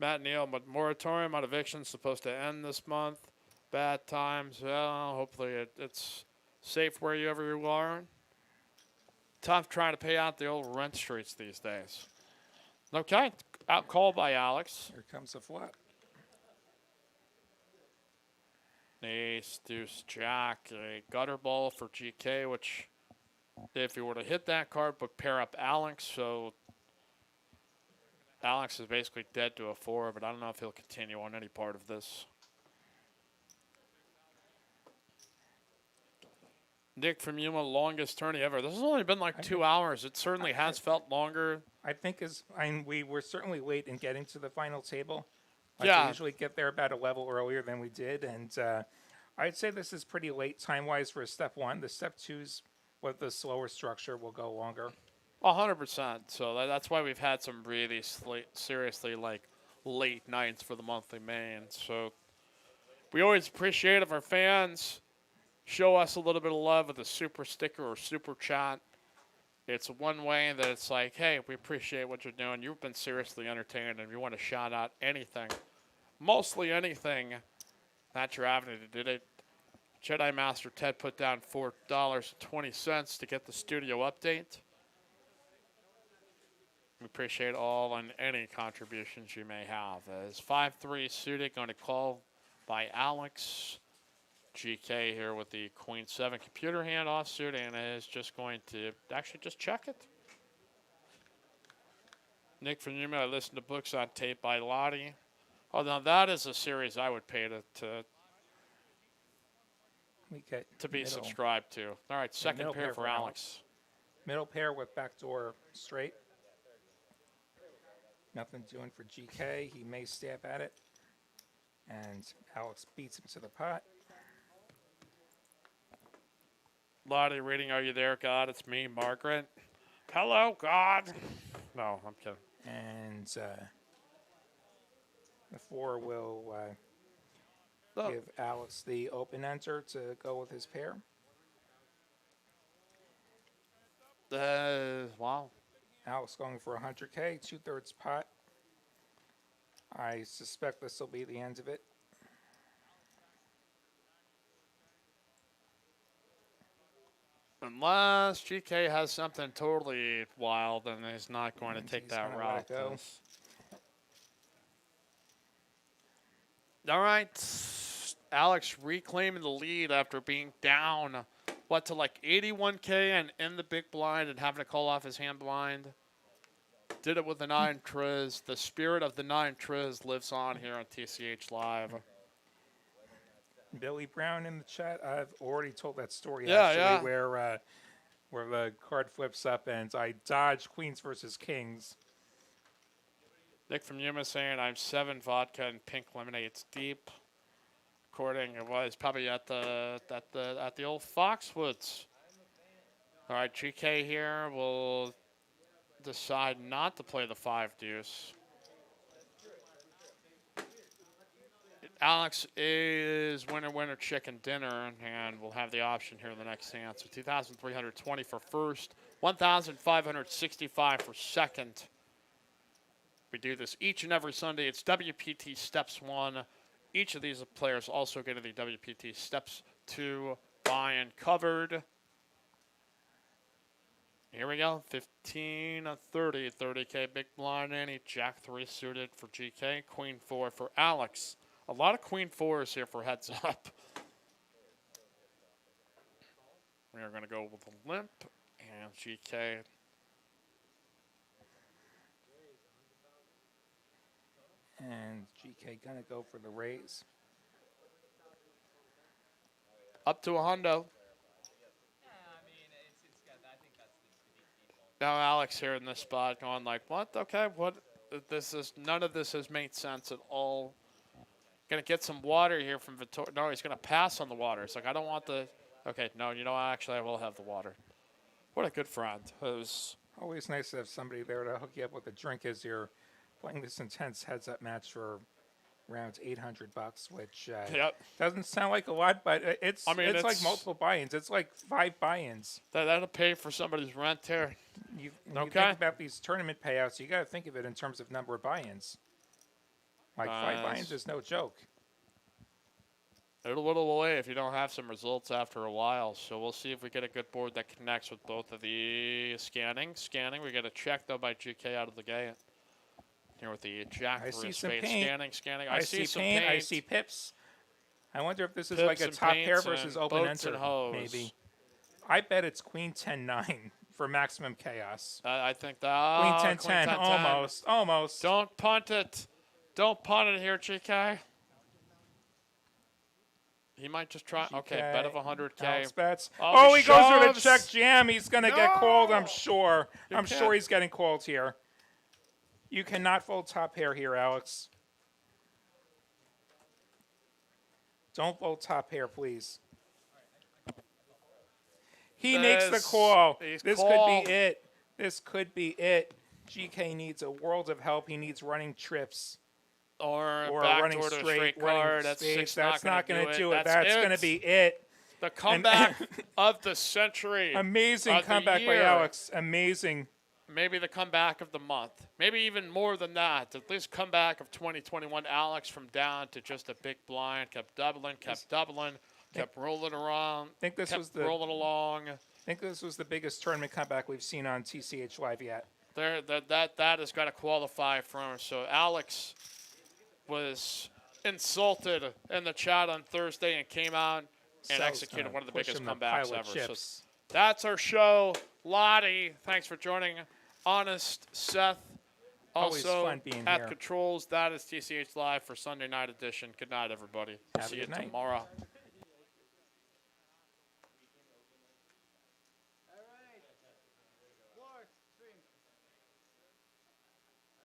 Matt Neal, but moratorium on evictions supposed to end this month. Bad times. Well, hopefully it's safe wherever you are. Tough trying to pay out the old rent streets these days. Okay, out call by Alex. Here comes a flop. Ace, deuce, jack, a gutter ball for GK, which if you were to hit that card would pair up Alex, so Alex is basically dead to a 4, but I don't know if he'll continue on any part of this. Nick from Yuma, longest tourney ever. This has only been like 2 hours. It certainly has felt longer. I think we were certainly late in getting to the final table. Yeah. We usually get there about a level earlier than we did, and I'd say this is pretty late time-wise for a step 1. The step 2s with the slower structure will go longer. 100%. So that's why we've had some really seriously like late nights for the monthly main. So we always appreciate if our fans show us a little bit of love with a super sticker or super chat. It's one way that it's like, hey, we appreciate what you're doing. You've been seriously entertained, and if you want to shout out anything, mostly anything, that's your avenue to do it. Jedi Master Ted put down $4.20 to get the studio update. We appreciate all and any contributions you may have. As 5-3 suited, going to call by Alex. GK here with the Queen 7 computer hand offsuit, and is just going to actually just check it. Nick from Yuma, I listened to books on tape by Lottie. Oh, now that is a series I would pay We get to be middle, subscribed to. All right, second middle pair for Alex. middle pair with backdoor straight. Nothing doing for GK. He may stab at it, and Alex beats him to the pot. Lottie reading, are you there, God? It's me, Margaret. Hello, God. No, I'm kidding. And the 4 will Oh. give Alex the open enter to go with his pair. Wow. Alex going for 100K, 2/3 pot. I suspect this will be the end of it. Unless GK has something totally wild, then he's not going to And take he's that gonna let route. it go. All right. Alex reclaiming the lead after being down, to like 81K and in the big blind and having to call off his hand blind. Did it with the 9 Triz. The spirit of the 9 Triz lives on here on TCH Live. Billy Brown in the chat. I've already told that story Yeah, actually, yeah. where the card flips up and I dodge queens versus kings. Nick from Yuma saying I'm 7 vodka and pink lemonades deep. According it was probably at the old Foxwoods. All right, GK here will decide not to play the 5 deuce. Alex is winner chicken dinner, and we'll have the option here in the next hand. So 2,320 for first, 1,565 for second. We do this each and every Sunday. It's WPT Steps 1. Each of these players also get to the WPT Steps 2 buy-in covered. Here we go, 15, 30, 30K big blind ante, Jack 3 suited for GK, Queen 4 for Alex. A lot of Queen 4s here for heads up. We are going to go with a limp, and GK. And GK gonna go for the raise. Up to a hundo. Now Alex here in this spot going like, what? Okay, what? None of this has made sense at all. Gonna get some water here from Vittorio. No, he's gonna pass on the water. It's like, I don't want the, okay, no, you know, actually I will have the water. What a good friend. It was Always nice to have somebody there to hook you up with a drink as you're playing this intense heads-up match for around $800, which Yep. doesn't sound like a lot, but it's it's like multiple buy-ins. It's like 5 buy-ins. That'll pay for somebody's rent here. You Okay. think about these tournament payouts, you got to think of it in terms of number of buy-ins. Like 5 buy-ins is no joke. It'll whittle away if you don't have some results after a while. So we'll see if we get a good board that connects with both of the scanning. We get a check though by GK out of the gate. Here with the Jack I for see his some spade. paint. Scanning. I see some paint. paint. I see pips. I wonder if this is Pips like a and top pair paints versus and open boats enter. and hoes. Maybe. I bet it's Queen 10-9 for maximum chaos. I think that. Queen 10-10. Almost. Almost. Don't punt it. Don't punt it here, GK. He might just try. GK. Okay, bet of 100K. Alex bets. Oh, He goes for the shoves. check jam. He's going to get called, I'm sure. You I'm can't. sure he's getting called here. You cannot fold top pair here, Alex. Don't fold top pair, please. He makes the call. He's This called. could be it. This could be it. GK needs a world of help. He needs running trips. Or Or a back running door to a straight, straight running card. That's spades. six. That's not going to to do it. That's going to be it. the comeback of the century. Amazing of the comeback by year. Alex. Amazing. Maybe the comeback of the month. Maybe even more than that. At least comeback of 2021. Alex from down to just a big blind. Kept doubling. Kept rolling around. Think this kept was the rolling along. I think this was the biggest tournament comeback we've seen on TCH Live yet. That has got to qualify for him. So Alex was insulted in the chat on Thursday and came out and Sal's executed gonna one of the push biggest him to comebacks pile of ever. So chips. that's our show. Lottie, thanks for joining. Honest, Seth. Always Also fun being at here. Controls. That is TCH Live for Sunday night edition. Good night, everybody. Have a See you good night. tomorrow.